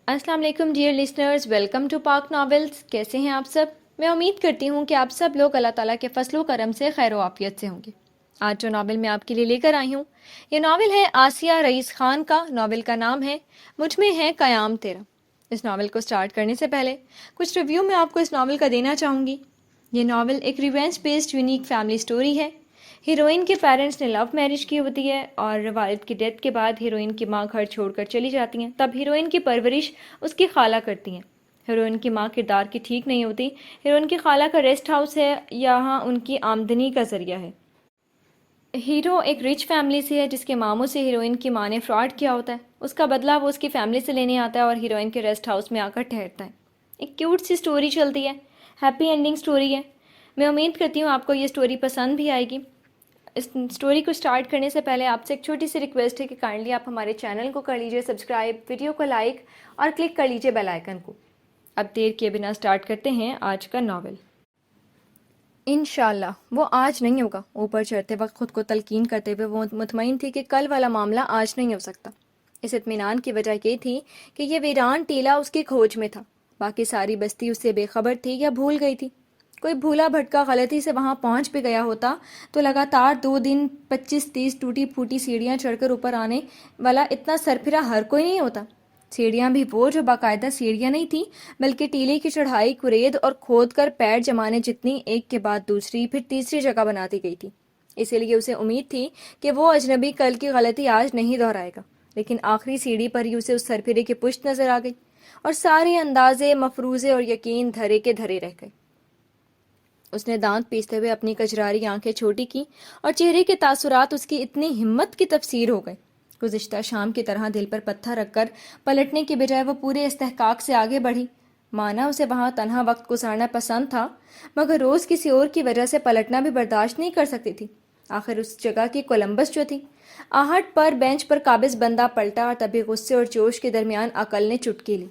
السلام علیکم dear listeners, welcome to پاک ناولز۔ کیسے ہیں آپ سب؟ میں امید کرتی ہوں کہ آپ سب لوگ اللہ تعالیٰ کے فضل و کرم سے خیر و عافیت سے ہوں گے۔ آج جو ناول میں آپ کے لیے لے کر آئی ہوں، یہ ناول ہے آسیہ رئیس خان کا۔ ناول کا نام ہے مجھ میں ہے قیام تیرا۔ اس ناول کو سٹارٹ کرنے سے پہلے کچھ ریویو میں آپ کو اس ناول کا دینا چاہوں گی۔ یہ ناول ایک revenge based unique family story ہے۔ ہیروئن کے پیرنٹس نے لو میرج کی ہوتی ہے اور والد کی ڈیتھ کے بعد ہیروئن کی ماں گھر چھوڑ کر چلی جاتی ہیں۔ تب ہیروئن کی پرورش اس کی خالہ کرتی ہیں۔ ہیروئن کی ماں کردار کی ٹھیک نہیں ہوتی۔ ہیروئن کی خالہ کا ریسٹ ہاؤس ہے، یہاں ان کی آمدنی کا ذریعہ ہے۔ ہیرو ایک رچ فیملی سے ہے جس کے ماموں سے ہیروئن کی ماں نے فراڈ کیا ہوتا ہے۔ اس کا بدلہ وہ اس کی فیملی سے لینے آتا ہے اور ہیروئن کے ریسٹ ہاؤس میں آ کر ٹھہرتا ہے۔ ایک کیوٹ سی سٹوری چلتی ہے، ہیپی اینڈنگ سٹوری ہے۔ میں امید کرتی ہوں آپ کو یہ سٹوری پسند بھی آئے گی۔ اس سٹوری کو سٹارٹ کرنے سے پہلے آپ سے ایک چھوٹی سی ریکویسٹ ہے کہ کائنڈلی آپ ہمارے چینل کو کر لیجئے سبسکرائب، ویڈیو کو لائک اور کلک کر لیجئے بیل آئیکن کو۔ اب دیر کیے بنا سٹارٹ کرتے ہیں آج کا ناول۔ انشاءاللہ وہ آج نہیں ہوگا۔ اوپر چڑھتے وقت خود کو تلقین کرتے ہوئے وہ مطمئن تھی کہ کل والا معاملہ آج نہیں ہو سکتا۔ اس اطمینان کی وجہ یہ تھی کہ یہ ویران ٹیلا اس کی کھوج میں تھا۔ باقی ساری بستی اس سے بے خبر تھی یا بھول گئی تھی۔ کوئی بھولا بھٹکا غلطی سے وہاں پہنچ بھی گیا ہوتا تو لگاتار 2 دن 25-30 ٹوٹی پھوٹی سیڑھیاں چڑھ کر اوپر آنے والا اتنا سرپھرا ہر کوئی نہیں ہوتا۔ سیڑھیاں بھی وہ جو باقاعدہ سیڑھیاں نہیں تھیں بلکہ ٹیلے کی چڑھائی کرید اور کھود کر پیر جمانے جتنی ایک کے بعد دوسری پھر تیسری جگہ بناتی گئی تھی۔ اسی لیے اسے امید تھی کہ وہ اجنبی کل کی غلطی آج نہیں دہرائے گا، لیکن آخری سیڑھی پر ہی اسے اس سرپھرے کی پشت نظر آ گئی اور سارے اندازے، مفروضے اور یقین دھرے کے دھرے رہ گئے۔ اس نے دانت پیستے ہوئے اپنی کجراری آنکھیں چھوٹی کی اور چہرے کے تاثرات اس کی اتنی ہمت کی تفسیر ہو گئے۔ گزشتہ شام کی طرح دل پر پتھر رکھ کر پلٹنے کے بجائے وہ پورے استحقاق سے آگے بڑھی۔ مانا اسے وہاں تنہا وقت گزارنا پسند تھا، مگر روز کسی اور کی وجہ سے پلٹنا بھی برداشت نہیں کر سکتی تھی۔ آخر اس جگہ کی کولمبس جو تھی۔ آہٹ پر بینچ پر قابض بندہ پلٹا اور تبھی غصے اور جوش کے درمیان عقل نے چٹکی لی۔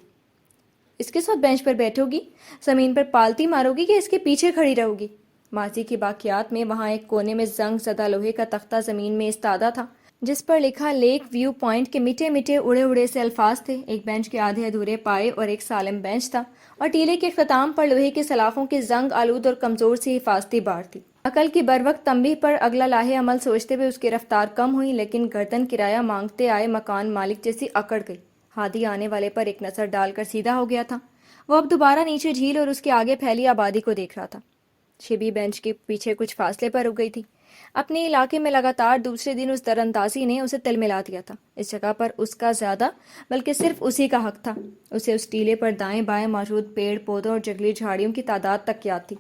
اس کے ساتھ بینچ پر بیٹھو گی، زمین پر پالتی مارو گی کہ اس کے پیچھے کھڑی رہو گی؟ ماضی کی باقیات میں وہاں ایک کونے میں زنگ زدہ لوہے کا تختہ زمین میں استادہ تھا جس پر لکھا لیک ویو پوائنٹ کے مٹے مٹے اڑے اڑے سے الفاظ تھے۔ ایک بینچ کے آدھے ادھورے پائے اور ایک سالم بینچ تھا اور ٹیلے کے اختتام پر لوہے کی سلاخوں کی زنگ آلود اور کمزور سی حفاظتی بار تھی۔ عقل کی بروقت تنبیہ پر اگلا لاہے عمل سوچتے ہوئے اس کی رفتار کم ہوئی، لیکن گردن کرایہ مانگتے آئے مکان مالک جیسی اکڑ گئی۔ ہادی آنے والے پر ایک نظر ڈال کر سیدھا ہو گیا تھا۔ وہ اب دوبارہ نیچے جھیل اور اس کے آگے پھیلی آبادی کو دیکھ رہا تھا۔ شبی بینچ کے پیچھے کچھ فاصلے پر رک گئی تھی۔ اپنے علاقے میں لگاتار دوسرے دن اس دراندازی نے اسے تل ملا دیا تھا۔ اس جگہ پر اس کا زیادہ بلکہ صرف اسی کا حق تھا۔ اسے اس ٹیلے پر دائیں بائیں موجود پیڑ پودوں اور جنگلی جھاڑیوں کی تعداد تک یاد تھی۔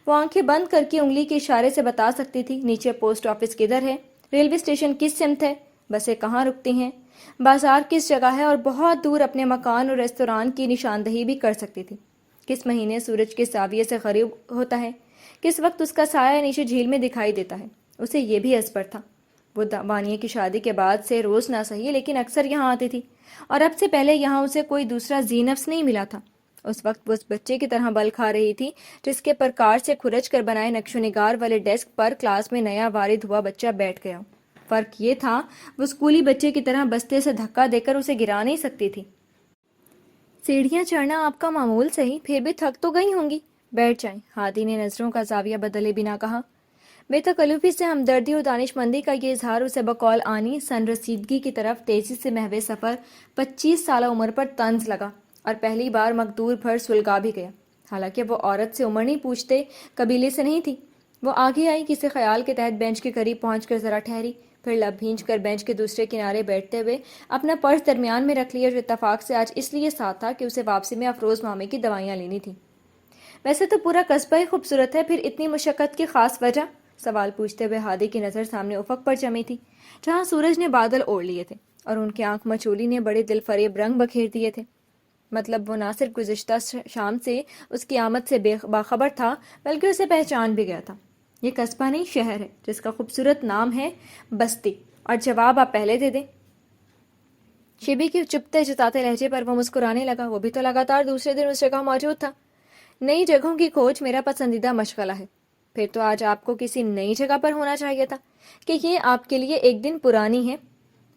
وہ آنکھیں بند کر کے انگلی کے اشارے سے بتا سکتی تھی نیچے پوسٹ آفس کدھر ہے، ریلوے اسٹیشن کس سمت ہے، بسیں کہاں رکتی ہیں، بازار کس جگہ ہے، اور بہت دور اپنے مکان اور ریستوران کی نشاندہی بھی کر سکتی تھی۔ کس مہینے سورج کے زاویے سے غروب ہوتا ہے، کس وقت اس کا سایہ نیچے جھیل میں دکھائی دیتا ہے۔ اسے یہ بھی ازبر تھا۔ وہ وانیہ کی شادی کے بعد سے روز نہ صحیح لیکن اکثر یہاں آتی تھی، اور اب سے پہلے یہاں اسے کوئی دوسرا ذی نفس نہیں ملا تھا۔ اس وقت وہ اس بچے کی طرح بل کھا رہی تھی جس کے پرکار سے کھرچ کر بنائے نقش و نگار والے ڈیسک پر کلاس میں نیا وارد ہوا بچہ بیٹھ گیا۔ فرق یہ تھا وہ اسکولی بچے کی طرح بستے سے دھکا دے کر اسے گرا نہیں سکتی تھی۔ سیڑھیاں چڑھنا آپ کا معمول صحیح، پھر بھی تھک تو گئی ہوں گی، بیٹھ جائیں، ہادی نے نظروں کا زاویہ بدلے بنا کہا۔ بے تکلفی سے ہمدردی اور دانش مندی کا یہ اظہار اسے بقول آنی سن رسیدگی کی طرف تیزی سے محو سفر 25 سالہ عمر پر طنز لگا اور پہلی بار مقدور بھر سلگا بھی گیا۔ حالانکہ وہ عورت سے عمر نہیں پوچھتے، قبیلے سے نہیں تھی۔ وہ آگے آئی، کسی خیال کے تحت بینچ کے قریب پہنچ کر ذرا ٹھہری، پھر لب بھینچ کر بینچ کے دوسرے کنارے بیٹھتے ہوئے اپنا پرس درمیان میں رکھ لیا جو اتفاق سے آج اس لیے ساتھ تھا کہ اسے واپسی میں افروز مامے کی دوائیاں لینی تھیں۔ ویسے تو پورا قصبہ ہی خوبصورت ہے، پھر اتنی مشقت کی خاص وجہ؟ سوال پوچھتے ہوئے ہادی کی نظر سامنے افق پر جمی تھی جہاں سورج نے بادل اوڑھ لیے تھے اور ان کی آنکھ مچولی نے بڑے دل فریب رنگ بکھیر دیے تھے۔ مطلب وہ نہ صرف گزشتہ شام سے اس کی آمد سے باخبر تھا بلکہ اسے پہچان بھی گیا تھا۔ یہ قصبہ نہیں، شہر ہے جس کا خوبصورت نام ہے بستی، اور جواب آپ پہلے دے دیں۔ شبی کے چپتے جتاتے لہجے پر وہ مسکرانے لگا۔ وہ بھی تو لگاتار دوسرے دن اس جگہ موجود تھا۔ نئی جگہوں کی کھوج میرا پسندیدہ مشغلہ ہے۔ پھر تو آج آپ کو کسی نئی جگہ پر ہونا چاہیے تھا کہ یہ آپ کے لیے ایک دن پرانی ہے۔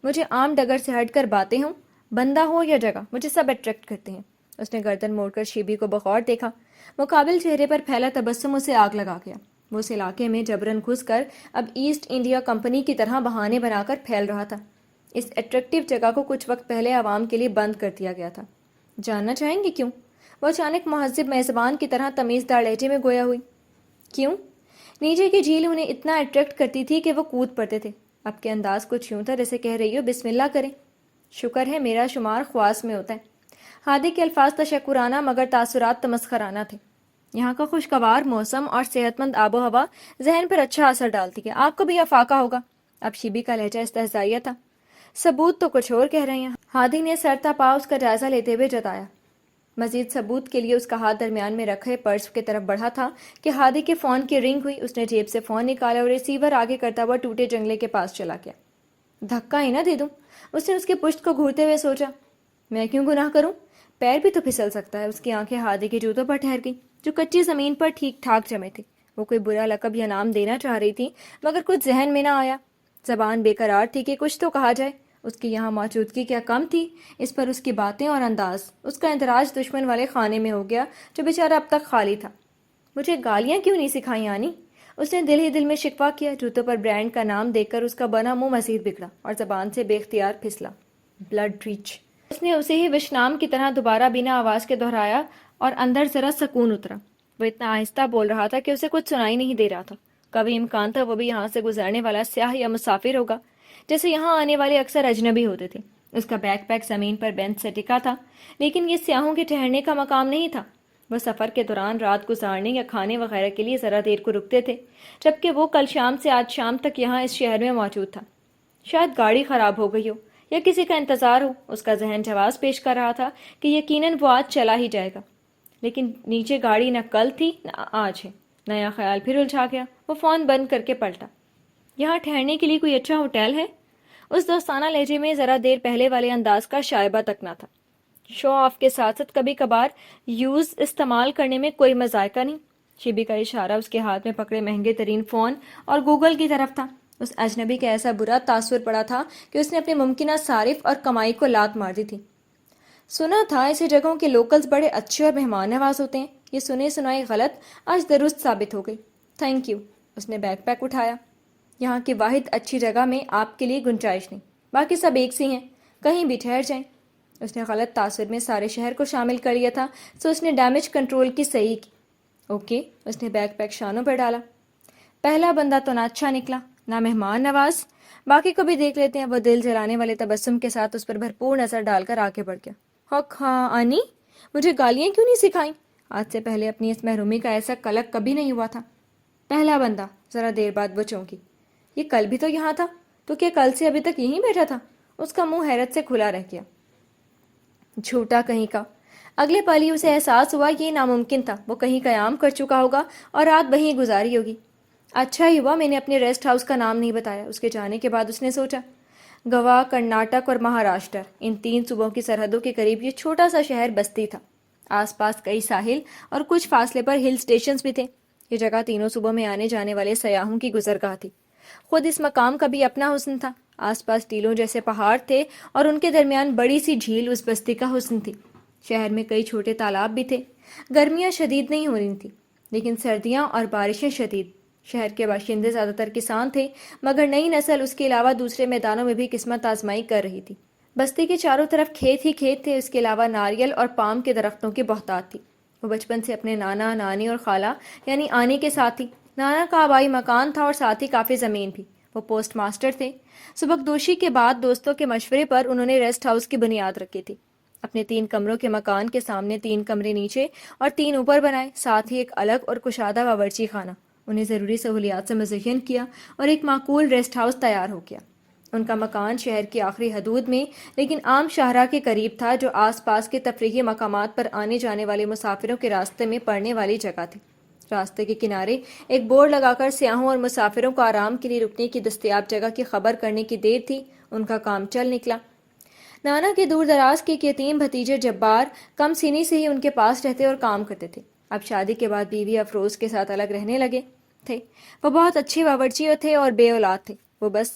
مجھے عام ڈگر سے ہٹ کر باتیں ہوں، بندہ ہو یا جگہ، مجھے سب اٹریکٹ کرتے ہیں۔ اس نے گردن موڑ کر شیبی کو بغور دیکھا۔ مقابل چہرے پر پھیلا تبسم اسے آگ لگا گیا۔ وہ اس علاقے میں جبراً گھس کر اب ایسٹ انڈیا کمپنی کی طرح بہانے بنا کر پھیل رہا تھا۔ اس اٹریکٹیو جگہ کو کچھ وقت پہلے عوام کے لیے بند کر دیا گیا تھا۔ جاننا چاہیں گے کیوں؟ وہ اچانک مہذب میزبان کی طرح تمیزدار لہجے میں گویا ہوئی۔ کیوں؟ نیچے کی جھیل انہیں اتنا اٹریکٹ کرتی تھی کہ وہ کود پڑتے تھے۔ اب کے انداز کچھ یوں تھا جیسے کہہ رہی ہو بسم اللہ کریں۔ شکر ہے میرا شمار خواص میں ہوتا ہے۔ ہادی کے الفاظ تشکرانہ مگر تاثرات تمسخرانہ تھے۔ یہاں کا خوشگوار موسم اور صحت مند آب و ہوا ذہن پر اچھا اثر ڈالتی ہے۔ آپ کو بھی افاقہ ہوگا۔ اب شیبی کا لہجہ استہزائیہ تھا۔ ثبوت تو کچھ اور کہہ رہے ہیں۔ ہادی نے سر تا پا اس کا جائزہ لیتے ہوئے جتایا۔ مزید ثبوت کے لیے اس کا ہاتھ درمیان میں رکھے پرس کی طرف بڑھا تھا کہ ہادی کے فون کی رنگ ہوئی۔ اس نے جیب سے فون نکالا اور ریسیور آگے کرتا ہوا ٹوٹے جنگلے کے پاس چلا گیا۔ دھکا ہی نہ دے دوں، اس نے اس کے پشت کو گھورتے ہوئے سوچا۔ میں کیوں گناہ کروں؟ پیر بھی تو پھسل سکتا ہے۔ اس کی آنکھیں ہادی کے جوتوں پر ٹھہر گئیں جو کچی زمین پر ٹھیک ٹھاک جمے تھے۔ وہ کوئی برا لقب یا نام دینا چاہ رہی تھی مگر کچھ ذہن میں نہ آیا۔ زبان بے قرار تھی کہ کچھ تو کہا جائے۔ اس کی یہاں موجودگی کیا کم تھی؟ اس پر اس کی باتیں اور انداز، اس کا اندراج دشمن والے خانے میں ہو گیا جو بیچارہ اب تک خالی تھا۔ مجھے گالیاں کیوں نہیں سکھائیں آنی؟ اس نے دل ہی دل میں شکوہ کیا۔ جوتوں پر برانڈ کا نام دیکھ کر اس کا بنا منہ مزید بگڑا اور زبان سے بے اختیار پھسلا۔ Blood reach. اس نے اسے ہی وشنام کی طرح دوبارہ بنا آواز کے دہرایا اور اندر ذرا سکون اترا۔ وہ اتنا آہستہ بول رہا تھا کہ اسے کچھ سنائی نہیں دے رہا تھا۔ کبھی امکان تھا وہ بھی یہاں سے گزرنے والا سیاح یا مسافر ہوگا، جیسے یہاں آنے والے اکثر اجنبی ہوتے تھے۔ اس کا بیک پیک زمین پر بینچ سے ٹکا تھا، لیکن یہ سیاحوں کے ٹھہرنے کا مقام نہیں تھا۔ وہ سفر کے دوران رات گزارنے یا کھانے وغیرہ کے لیے ذرا دیر کو رکتے تھے، جبکہ وہ کل شام سے آج شام تک یہاں اس شہر میں موجود تھا۔ شاید گاڑی خراب ہو گئی ہو یا کسی کا انتظار ہو۔ اس کا ذہن جواز پیش کر رہا تھا کہ یقیناً وہ آج چلا ہی جائے گا، لیکن نیچے گاڑی نہ کل تھی نہ آج ہے۔ نیا خیال پھر الجھا گیا۔ وہ فون بند کر کے پلٹا۔ یہاں ٹھہرنے کے لیے کوئی اچھا ہوٹل ہے؟ اس دوستانہ لہجے میں ذرا دیر پہلے والے انداز کا شائبہ تک نہ تھا۔ شو آف کے ساتھ ساتھ کبھی کبھار یوز استعمال کرنے میں کوئی مذائقہ نہیں۔ شیبی کا اشارہ اس کے ہاتھ میں پکڑے مہنگے ترین فون اور گوگل کی طرف تھا۔ اس اجنبی کا ایسا برا تاثر پڑا تھا کہ اس نے اپنے ممکنہ صارف اور کمائی کو لات مار دی تھی۔ سنا تھا ایسی جگہوں کے لوکلز بڑے اچھے اور مہمان نواز ہوتے ہیں۔ یہ سنے سنائی غلط آج درست ثابت ہو گئی۔ Thank you. اس نے بیک پیک اٹھایا۔ یہاں کی واحد اچھی جگہ میں آپ کے لیے گنجائش نہیں، باقی سب ایک سی ہیں، کہیں بھی ٹھہر جائیں۔ اس نے غلط تاثر میں سارے شہر کو شامل کر لیا تھا، سو اس نے ڈیمیج کنٹرول کی صحیح کی۔ اوکے۔ اس نے بیک پیک شانوں پر ڈالا۔ پہلا بندہ تو نہ اچھا نکلا نہ مہمان نواز، باقی کو بھی دیکھ لیتے ہیں۔ وہ دل جلانے والے تبسم کے ساتھ اس پر بھرپور نظر ڈال کر آگے بڑھ گیا۔ حق ہاں آنی، مجھے گالیاں کیوں نہیں سکھائیں؟ آج سے پہلے اپنی اس محرومی کا ایسا کلک کبھی نہیں ہوا تھا۔ پہلا بندہ۔ ذرا دیر بعد وہ چونکی۔ یہ کل بھی تو یہاں تھا، تو کیا کل سے ابھی تک یہیں بیٹھا تھا؟ اس کا منہ حیرت سے کھلا رہ گیا۔ جھوٹا کہیں کا۔ اگلے پل ہی اسے احساس ہوا یہ ناممکن تھا۔ وہ کہیں قیام کر چکا ہوگا اور رات وہیں گزاری ہوگی۔ اچھا ہی ہوا میں نے اپنے ریسٹ ہاؤس کا نام نہیں بتایا۔ اس کے جانے کے بعد اس نے سوچا، گوا، کرناٹک اور مہاراشٹر، ان 3 صوبوں کی سرحدوں کے قریب یہ چھوٹا سا شہر بستی تھا۔ آس پاس کئی ساحل اور کچھ فاصلے پر ہل سٹیشنز بھی تھے۔ یہ جگہ تینوں صوبوں میں آنے جانے والے سیاحوں کی گزرگاہ تھی۔ خود اس مقام کا بھی اپنا حسن تھا۔ آس پاس ٹیلوں جیسے پہاڑ تھے اور ان کے درمیان بڑی سی جھیل اس بستی کا حسن تھی۔ شہر میں کئی چھوٹے تالاب بھی تھے۔ گرمیاں شدید نہیں ہو رہی تھیں، لیکن سردیاں اور بارشیں شدید۔ شہر کے باشندے زیادہ تر کسان تھے، مگر نئی نسل اس کے علاوہ دوسرے میدانوں میں بھی قسمت آزمائی کر رہی تھی۔ بستی کے چاروں طرف کھیت ہی کھیت تھے۔ اس کے علاوہ ناریل اور پام کے درختوں کی بہتات تھی۔ وہ بچپن سے اپنے نانا، نانی اور خالہ یعنی آنی کے ساتھ تھی۔ نانا کا آبائی مکان تھا اور ساتھ ہی کافی زمین بھی۔ وہ پوسٹ ماسٹر تھے۔ سبکدوشی کے بعد دوستوں کے مشورے پر انہوں نے ریسٹ ہاؤس کی بنیاد رکھی تھی۔ اپنے 3 کمروں کے مکان کے سامنے 3 کمرے نیچے اور 3 اوپر بنائے، ساتھ ہی ایک الگ اور کشادہ باورچی خانہ۔ انہیں ضروری سہولیات سے مزین کیا اور ایک معقول ریسٹ ہاؤس تیار ہو گیا۔ ان کا مکان شہر کی آخری حدود میں لیکن عام شاہراہ کے قریب تھا، جو آس پاس کے تفریحی مقامات پر آنے جانے والے مسافروں کے راستے میں پڑنے والی جگہ تھی۔ راستے کے کنارے ایک بورڈ لگا کر سیاحوں اور مسافروں کو آرام کے لیے رکنے کی دستیاب جگہ کی خبر کرنے کی دیر تھی۔ ان کا کام چل نکلا۔ نانا کے دور دراز کے یتیم بھتیجے جبار کم سینی سے ہی ان کے پاس رہتے اور کام کرتے تھے۔ اب شادی کے بعد بیوی افروز کے ساتھ الگ رہنے لگے تھے۔ وہ بہت اچھے باورچی تھے اور بے اولاد تھے۔ وہ بس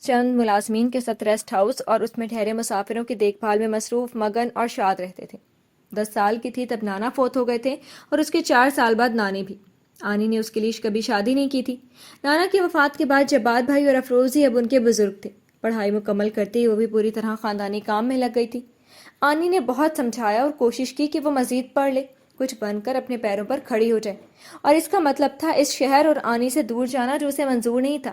چند ملازمین کے ساتھ ریسٹ ہاؤس اور اس میں ٹھہرے مسافروں کی دیکھ بھال میں مصروف، مگن اور شاد رہتے تھے۔ 10 سال کی تھی تب نانا فوت ہو گئے تھے اور اس کے 4 سال بعد نانی بھی۔ آنی نے اس کے لیے کبھی شادی نہیں کی تھی۔ نانا کی وفات کے بعد جبار بھائی اور افروز ہی اب ان کے بزرگ تھے۔ پڑھائی مکمل کرتے ہی وہ بھی پوری طرح خاندانی کام میں لگ گئی تھی۔ آنی نے بہت سمجھایا اور کوشش کی کہ وہ مزید پڑھ لے، کچھ بن کر اپنے پیروں پر کھڑی ہو جائے، اور اس کا مطلب تھا اس شہر اور آنی سے دور جانا جو اسے منظور نہیں تھا۔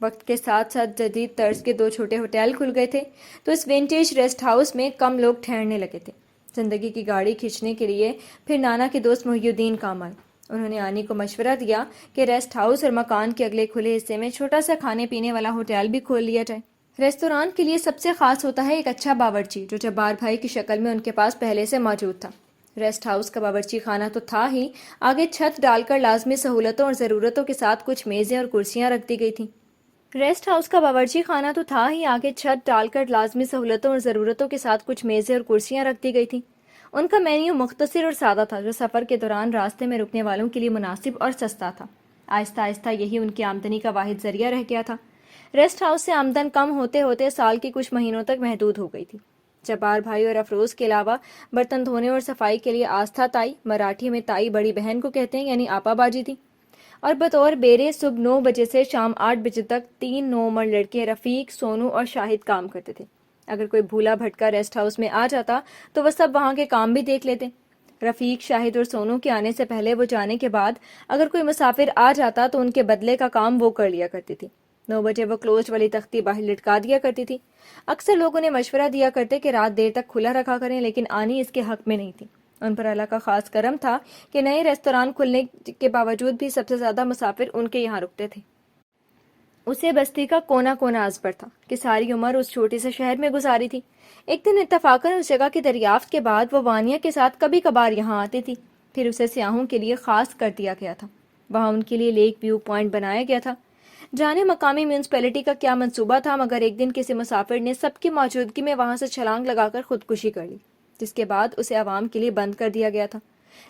وقت کے ساتھ ساتھ جدید طرز کے 2 چھوٹے ہوٹل کھل گئے تھے تو اس وینٹیج ریسٹ ہاؤس میں کم لوگ ٹھہرنے لگے تھے۔ زندگی کی گاڑی کھینچنے کے لیے پھر نانا کے دوست محی الدین کام آئے۔ انہوں نے آنی کو مشورہ دیا کہ ریسٹ ہاؤس اور مکان کے اگلے کھلے حصے میں چھوٹا سا کھانے پینے والا ہوٹل بھی کھول لیا جائے۔ ریستوران کے لیے سب سے خاص ہوتا ہے ایک اچھا باورچی، جو جبار بھائی کی شکل میں ان کے پاس پہلے سے موجود تھا۔ ریسٹ ہاؤس کا باورچی خانہ تو تھا ہی، آگے چھت ڈال کر لازمی سہولتوں اور ضرورتوں کے ساتھ کچھ میزیں اور کرسیاں رکھ دی گئی تھیں۔ ریسٹ ہاؤس کا باورچی خانہ تو تھا ہی، آگے چھت ڈال کر لازمی سہولتوں اور ضرورتوں کے ساتھ کچھ میزیں اور کرسیاں رکھ دی گئی تھیں۔ ان کا مینیو مختصر اور سادہ تھا، جو سفر کے دوران راستے میں رکنے والوں کے لیے مناسب اور سستا تھا۔ آہستہ آہستہ یہی ان کی آمدنی کا واحد ذریعہ رہ گیا تھا۔ ریسٹ ہاؤس سے آمدن کم ہوتے ہوتے سال کے کچھ مہینوں تک محدود ہو گئی تھی۔ جبار بھائی اور افروز کے علاوہ برتن دھونے اور صفائی کے لیے آستھا تائی، مراٹھی میں تائی بڑی بہن کو کہتے ہیں، یعنی آپا باجی تھی، اور بطور بیرے صبح 9 بجے سے شام 8 بجے تک 3 نوعمر لڑکے رفیق، سونو اور شاہد کام کرتے تھے۔ اگر کوئی بھولا بھٹکا ریسٹ ہاؤس میں آ جاتا تو وہ سب وہاں کے کام بھی دیکھ لیتے۔ رفیق، شاہد اور سونو کے آنے سے پہلے، وہ جانے کے بعد اگر کوئی مسافر آ جاتا تو ان کے بدلے کا کام وہ کر لیا کرتی تھی۔ 9 بجے وہ کلوزڈ والی تختی باہر لٹکا دیا کرتی تھی۔ اکثر لوگ انہیں مشورہ دیا کرتے کہ رات دیر تک کھلا رکھا کریں، لیکن آنی اس کے حق میں نہیں تھی۔ ان پر اللہ کا خاص کرم تھا کہ نئے ریستوران کھلنے کے باوجود بھی سب سے زیادہ مسافر ان کے یہاں رکتے تھے۔ اسے بستی کا کونا کونا ازبر تھا کہ ساری عمر اس چھوٹے سے شہر میں گزاری تھی۔ ایک دن اتفاقاً اس جگہ کی دریافت کے بعد وہ وانیہ کے ساتھ کبھی کبھار یہاں آتی تھی۔ پھر اسے سیاحوں کے لیے خاص کر دیا گیا تھا۔ وہاں ان کے لیے لیک ویو پوائنٹ بنایا گیا تھا۔ جانے مقامی میونسپلٹی کا کیا منصوبہ تھا، مگر ایک دن کسی مسافر نے سب کی موجودگی میں وہاں سے چھلانگ لگا کر خودکشی کر لی، جس کے بعد اسے عوام کے لیے بند کر دیا گیا تھا۔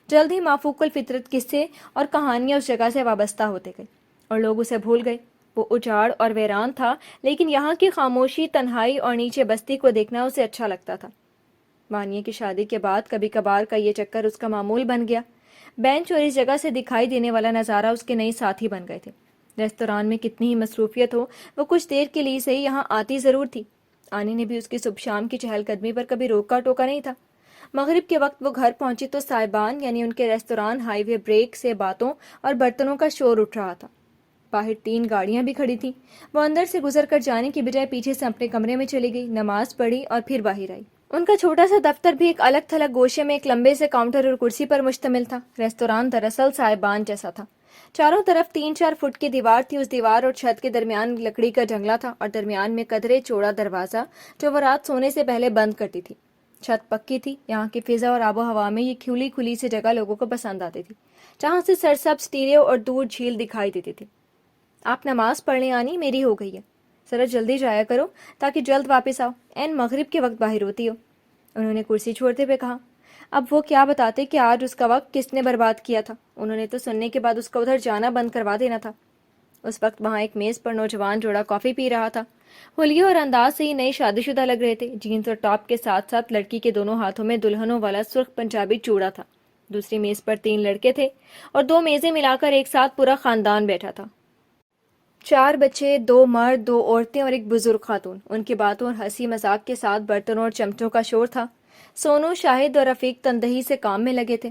جلد ہی مافوق الفطرت قصے اور کہانیاں اس جگہ سے وابستہ ہوتے گئے اور لوگ اسے بھول گئے۔ وہ اجاڑ اور ویران تھا، لیکن یہاں کی خاموشی، تنہائی اور نیچے بستی کو دیکھنا اسے اچھا لگتا تھا۔ وانیہ کی شادی کے بعد کبھی کبھار کا یہ چکر اس کا معمول بن گیا۔ بینچ اور اس جگہ سے دکھائی دینے والا نظارہ اس کے نئے ساتھی بن گئے تھے۔ ریستوران میں کتنی ہی مصروفیت ہو، وہ کچھ دیر کے لیے صحیح یہاں آتی ضرور تھی۔ آنی نے بھی اس کی صبح شام کی چہل قدمی پر کبھی روکا ٹوکا نہیں تھا۔ مغرب کے وقت وہ گھر پہنچی تو صاحبان یعنی ان کے ریستوران ہائی وے بریک سے باتوں اور برتنوں کا شور اٹھ رہا تھا۔ باہر 3 گاڑیاں بھی کھڑی تھیں۔ وہ اندر سے گزر کر جانے کی بجائے پیچھے سے اپنے کمرے میں چلی گئی، نماز پڑھی اور پھر باہر آئی۔ ان کا چھوٹا سا دفتر بھی ایک الگ تھلگ گوشے میں ایک لمبے سے کاؤنٹر اور کرسی پر مشتمل تھا۔ ریستوران دراصل صاحبان جیسا تھا۔ چاروں طرف 3-4 فٹ کی دیوار تھی۔ اس دیوار اور چھت کے درمیان لکڑی کا جنگلہ تھا اور درمیان میں قدرے چوڑا دروازہ جو وہ رات سونے سے پہلے بند کرتی تھی۔ چھت پکی تھی۔ یہاں کی فضا اور آب و ہوا میں یہ کھلی کھلی سی جگہ لوگوں کو پسند آتی تھی، جہاں سے سرسبز ٹیرے اور دور جھیل دکھائی دیتی تھی۔ آپ نماز پڑھ لیں آنی، میری ہو گئی ہے، ذرا جلدی جایا کرو تاکہ جلد واپس آؤ، عین مغرب کے وقت باہر ہوتی ہو، انہوں نے کرسی چھوڑتے ہوئے کہا۔ اب وہ کیا بتاتے کہ آج اس کا وقت کس نے برباد کیا تھا؟ انہوں نے تو سننے کے بعد اس کا ادھر جانا بند کروا دینا تھا۔ اس وقت وہاں ایک میز پر نوجوان جوڑا کافی پی رہا تھا۔ حلیے اور انداز سے ہی نئے شادی شدہ لگ رہے تھے۔ جینز اور ٹاپ کے ساتھ ساتھ لڑکی کے دونوں ہاتھوں میں دلہنوں والا سرخ پنجابی چوڑا تھا۔ دوسری میز پر 3 لڑکے تھے اور 2 میزیں ملا کر ایک ساتھ پورا خاندان بیٹھا تھا۔ 4 بچے، 2 مرد، 2 عورتیں اور ایک بزرگ خاتون۔ ان کی باتوں اور ہنسی مذاق کے ساتھ برتنوں اور چمچوں کا شور تھا۔ سونو، شاہد اور رفیق تندہی سے کام میں لگے تھے۔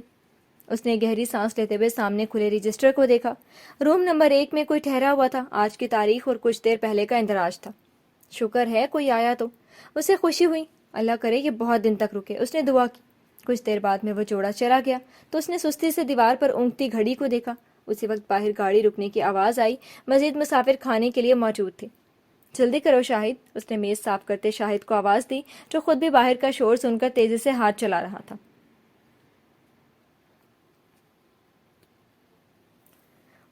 اس نے گہری سانس لیتے ہوئے سامنے کھلے رجسٹر کو دیکھا۔ روم نمبر 1 میں کوئی ٹھہرا ہوا تھا۔ آج کی تاریخ اور کچھ دیر پہلے کا اندراج تھا۔ شکر ہے کوئی آیا تو، اسے خوشی ہوئی۔ اللہ کرے یہ بہت دن تک رکے، اس نے دعا کی۔ کچھ دیر بعد میں وہ جوڑا چلا گیا تو اس نے سستی سے دیوار پر اونگتی گھڑی کو دیکھا۔ اسی وقت باہر گاڑی رکنے کی آواز آئی۔ مزید مسافر کھانے کے لیے موجود تھے۔ جلدی کرو شاہد، اس نے میز صاف کرتے شاہد کو آواز دی، جو خود بھی باہر کا شور سن کر تیزی سے ہاتھ چلا رہا تھا۔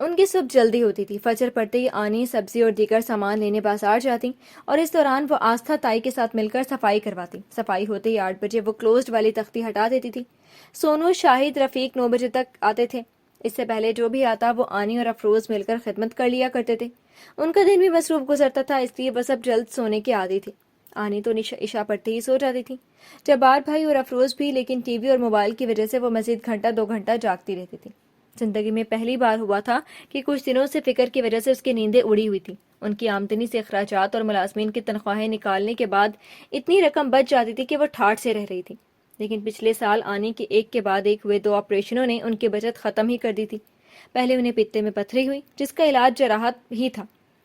ان کی صبح جلدی ہوتی تھی۔ فجر پڑتے ہی آنی سبزی اور دیگر سامان لینے بازار جاتی اور اس دوران وہ آستھا تائی کے ساتھ مل کر صفائی کرواتی۔ صفائی ہوتے ہی 8 بجے وہ کلوزڈ والی تختی ہٹا دیتی تھی۔ سونو، شاہد، رفیق 9 بجے تک آتے تھے۔ اس سے پہلے جو بھی آتا وہ آنی اور افروز مل کر خدمت کر لیا کرتے تھے۔ ان کا دن بھی مصروف گزرتا تھا، اس لیے بس اب جلد سونے کی عادی تھی۔ آنی تو عشاء پڑھتے ہی سو جاتی تھی، جبار بھائی اور افروز بھی، لیکن ٹی وی اور موبائل کی وجہ سے وہ مزید گھنٹہ 2 گھنٹہ جاگتی رہتی تھی۔ زندگی میں پہلی بار ہوا تھا کہ کچھ دنوں سے فکر کی وجہ سے اس کی نیندیں اڑی ہوئی تھیں۔ ان کی آمدنی سے اخراجات اور ملازمین کی تنخواہیں نکالنے کے بعد اتنی رقم بچ جاتی تھی کہ وہ ٹھاٹھ سے رہ رہی تھی، لیکن پچھلے سال آنی کے ایک کے بعد ایک ہوئے 2 آپریشنوں نے ان کی بچت ختم ہی کر دی تھی۔ پہلے انہیں پتے میں پتھری ہوئی، جس کا علاج جراحت ہی تھا۔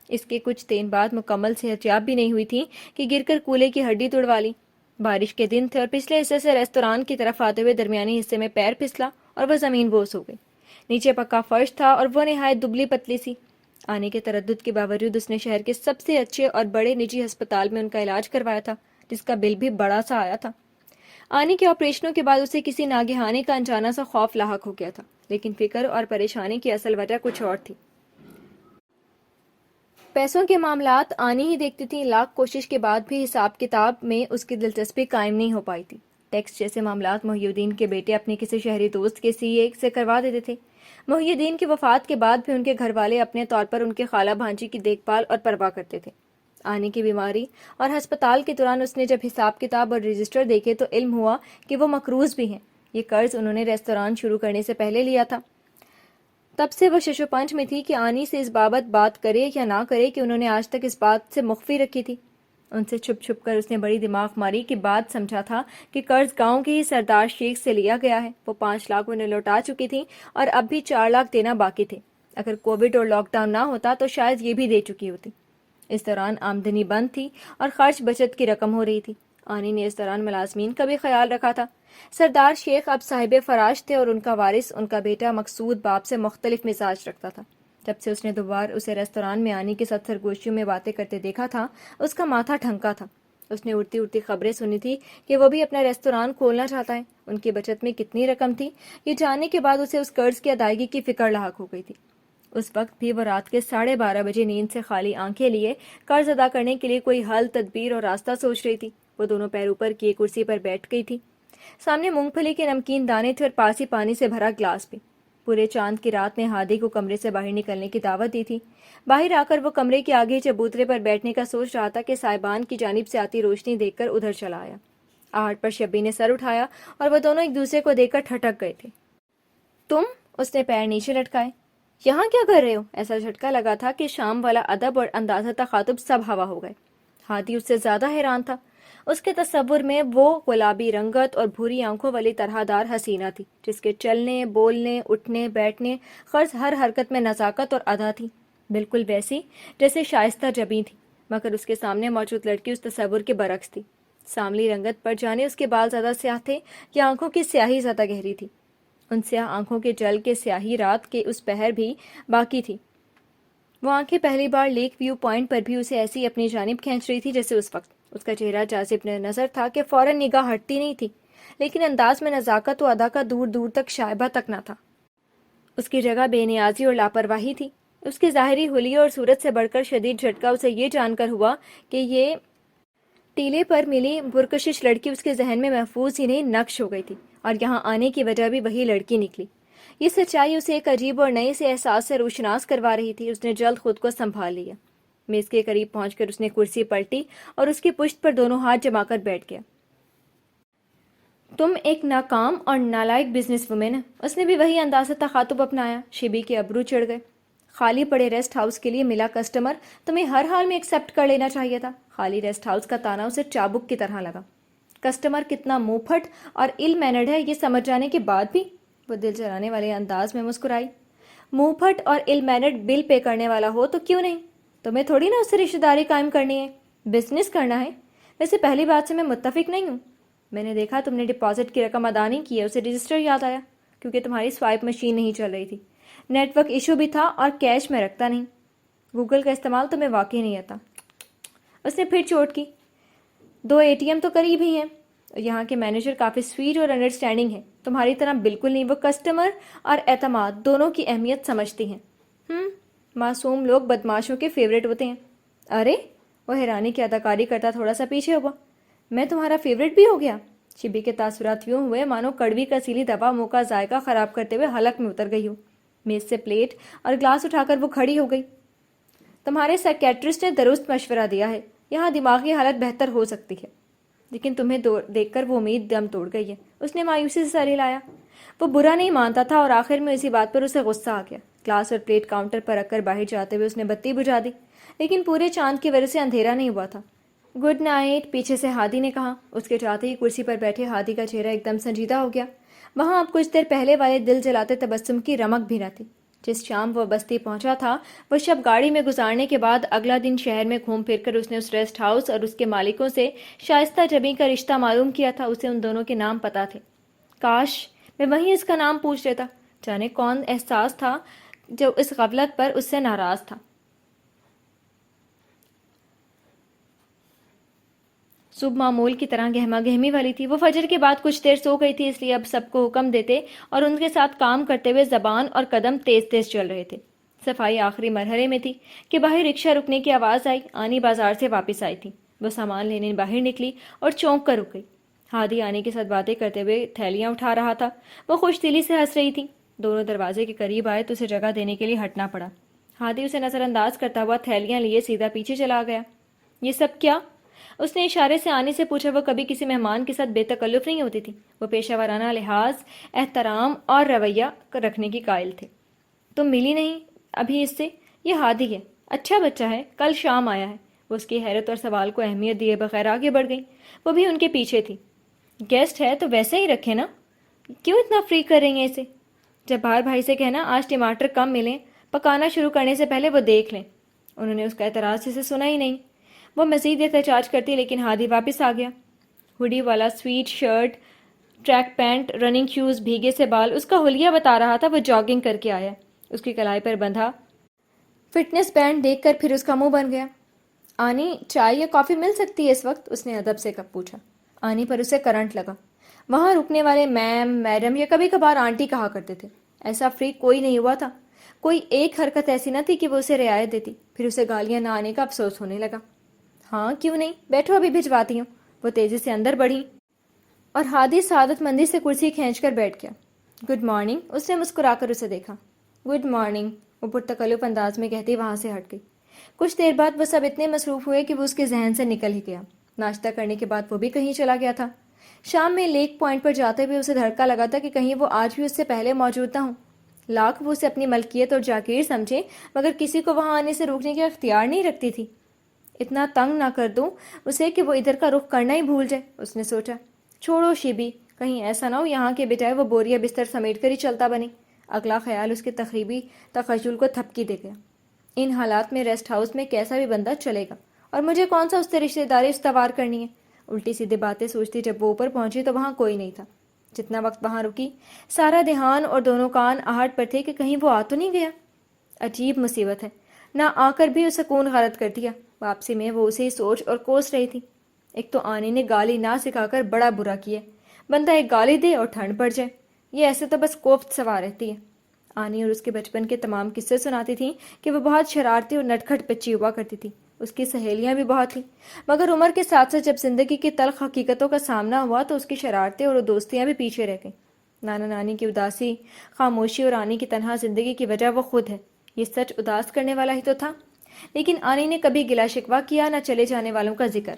اس کے کچھ دن بعد مکمل صحت یاب بھی نہیں ہوئی تھی کہ گر کر کولے کی ہڈی توڑوا لی۔ بارش کے دن تھے اور پچھلے حصے سے ریستوران کی طرف آتے ہوئے درمیانی حصے میں پیر پھسلا اور وہ زمین بوس ہو گئی۔ نیچے پکا فرش تھا اور وہ نہایت دبلی پتلی سی۔ آنے کے تردد کے باوجود اس نے شہر کے سب سے اچھے اور بڑے نجی ہسپتال میں ان کا علاج کروایا تھا، جس کا بل بھی بڑا سا آیا تھا۔ آنے کے آپریشنوں کے بعد اسے کسی ناگہانی کا انجانا سا خوف لاحق ہو گیا تھا، لیکن فکر اور پریشانی کی اصل وجہ کچھ اور تھی۔ پیسوں کے معاملات آنی ہی دیکھتی تھی، لاکھ کوشش کے بعد بھی حساب کتاب میں اس کی دلچسپی قائم نہیں ہو پائی تھی۔ ٹیکس جیسے معاملات محی الدین کے بیٹے اپنے کسی شہری دوست کے سی اے سے کروا دیتے تھے۔ محی الدین کی وفات کے بعد بھی ان کے گھر والے اپنے طور پر ان کے خالہ بھانجی کی دیکھ بھال اور پرواہ کرتے تھے۔ آنی کی بیماری اور ہسپتال کے دوران اس نے جب حساب کتاب اور رجسٹر دیکھے تو علم ہوا کہ وہ مقروض بھی ہیں۔ یہ قرض انہوں نے ریستوران شروع کرنے سے پہلے لیا تھا۔ تب سے وہ شش و پنج میں تھی کہ آنی سے اس بابت بات کرے یا نہ کرے کہ انہوں نے آج تک اس بات سے مخفی رکھی تھی۔ ان سے چھپ چھپ کر اس نے بڑی دماغ ماری کے بعد سمجھا تھا کہ قرض گاؤں کے ہی سردار شیخ سے لیا گیا ہے۔ وہ 5 لاکھ انہیں لوٹا چکی تھی اور اب بھی 4 لاکھ دینا باقی تھے۔ اگر کووڈ اور لاک ڈاؤن نہ ہوتا تو شاید یہ بھی دے چکی ہوتی۔ اس دوران آمدنی بند تھی اور خرچ بچت کی رقم ہو رہی تھی۔ آنی نے اس دوران ملازمین کا بھی خیال رکھا تھا۔ سردار شیخ اب صاحب فراش تھے اور ان کا وارث، ان کا بیٹا مقصود، باپ سے مختلف مزاج رکھتا تھا۔ جب سے اس نے دوبارہ اسے ریستوران میں آنی کے ساتھ سرگوشیوں میں باتیں کرتے دیکھا تھا، اس کا ماتھا ٹھنکا تھا۔ اس نے اڑتی اڑتی خبریں سنی تھی کہ وہ بھی اپنا ریستوران کھولنا چاہتا ہے۔ ان کی بچت میں کتنی رقم تھی، یہ جاننے کے بعد اسے اس قرض کی ادائیگی کی فکر لاحق ہو گئی تھی۔ اس وقت بھی وہ رات کے 12:30 بجے نیند سے خالی آنکھیں لیے قرض ادا کرنے کے لیے کوئی حل، تدبیر اور راستہ سوچ رہی تھی۔ وہ دونوں پیر اوپر کیے کرسی پر بیٹھ گئی تھی۔ سامنے مونگ پھلی کے نمکین دانے تھے اور پاس ہی پانی سے بھرا گلاس بھی۔ پورے چاند کی رات نے ہادی کو کمرے سے باہر نکلنے کی دعوت دی تھی۔ باہر آ کر وہ کمرے کے آگے چبوترے پر بیٹھنے کا سوچ رہا تھا کہ صاحبان کی جانب سے آتی روشنی دیکھ کر ادھر چلا آیا۔ آہٹ پر شبی نے سر اٹھایا اور وہ دونوں ایک دوسرے کو دیکھ کر ٹھٹک گئے تھے۔ تم؟ اس نے پیر نیچے لٹکائے۔ یہاں کیا کر رہے ہو؟ ایسا جھٹکا لگا تھا کہ شام والا ادب اور اندازہ تخاطب سب ہوا ہو گئے۔ ہادی اس سے زیادہ حیران تھا۔ اس کے تصور میں وہ گلابی رنگت اور بھوری آنکھوں والی طرح دار حسینہ تھی، جس کے چلنے، بولنے، اٹھنے، بیٹھنے، خرچ ہر حرکت میں نزاکت اور ادا تھی، بالکل ویسی جیسے شائستہ جبیں تھی، مگر اس کے سامنے موجود لڑکی اس تصور کے برعکس تھی۔ ساملی رنگت پر جانے اس کے بال زیادہ سیاہ تھے یا آنکھوں کی سیاہی زیادہ گہری تھی۔ ان سیاہ آنکھوں کے جل کے سیاہی رات کے اس پہر بھی باقی تھی۔ وہ آنکھیں پہلی بار لیک ویو پوائنٹ پر بھی اسے ایسی اپنی جانب کھینچ رہی تھی جیسے اس وقت۔ اس کا چہرہ جاذب نظر تھا کہ فوراً نگاہ ہٹتی نہیں تھی، لیکن انداز میں نزاکت و ادا کا دور دور تک شائبہ تک نہ تھا۔ اس کی جگہ بے نیازی اور لاپرواہی تھی۔ اس کی ظاہری حلیے اور صورت سے بڑھ کر شدید جھٹکا اسے یہ جان کر ہوا کہ یہ ٹیلے پر ملی پرکشش لڑکی اس کے ذہن میں محفوظ ہی نہیں نقش ہو گئی تھی، اور یہاں آنے کی وجہ بھی وہی لڑکی نکلی۔ یہ سچائی اسے ایک عجیب اور نئے سے احساس سے روشناس کروا رہی تھی۔ اس نے جلد خود کو سنبھال لیا۔ میز کے قریب پہنچ کر اس نے کرسی پلٹی اور اس کی پشت پر دونوں ہاتھ جما کر بیٹھ گیا۔ تم ایک ناکام اور نالائق بزنس وومن ہے۔ اس نے بھی وہی انداز تخاطب اپنایا۔ شبی کے ابرو چڑھ گئے۔ خالی پڑے ریسٹ ہاؤس کے لیے ملا کسٹمر تمہیں ہر حال میں ایکسپٹ کر لینا چاہیے تھا۔ خالی ریسٹ ہاؤس کا تانا اسے چابک کی طرح لگا۔ کسٹمر کتنا منہ پھٹ اور ill mannered ہے یہ سمجھ جانے کے بعد بھی؟ وہ دل جلانے والے انداز میں مسکرائی۔ منہ پھٹ اور ill mannered بل پے کرنے والا ہو تو کیوں نہیں؟ تمہیں تھوڑی نا اس سے رشتہ داری قائم کرنی ہے، بزنس کرنا ہے۔ ویسے پہلی بات سے میں متفق نہیں ہوں۔ میں نے دیکھا تم نے ڈپازٹ کی رقم ادا نہیں کی ہے، اسے رجسٹر یاد آیا کیونکہ تمہاری سوائپ مشین نہیں چل رہی تھی، نیٹ ورک ایشو بھی تھا اور کیش میں رکھتا نہیں، گوگل کا استعمال تمہیں واقعی نہیں آتا۔ اس نے پھر چوٹ کی۔ 2 ATM تو قریب ہی ہیں۔ یہاں کے مینیجر کافی سویٹ اور انڈرسٹینڈنگ ہے، تمہاری طرح بالکل نہیں۔ وہ کسٹمر اور اعتماد دونوں کی اہمیت سمجھتی ہیں۔ معصوم لوگ بدماشوں کے فیوریٹ ہوتے ہیں۔ ارے، وہ حیرانی کی اداکاری کرتا تھوڑا سا پیچھے ہوا۔ میں تمہارا فیوریٹ بھی ہو گیا؟ شبی کے تاثرات یوں ہوئے مانو کڑوی کسیلی دوا منہ کا ذائقہ خراب کرتے ہوئے حلق میں اتر گئی ہو۔ میز سے پلیٹ اور گلاس اٹھا کر وہ کھڑی ہو گئی۔ تمہارے سائیکیٹرسٹ نے درست مشورہ دیا ہے، یہاں دماغی حالت بہتر ہو سکتی ہے۔ لیکن تمہیں دیکھ کر وہ امید دم توڑ گئی ہے، اس نے مایوسی سے سر ہلایا۔ وہ برا نہیں مانتا تھا اور آخر میں اسی بات پر اسے غصہ آ گیا۔ گلاس اور پلیٹ کاؤنٹر پر رکھ کر باہر جاتے ہوئے اس نے بتی بجھا دی، لیکن پورے چاند کی وجہ سے اندھیرا نہیں ہوا تھا۔ گڈ نائٹ، پیچھے سے ہادی نے کہا۔ اس کے جاتے ہی کرسی پر بیٹھے ہادی کا چہرہ ایک دم سنجیدہ ہو گیا۔ وہاں اب کچھ دیر پہلے والے دل جلاتے تبسم کی رمق بھی نہ تھی۔ جس شام وہ بستی پہنچا تھا، وہ شب گاڑی میں گزارنے کے بعد اگلا دن شہر میں گھوم پھر کر اس نے اس ریسٹ ہاؤس اور اس کے مالکوں سے شائستہ جبیں کا رشتہ معلوم کیا تھا۔ اسے ان دونوں کے نام پتہ تھے۔ کاش میں وہیں اس کا نام پوچھ لیتا، جانے کون احساس تھا جو اس غفلت پر اس سے ناراض تھا۔ صبح معمول کی طرح گہما گہمی والی تھی۔ وہ فجر کے بعد کچھ دیر سو گئی تھی، اس لیے اب سب کو حکم دیتے اور ان کے ساتھ کام کرتے ہوئے زبان اور قدم تیز تیز چل رہے تھے۔ صفائی آخری مرحلے میں تھی کہ باہر رکشہ رکنے کی آواز آئی۔ آنی بازار سے واپس آئی تھی۔ وہ سامان لینے باہر نکلی اور چونک کر رک گئی۔ ہادی آنی کے ساتھ باتیں کرتے ہوئے تھیلیاں اٹھا رہا تھا۔ وہ خوش دلی سے ہنس رہی تھی۔ دونوں دروازے کے قریب آئے تو اسے جگہ دینے کے لیے ہٹنا پڑا۔ ہادی اسے نظر انداز کرتا ہوا تھیلیاں لیے سیدھا پیچھے چلا گیا۔ یہ سب کیا؟ اس نے اشارے سے آنی سے پوچھا۔ وہ کبھی کسی مہمان کے ساتھ بے تکلف نہیں ہوتی تھی۔ وہ پیشہ ورانہ لحاظ، احترام اور رویہ رکھنے کی قائل تھے۔ تم ملی نہیں ابھی اس سے؟ یہ ہادی ہے، اچھا بچہ ہے، کل شام آیا ہے۔ وہ اس کی حیرت اور سوال کو اہمیت دیے بغیر آگے بڑھ گئی۔ وہ بھی ان کے پیچھے تھی۔ گیسٹ ہے تو ویسے ہی رکھے نا، کیوں اتنا فری کر رہی ہیں اسے؟ جب باہر بھائی سے کہنا آج ٹماٹر کم ملیں، پکانا شروع کرنے سے پہلے وہ دیکھ لیں۔ انہوں نے اس کا اعتراض جسے سنا ہی نہیں۔ وہ مزید احتجاج کرتی لیکن ہادی واپس آ گیا۔ ہوڈی والا sweatshirt, track pant, running shoes, بھیگے سے بال، اس کا حلیہ بتا رہا تھا وہ جاگنگ کر کے آیا۔ اس کی کلائی پر بندھا فٹنس بینڈ دیکھ کر پھر اس کا منہ بن گیا۔ آنی، چائے یا کافی مل سکتی ہے اس وقت؟ اس نے ادب سے کب پوچھا۔ آنی پر اسے کرنٹ لگا۔ وہاں رکنے والے میم، میڈم یا کبھی کبھار آنٹی کہا کرتے تھے۔ ایسا فری کوئی نہیں ہوا تھا۔ کوئی ایک حرکت ایسی نہ تھی کہ وہ اسے رعایت دیتی۔ پھر اسے گالیاں نہ آنے کا افسوس ہونے لگا۔ ہاں کیوں نہیں، بیٹھو ابھی بھجواتی ہوں۔ وہ تیزی سے اندر بڑھی اور ہادی سعادت مندی سے کرسی کھینچ کر بیٹھ گیا۔ گڈ مارننگ، اس نے مسکرا کر اسے دیکھا۔ گڈ مارننگ، وہ پرتکلف انداز میں کہتی وہاں سے ہٹ گئی۔ کچھ دیر بعد وہ سب اتنے مصروف ہوئے کہ وہ اس کے ذہن سے نکل ہی گیا۔ ناشتہ کرنے کے بعد وہ بھی کہیں چلا گیا تھا۔ شام میں لیک پوائنٹ پر جاتے ہوئے اسے دھڑکا لگا تھا کہ کہیں وہ آج بھی اس سے پہلے موجود نہ ہوں۔ لاکھ وہ اسے اپنی ملکیت اور جاگیر سمجھے، مگر کسی کو وہاں آنے سے روکنے کا اختیار نہیں رکھتی تھی۔ اتنا تنگ نہ کر دوں اسے کہ وہ ادھر کا رخ کرنا ہی بھول جائے، اس نے سوچا۔ چھوڑو شیبی، کہیں ایسا نہ ہو یہاں کے بجائے وہ بوریا بستر سمیٹ کر ہی چلتا بنے۔ اگلا خیال اس کے تخریبی تخیل کو تھپکی دے گیا۔ ان حالات میں ریسٹ ہاؤس میں کیسا بھی بندہ چلے گا، اور مجھے کون سا اس سے رشتہ داری استوار کرنی ہے؟ الٹی سیدھے باتیں سوچتی جب وہ اوپر پہنچی تو وہاں کوئی نہیں تھا۔ جتنا وقت وہاں رکی سارا دھیان اور دونوں کان آہٹ پر تھے کہ کہیں وہ آ تو نہیں گیا۔ عجیب مصیبت ہے، نہ آ کر بھی اسے سکون غارت کر دیا۔ واپسی میں وہ اسے سوچ اور کوس رہی تھی۔ ایک تو آنی نے گالی نہ سکھا کر بڑا برا کیا۔ بندہ ایک گالی دے اور ٹھنڈ پڑ جائے، یہ ایسے تو بس کوفت سوا رہتی ہے۔ آنی اور اس کے بچپن کے تمام قصے سناتی تھیں کہ وہ بہت شرارتی اور نٹکھٹ بچی ہوا کرتی تھی۔ اس کی سہیلیاں بھی بہت تھیں، مگر عمر کے ساتھ ساتھ جب زندگی کی تلخ حقیقتوں کا سامنا ہوا تو اس کی شرارتیں اور دوستیاں بھی پیچھے رہ گئیں۔ نانا نانی کی اداسی، خاموشی اور آنی کی تنہا زندگی کی وجہ وہ خود ہے۔ یہ سچ اداس کرنے والا ہی تو تھا، لیکن آنی نے کبھی گلا شکوہ کیا نہ چلے جانے والوں کا ذکر،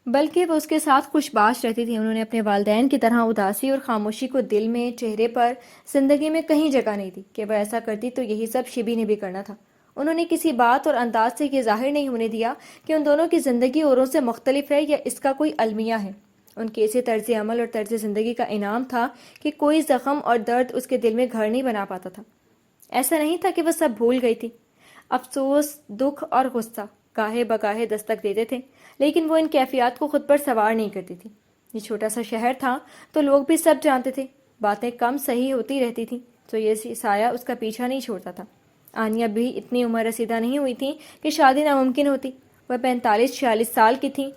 بلکہ وہ اس کے ساتھ خوش باش رہتی تھی۔ انہوں نے اپنے والدین کی طرح اداسی اور خاموشی کو دل میں، چہرے پر، زندگی میں کہیں جگہ نہیں دی کہ وہ ایسا کرتی تو یہی سب شبی نے بھی کرنا تھا۔ انہوں نے کسی بات اور انداز سے یہ ظاہر نہیں ہونے دیا کہ ان دونوں کی زندگی اوروں سے مختلف ہے یا اس کا کوئی المیہ ہے۔ ان کے اسی طرز عمل اور طرز زندگی کا انعام تھا کہ کوئی زخم اور درد اس کے دل میں گھر نہیں بنا پاتا تھا۔ ایسا نہیں تھا کہ وہ سب بھول گئی تھی۔ افسوس، دکھ اور غصہ گاہے بگاہے دستک دیتے تھے، لیکن وہ ان کیفیات کو خود پر سوار نہیں کرتی تھی۔ یہ چھوٹا سا شہر تھا تو لوگ بھی سب جانتے تھے، باتیں کم صحیح ہوتی رہتی تھیں تو یہ سایہ اس کا پیچھا نہیں چھوڑتا تھا۔ آنیا بھی اتنی عمر رسیدہ نہیں ہوئی تھی کہ شادی ناممکن ہوتی۔ وہ 45-46 سال کی تھیں،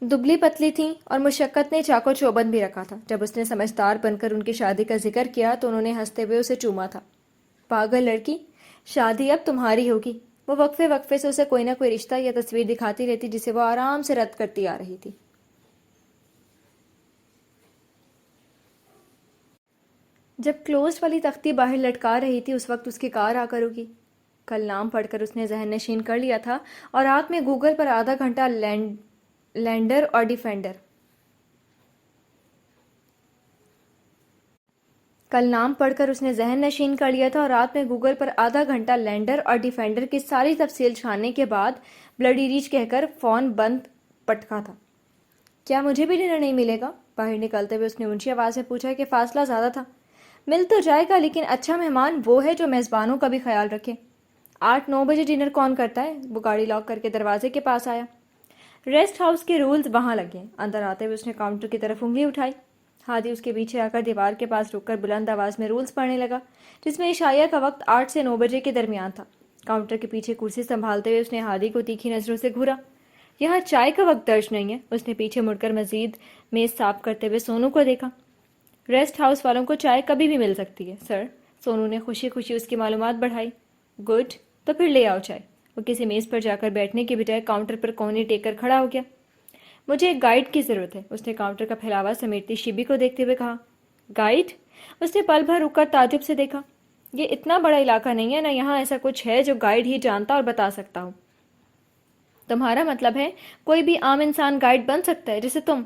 دبلی پتلی تھیں اور مشقت نے چاقو چوبند بھی رکھا تھا۔ جب اس نے سمجھدار بن کر ان کی شادی کا ذکر کیا تو انہوں نے ہنستے ہوئے اسے چوما تھا۔ پاگل لڑکی، شادی اب تمہاری ہوگی۔ وہ وقفے وقفے سے اسے کوئی نہ کوئی رشتہ یا تصویر دکھاتی رہتی جسے وہ آرام سے رد کرتی آ رہی تھی۔ جب کلوزڈ والی تختی باہر لٹکا رہی تھی اس وقت اس کی کار آ کر رکی۔ کل نام پڑھ کر اس نے ذہن نشین کر لیا تھا اور رات میں گوگل پر آدھا گھنٹہ لینڈر اور ڈیفینڈر کل نام پڑھ کر اس نے ذہن نشین کر لیا تھا اور رات میں گوگل پر آدھا گھنٹہ لینڈر اور ڈیفینڈر کی ساری تفصیل چھاننے کے بعد بلڈی ریچ کہہ کر فون بند پٹکا تھا۔ کیا مجھے بھی ڈنر نہیں ملے گا؟ باہر نکلتے ہوئے اس نے اونچی آواز میں پوچھا کہ فاصلہ زیادہ تھا۔ مل تو جائے گا، لیکن اچھا مہمان وہ ہے جو میزبانوں کا بھی خیال رکھے۔ 8-9 بجے ڈنر کون کرتا ہے؟ وہ گاڑی لاک کر کے دروازے کے پاس آیا۔ ریسٹ ہاؤس کے رولز وہاں لگے۔ اندر آتے ہوئے اس نے کاؤنٹر کی طرف انگلی اٹھائی۔ ہادی اس کے پیچھے آ کر دیوار کے پاس رک کر بلند آواز میں رولز پڑھنے لگا، جس میں عشائیہ کا وقت 8 سے 9 بجے کے درمیان تھا۔ کاؤنٹر کے پیچھے کرسی سنبھالتے ہوئے اس نے ہادی کو تیکھی نظروں سے گھورا۔ یہاں چائے کا وقت درج نہیں ہے۔ اس نے پیچھے مڑ کر مزید میز صاف کرتے ہوئے سونو کو دیکھا۔ ریسٹ ہاؤس والوں کو چائے کبھی بھی مل سکتی ہے سر۔ سونو نے خوشی خوشی اس کی معلومات بڑھائی۔ گڈ، تو پھر لے آؤ چائے۔ وہ کسی میز پر جا کر بیٹھنے کی بجائے کاؤنٹر پر کونے ٹیک کر کھڑا ہو گیا۔ مجھے ایک گائیڈ کی ضرورت ہے، اس نے کاؤنٹر کا پھیلاوا سمیٹتی شیبی کو دیکھتے ہوئے کہا۔ گائیڈ؟ اس نے پل بھر رک کر تعجب سے دیکھا۔ یہ اتنا بڑا علاقہ نہیں ہے، نہ یہاں ایسا کچھ ہے جو گائیڈ ہی جانتا اور بتا سکتا ہو۔ تمہارا مطلب ہے کوئی بھی عام انسان گائیڈ بن سکتا ہے جیسے تم؟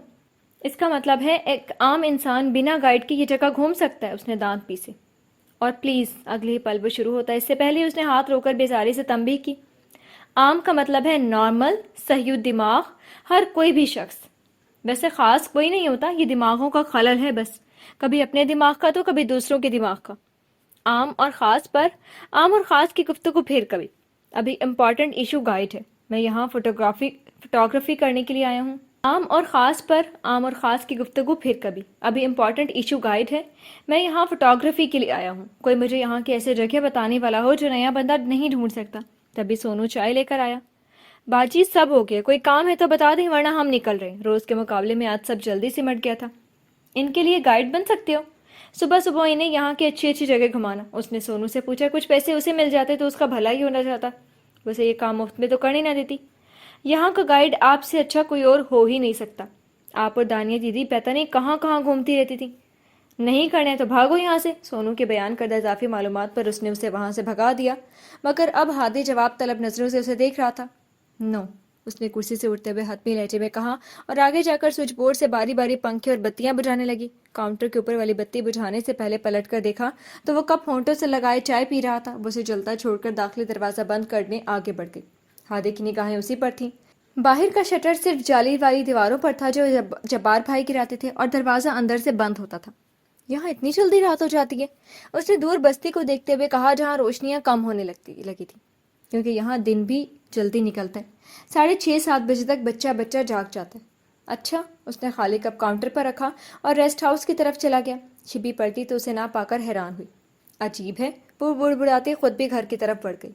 اس کا مطلب ہے ایک عام انسان بنا گائیڈ کے یہ جگہ گھوم سکتا ہے، اس نے دانت پیسے۔ اور پلیز، اگلے ہی پل وہ شروع ہوتا ہے، اس سے پہلے اس نے ہاتھ رو کر بیزاری سے تنبیہ کی۔ عام کا مطلب ہے نارمل، صحیح دماغ، ہر کوئی بھی شخص۔ ویسے خاص کوئی نہیں ہوتا، یہ دماغوں کا خلل ہے بس، کبھی اپنے دماغ کا تو کبھی دوسروں کے دماغ کا۔ عام اور خاص کی گفتگو پھر کبھی۔ ابھی امپورٹنٹ ایشو گائیڈ ہے، میں یہاں فوٹوگرافی کرنے کے لیے آیا ہوں۔ عام اور خاص کی گفتگو پھر کبھی۔ ابھی امپورٹنٹ ایشو گائیڈ ہے، میں یہاں فوٹوگرافی کے لیے آیا ہوں۔ کوئی مجھے یہاں کی ایسے جگہ بتانے والا ہو جو نیا بندہ نہیں ڈھونڈ سکتا۔ تبھی سونو چائے لے کر آیا۔ باجی سب ہو گیا، کوئی کام ہے تو بتا دیں ورنہ ہم نکل رہے ہیں۔ روز کے مقابلے میں آج سب جلدی سمٹ گیا تھا۔ ان کے لیے گائیڈ بن سکتے ہو؟ صبح صبح انہیں یہاں کی اچھی اچھی جگہ گھمانا۔ اس نے سونو سے پوچھا۔ کچھ پیسے اسے مل جاتے تو اس کا بھلا ہی ہونا چاہتا، ویسے یہ کام مفت میں تو کرنے نہ دیتی۔ یہاں کا گائیڈ آپ سے اچھا کوئی اور ہو ہی نہیں سکتا۔ آپ اور دانیہ دیدی پتہ نہیں کہاں کہاں گھومتی رہتی تھی۔ نہیں کرنے تو بھاگو یہاں سے۔ سونو کے بیان کردہ اضافی معلومات پر اس نے اسے وہاں سے بھگا دیا، مگر اب ہادی جواب طلب نظروں سے اسے دیکھ رہا تھا۔ نو، اس نے کرسی سے اٹھتے ہوئے حتمی لہجے میں کہا اور آگے جا کر سوئچ بورڈ سے باری باری پنکھے اور بتیاں بجھانے لگی۔ کاؤنٹر کے اوپر والی بتی بجھانے سے پہلے پلٹ کر دیکھا تو وہ کپ ہونٹوں سے لگائے چائے پی رہا تھا۔ وہ اسے جلتا چھوڑ کر داخلی دروازہ بند کرنے آگے بڑھ گئی۔ ہادی کی نگاہیں اسی پر تھیں۔ باہر کا شٹر صرف جالی والی دیواروں پر تھا جو جبار بھائی گراتے تھے، اور دروازہ اندر سے بند ہوتا تھا۔ یہاں اتنی جلدی رات ہو جاتی ہے؟ اس نے دور بستی کو دیکھتے ہوئے کہا جہاں روشنیاں کم ہونے لگی تھی، کیونکہ یہاں دن بھی جلدی نکلتا ہے۔ 6:30-7 بجے تک بچہ جاگ جاتا ہے۔ اچھا، اس نے خالی کپ کاؤنٹر پر رکھا اور ریسٹ ہاؤس کی طرف چلا گیا۔ شبی پلٹی تو اسے نہ پا کر حیران ہوئی۔ عجیب ہے، وہ بڑبڑاتی خود بھی گھر کی طرف بڑھ گئی۔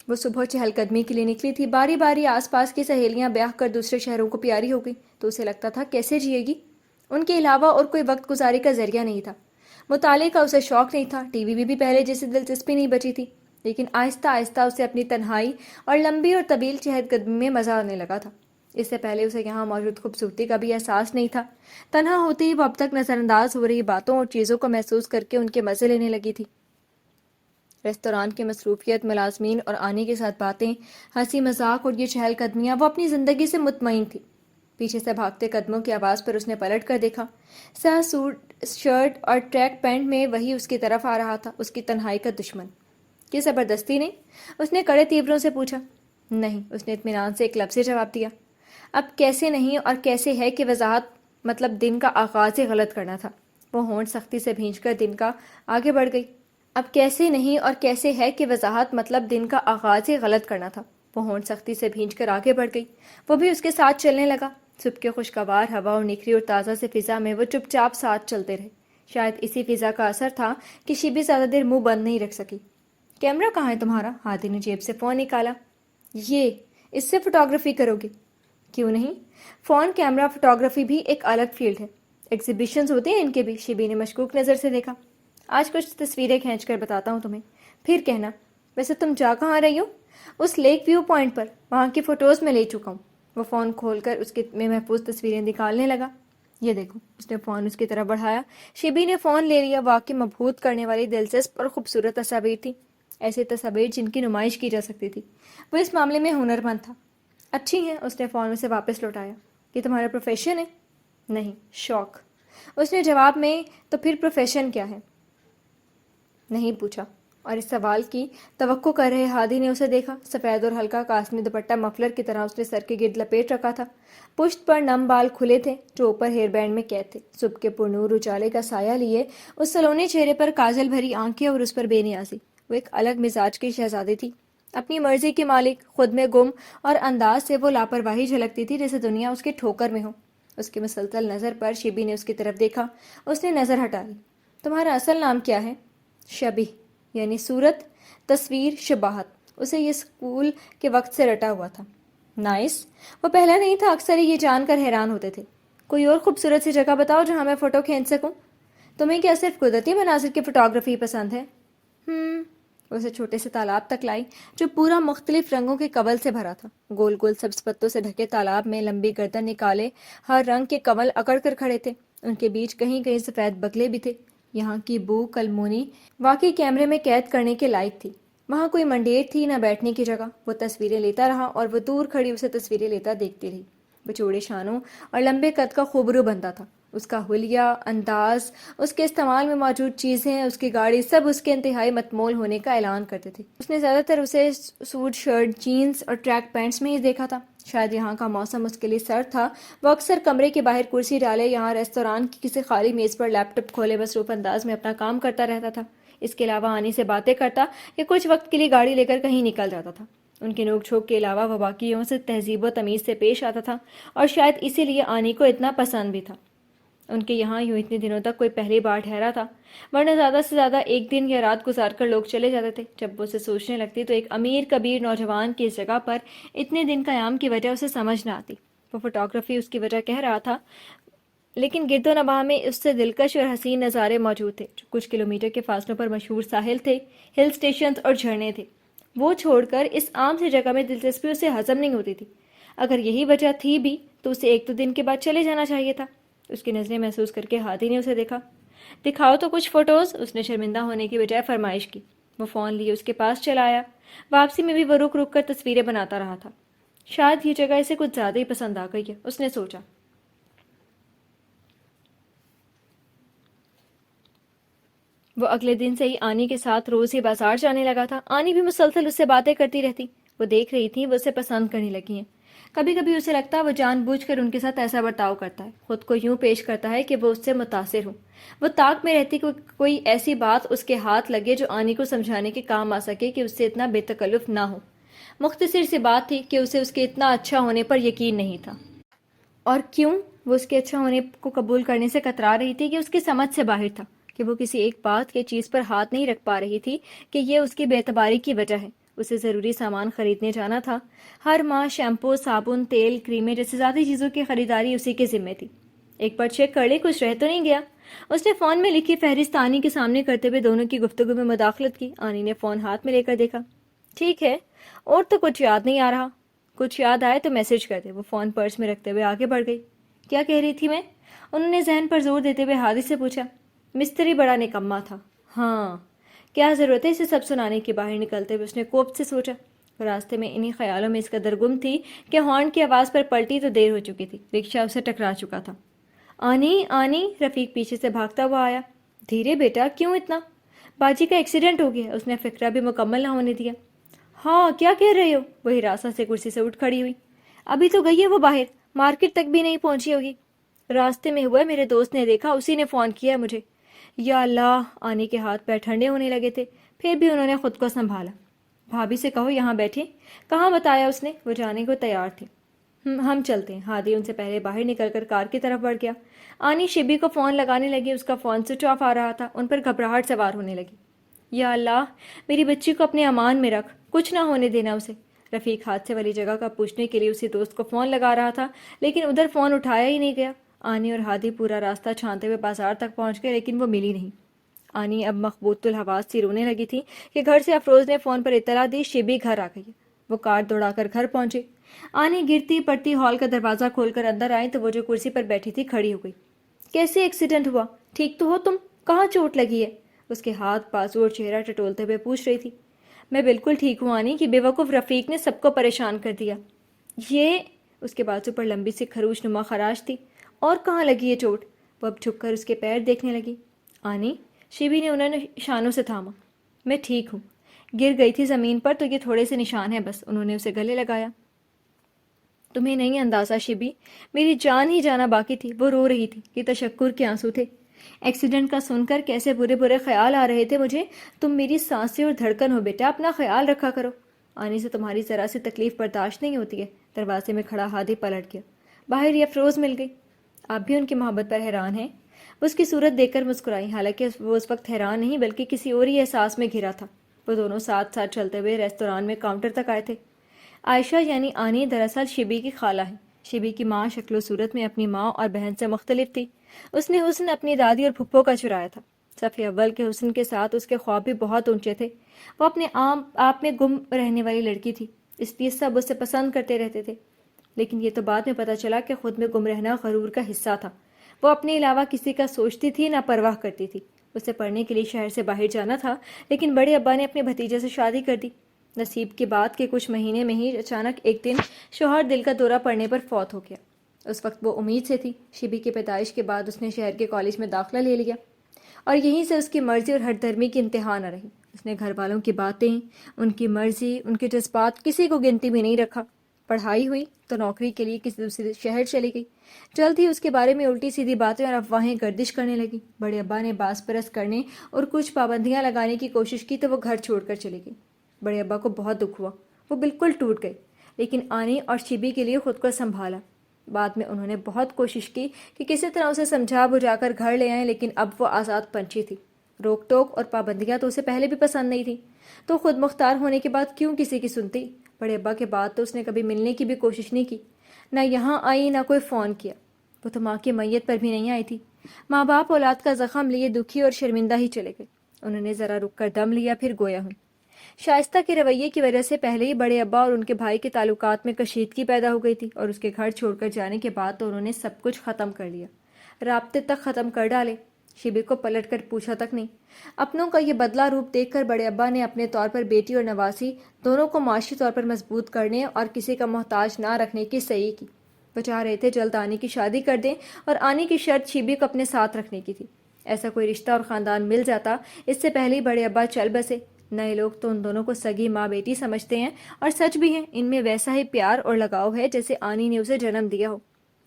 وہ صبح چہل قدمی کے لیے نکلی تھی، باری باری آس پاس کی سہیلیاں بیاہ کر دوسرے شہروں کو پیاری ہو گئی تو اسے لگتا تھا کیسے جیے گی؟ ان کے علاوہ اور کوئی وقت گزاری کا ذریعہ نہیں تھا۔ مطالعے کا اسے شوق نہیں تھا، ٹی وی میں بھی پہلے جیسی دلچسپی نہیں بچی تھی، لیکن آہستہ آہستہ اسے اپنی تنہائی اور لمبی اور طویل چہل قدمی میں مزہ آنے لگا تھا۔ اس سے پہلے اسے یہاں موجود خوبصورتی کا بھی احساس نہیں تھا۔ تنہا ہوتے ہی وہ اب تک نظر انداز ہو رہی باتوں اور چیزوں کو محسوس کر کے ان کے مزے لینے لگی تھی۔ ریستوران کی مصروفیت، ملازمین اور آنے کے ساتھ باتیں، ہنسی مذاق اور یہ چہل قدمیاں، وہ اپنی زندگی سے مطمئن تھی۔ پیچھے سے بھاگتے قدموں کی آواز پر اس نے پلٹ کر دیکھا۔ سیاہ سوٹ، شرٹ اور ٹریک پینٹ میں وہی اس کی طرف آ رہا تھا، اس کی تنہائی کا دشمن۔ یہ زبردستی نہیں؟ اس نے کڑے تیوروں سے پوچھا۔ نہیں، اس نے اطمینان سے ایک لفظ سے جواب دیا۔ اب کیسے نہیں اور کیسے ہے کہ وضاحت مطلب دن کا آغاز ہی غلط کرنا تھا۔ وہ ہونٹ سختی سے بھینچ کر دن کا آگے بڑھ گئی۔ اب کیسے نہیں اور کیسے ہے کہ وضاحت مطلب دن کا آغاز ہی غلط کرنا تھا۔ وہ ہونٹ سختی سے بھینچ کر آگے بڑھ گئی۔ وہ بھی اس کے ساتھ چلنے لگا۔ صبح کے خوشگوار ہوا اور نکھری اور تازہ سے فضا میں وہ چپ چاپ ساتھ چلتے رہے۔ شاید اسی فضا کا اثر تھا کہ شیبی زیادہ دیر منہ بند نہیں رکھ سکی۔ کیمرہ کہاں ہے تمہارا؟ ہادی نے جیب سے فون نکالا۔ یہ، اس سے فوٹوگرافی کرو گے؟ کیوں نہیں، فون کیمرہ فوٹوگرافی بھی ایک الگ فیلڈ ہے، ایگزیبیشنز ہوتے ہیں ان کے بھی۔ شیبی نے مشکوک نظر سے دیکھا۔ آج کچھ تصویریں کھینچ کر بتاتا ہوں تمہیں، پھر کہنا۔ ویسے تم جا کہاں رہی ہو؟ اس لیک ویو پوائنٹ پر، وہاں کی فوٹوز میں لے چکا ہوں۔ وہ فون کھول کر اس کے میں محفوظ تصویریں نکالنے لگا۔ یہ دیکھو، اس نے فون اس کی طرف بڑھایا۔ شبی نے فون لے لیا۔ واقعی مبہوت کرنے والی دلچسپ اور خوبصورت تصاویر تھی، ایسی تصاویر جن کی نمائش کی جا سکتی تھی۔ وہ اس معاملے میں ہنرمند تھا۔ اچھی ہیں، اس نے فون اسے واپس لوٹایا۔ یہ تمہارا پروفیشن ہے؟ نہیں، شوق، اس نے جواب میں۔ تو پھر پروفیشن کیا ہے؟ نہیں پوچھا، اور اس سوال کی توقع کر رہے ہادی نے اسے دیکھا۔ سفید اور ہلکا کاسمی دوپٹہ مفلر کی طرح اس نے سر کے گرد لپیٹ رکھا تھا۔ پشت پر نم بال کھلے تھے جو اوپر ہیئر بینڈ میں قید تھے۔ صبح کے پرنور اجالے کا سایہ لیے اس سلونے چہرے پر کاجل بھری آنکھیں اور اس پر بے نیازی۔ وہ ایک الگ مزاج کی شہزادی تھی، اپنی مرضی کی مالک، خود میں گم، اور انداز سے وہ لاپرواہی جھلکتی تھی جیسے دنیا اس کے ٹھوکر میں ہو۔ اس کی مسلسل نظر پر شبی نے اس کی طرف دیکھا۔ اس نے نظر ہٹا لی۔ تمہارا اصل نام کیا ہے؟ شبی، یعنی صورت، تصویر، شباہت۔ اسے یہ اسکول کے وقت سے رٹا ہوا تھا۔ نائس، وہ پہلا نہیں تھا، اکثر یہ جان کر حیران ہوتے تھے۔ کوئی اور خوبصورت سی جگہ بتاؤ جہاں میں فوٹو کھینچ سکوں۔ تمہیں کیا صرف قدرتی مناظر کی فوٹوگرافی پسند ہے؟ اسے چھوٹے سے تالاب تک لائی جو پورا مختلف رنگوں کے کنول سے بھرا تھا۔ گول گول سبز پتوں سے ڈھکے تالاب میں لمبی گردن نکالے ہر رنگ کے کنول اکڑ کر کھڑے تھے۔ ان کے بیچ کہیں کہیں سفید بگلے بھی تھے۔ یہاں کی بو کلمونی واقعی کیمرے میں قید کرنے کے لائق تھی۔ وہاں کوئی منڈیر تھی نہ بیٹھنے کی جگہ۔ وہ تصویریں لیتا رہا اور وہ دور کھڑی اسے تصویریں لیتا دیکھتی رہی۔ وہ چوڑے شانوں اور لمبے قد کا خوبرو بندہ تھا۔ اس کا حلیہ، انداز، اس کے استعمال میں موجود چیزیں، اس کی گاڑی، سب اس کے انتہائی متمول ہونے کا اعلان کرتے تھے۔ اس نے زیادہ تر اسے سوٹ، شرٹ، جینز اور ٹریک پینٹس میں ہی دیکھا تھا۔ شاید یہاں کا موسم اس کے لیے سرد تھا۔ وہ اکثر کمرے کے باہر کرسی ڈالے یہاں ریستوران کی کسی خالی میز پر لیپ ٹاپ کھولے مصروف انداز میں اپنا کام کرتا رہتا تھا۔ اس کے علاوہ آنی سے باتیں کرتا یا کچھ وقت کے لیے گاڑی لے کر کہیں نکل جاتا تھا۔ ان کے نوک جھوک کے علاوہ وہ باقیوں سے تہذیب و تمیز سے پیش آتا تھا اور شاید اسی لیے آنی کو اتنا پسند بھی تھا۔ ان کے یہاں یوں اتنے دنوں تک کوئی پہلی بار ٹھہرا تھا، ورنہ زیادہ سے زیادہ ایک دن یا رات گزار کر لوگ چلے جاتے تھے۔ جب وہ اسے سوچنے لگتی تو ایک امیر کبیر نوجوان کی اس جگہ پر اتنے دن قیام کی وجہ اسے سمجھ نہ آتی۔ وہ فوٹوگرافی اس کی وجہ کہہ رہا تھا، لیکن گرد و نواح میں اس سے دلکش اور حسین نظارے موجود تھے جو کچھ کلومیٹر کے فاصلوں پر مشہور ساحل تھے، ہل اسٹیشنز اور جھرنے تھے۔ وہ چھوڑ کر اس عام سی جگہ میں دلچسپی اسے ہضم نہیں ہوتی تھی۔ اگر یہی وجہ تھی بھی تو اسے ایک دو دن کے بعد چلے جانا چاہیے تھا۔ اس کی نظریں محسوس کر کے ہادی نے اسے دیکھا۔ دکھاؤ تو کچھ فوٹوز، اس نے شرمندہ ہونے کی بجائے فرمائش کی۔ وہ فون لیے اس کے پاس چلا آیا۔ واپسی میں بھی وہ رک رک کر تصویریں بناتا رہا تھا۔ شاید یہ جگہ اسے کچھ زیادہ ہی پسند آ گئی ہے، اس نے سوچا۔ وہ اگلے دن سے ہی آنی کے ساتھ روز ہی بازار جانے لگا تھا۔ آنی بھی مسلسل اس سے باتیں کرتی رہتی۔ وہ دیکھ رہی تھی وہ اسے پسند کرنے لگی ہیں۔ کبھی کبھی اسے لگتا وہ جان بوجھ کر ان کے ساتھ ایسا برتاؤ کرتا ہے، خود کو یوں پیش کرتا ہے کہ وہ اس سے متاثر ہو۔ وہ طاق میں رہتی کہ کوئی ایسی بات اس کے ہاتھ لگے جو آنی کو سمجھانے کے کام آ سکے کہ اس سے اتنا بے تکلف نہ ہو۔ مختصر سی بات تھی کہ اسے اس کے اتنا اچھا ہونے پر یقین نہیں تھا۔ اور کیوں؟ وہ اس کے اچھا ہونے کو قبول کرنے سے کترا رہی تھی کہ اس کی سمجھ سے باہر تھا، کہ وہ کسی ایک بات کے چیز پر ہاتھ نہیں رکھ پا رہی تھی کہ یہ اس کی بے اعتباری کی وجہ ہے۔ اسے ضروری سامان خریدنے جانا تھا۔ ہر ماہ شیمپو، صابن، تیل، کریمیں جیسی ذاتی چیزوں کی خریداری اسی کے ذمے تھی۔ ایک بار چیک کر لے کچھ رہ تو نہیں گیا۔ اس نے فون میں لکھی فہرست آنی کے سامنے کرتے ہوئے دونوں کی گفتگو میں مداخلت کی۔ آنی نے فون ہاتھ میں لے کر دیکھا۔ ٹھیک ہے، اور تو کچھ یاد نہیں آ رہا۔ کچھ یاد آئے تو میسج کر دے۔ وہ فون پرس میں رکھتے ہوئے آگے بڑھ گئی۔ کیا کہہ رہی تھی میں؟ انہوں نے ذہن پر زور دیتے ہوئے ہادی سے پوچھا۔ مستری بڑا نکما تھا۔ ہاں، کیا ضرورت ہے اسے سب سنانے کی؟ باہر نکلتے ہوئے اس نے کوفت سے سوچا۔ راستے میں انہی خیالوں میں اس قدر گم تھی کہ ہارن کی آواز پر پلٹی تو دیر ہو چکی تھی۔ رکشہ اسے ٹکرا چکا تھا۔ آنی آنی، رفیق پیچھے سے بھاگتا ہوا آیا۔ دھیرے بیٹا، کیوں اتنا؟ باجی کا ایکسیڈنٹ ہو گیا، اس نے فکرہ بھی مکمل نہ ہونے دیا۔ ہاں، کیا کہہ رہے ہو؟ وہی راستہ سے کرسی سے اٹھ کھڑی ہوئی۔ ابھی تو گئی ہے وہ باہر، مارکیٹ تک بھی نہیں پہنچی ہوگی۔ راستے میں ہوا، میرے دوست نے دیکھا، اسی نے فون کیا مجھے۔ یا اللہ، آنی کے ہاتھ پیر ٹھنڈے ہونے لگے تھے، پھر بھی انہوں نے خود کو سنبھالا۔ بھابھی سے کہو یہاں بیٹھے۔ کہاں بتایا اس نے؟ وہ جانے کو تیار تھی۔ ہم چلتے ہیں۔ ہادی ان سے پہلے باہر نکل کر کار کی طرف بڑھ گیا۔ آنی شبی کو فون لگانے لگی، اس کا فون سوئچ آف آ رہا تھا۔ ان پر گھبراہٹ سوار ہونے لگی۔ یا اللہ، میری بچی کو اپنے امان میں رکھ، کچھ نہ ہونے دینا اسے۔ رفیق حادثے والی جگہ کا پوچھنے کے لیے اسی دوست کو فون لگا رہا تھا، لیکن ادھر فون اٹھایا ہی نہیں گیا۔ آنی اور ہادی پورا راستہ چھانتے ہوئے بازار تک پہنچ گئے، لیکن وہ ملی نہیں۔ آنی اب مخبوط الحواس سی رونے لگی تھی کہ گھر سے افروز نے فون پر اطلاع دی شبی گھر آ گئی ہے۔ وہ کار دوڑا کر گھر پہنچے۔ آنی گرتی پڑتی ہال کا دروازہ کھول کر اندر آئی تو وہ جو کرسی پر بیٹھی تھی کھڑی ہو گئی۔ کیسے ایکسیڈنٹ ہوا؟ ٹھیک تو ہو تم؟ کہاں چوٹ لگی ہے؟ اس کے ہاتھ بازو اور چہرہ ٹٹولتے ہوئے پوچھ رہی تھی۔ میں بالکل ٹھیک ہوں آنی، کہ بے وقوف رفیق نے سب کو پریشان کر دیا۔ یہ اس کے بازو پر لمبی سی خروش نما خراش تھی۔ اور کہاں لگی ہے چوٹ؟ وہ اب جھک کر اس کے پیر دیکھنے لگی۔ آنی، شیبی نے انہوں نے شانوں سے تھاما۔ میں ٹھیک ہوں، گر گئی تھی زمین پر تو یہ تھوڑے سے نشان ہیں بس۔ انہوں نے اسے گلے لگایا۔ تمہیں نہیں اندازہ شیبی، میری جان ہی جانا باقی تھی۔ وہ رو رہی تھی کہ تشکر کے آنسو تھے۔ ایکسیڈنٹ کا سن کر کیسے برے برے خیال آ رہے تھے مجھے۔ تم میری سانسیں اور دھڑکن ہو بیٹا، اپنا خیال رکھا کرو۔ آنے سے تمہاری ذرا سی تکلیف برداشت نہیں ہوتی ہے۔ دروازے میں کھڑا ہادی پلٹ گیا۔ باہر یہ افروز مل گئی۔ آپ بھی ان کی محبت پر حیران ہیں؟ وہ اس کی صورت دیکھ کر مسکرائی، حالانکہ وہ اس وقت حیران نہیں بلکہ کسی اور ہی احساس میں گھرا تھا۔ وہ دونوں ساتھ ساتھ چلتے ہوئے ریستوران میں کاؤنٹر تک آئے تھے۔ عائشہ یعنی آنی دراصل شیبی کی خالہ ہے۔ شیبی کی ماں شکل و صورت میں اپنی ماں اور بہن سے مختلف تھی۔ اس نے حسن اپنی دادی اور پھپھو کا چرایا تھا۔ صف اول کے حسن کے ساتھ اس کے خواب بھی بہت اونچے تھے۔ وہ اپنے آپ میں گم رہنے والی لڑکی تھی، اس لیے سب اسے پسند کرتے رہتے تھے۔ لیکن یہ تو بعد میں پتہ چلا کہ خود میں گم رہنا غرور کا حصہ تھا۔ وہ اپنے علاوہ کسی کا سوچتی تھی، نہ پرواہ کرتی تھی۔ اسے پڑھنے کے لیے شہر سے باہر جانا تھا، لیکن بڑے ابا نے اپنے بھتیجے سے شادی کر دی۔ نصیب کی بات کہ کچھ مہینے میں ہی اچانک ایک دن شوہر دل کا دورہ پڑنے پر فوت ہو گیا۔ اس وقت وہ امید سے تھی۔ شیبی کی پیدائش کے بعد اس نے شہر کے کالج میں داخلہ لے لیا، اور یہیں سے اس کی مرضی اور ہر دھرمی کی انتہا نہ رہی۔ اس نے گھر والوں کی باتیں، ان کی مرضی، ان کے جذبات کسی کو گنتی بھی نہیں رکھا۔ پڑھائی ہوئی تو نوکری کے لیے کسی دوسرے شہر چلی گئی۔ جلد ہی اس کے بارے میں الٹی سیدھی باتیں اور افواہیں گردش کرنے لگی۔ بڑے ابا نے باز پرست کرنے اور کچھ پابندیاں لگانے کی کوشش کی تو وہ گھر چھوڑ کر چلی گئی۔ بڑے ابا کو بہت دکھ ہوا، وہ بالکل ٹوٹ گئے، لیکن آنی اور شیبی کے لیے خود کو سنبھالا۔ بعد میں انہوں نے بہت کوشش کی کہ کسی طرح اسے سمجھا بجھا کر گھر لے آئیں، لیکن اب وہ آزاد پنچھی تھی۔ روک ٹوک اور پابندیاں تو اسے پہلے بھی پسند نہیں تھیں، تو خود مختار ہونے کے بعد کیوں کسی کی سنتی؟ بڑے ابا کے بعد تو اس نے کبھی ملنے کی بھی کوشش نہیں کی، نہ یہاں آئی نہ کوئی فون کیا۔ وہ تو ماں کی میت پر بھی نہیں آئی تھی۔ ماں باپ اولاد کا زخم لیے دکھی اور شرمندہ ہی چلے گئے۔ انہوں نے ذرا رک کر دم لیا، پھر گویا ہوئی۔ شائستہ کے رویے کی وجہ سے پہلے ہی بڑے ابا اور ان کے بھائی کے تعلقات میں کشیدگی پیدا ہو گئی تھی، اور اس کے گھر چھوڑ کر جانے کے بعد تو انہوں نے سب کچھ ختم کر لیا، رابطے تک ختم کر ڈالے۔ شیبی کو پلٹ کر پوچھا تک نہیں۔ اپنوں کا یہ بدلا روپ دیکھ کر بڑے ابا نے اپنے طور پر بیٹی اور نواسی دونوں کو معاشی طور پر مضبوط کرنے اور کسی کا محتاج نہ رکھنے کی صحیح کی۔ وہ چاہ رہے تھے جلد آنی کی شادی کر دیں، اور آنی کی شرط شیبی کو اپنے ساتھ رکھنے کی تھی۔ ایسا کوئی رشتہ اور خاندان مل جاتا، اس سے پہلے ہی بڑے ابا چل بسے۔ نئے لوگ تو ان دونوں کو سگی ماں بیٹی سمجھتے ہیں، اور سچ بھی ہیں، ان میں ویسا ہی پیار اور لگاؤ ہے جیسے آنی نے اسے جنم دیا ہو۔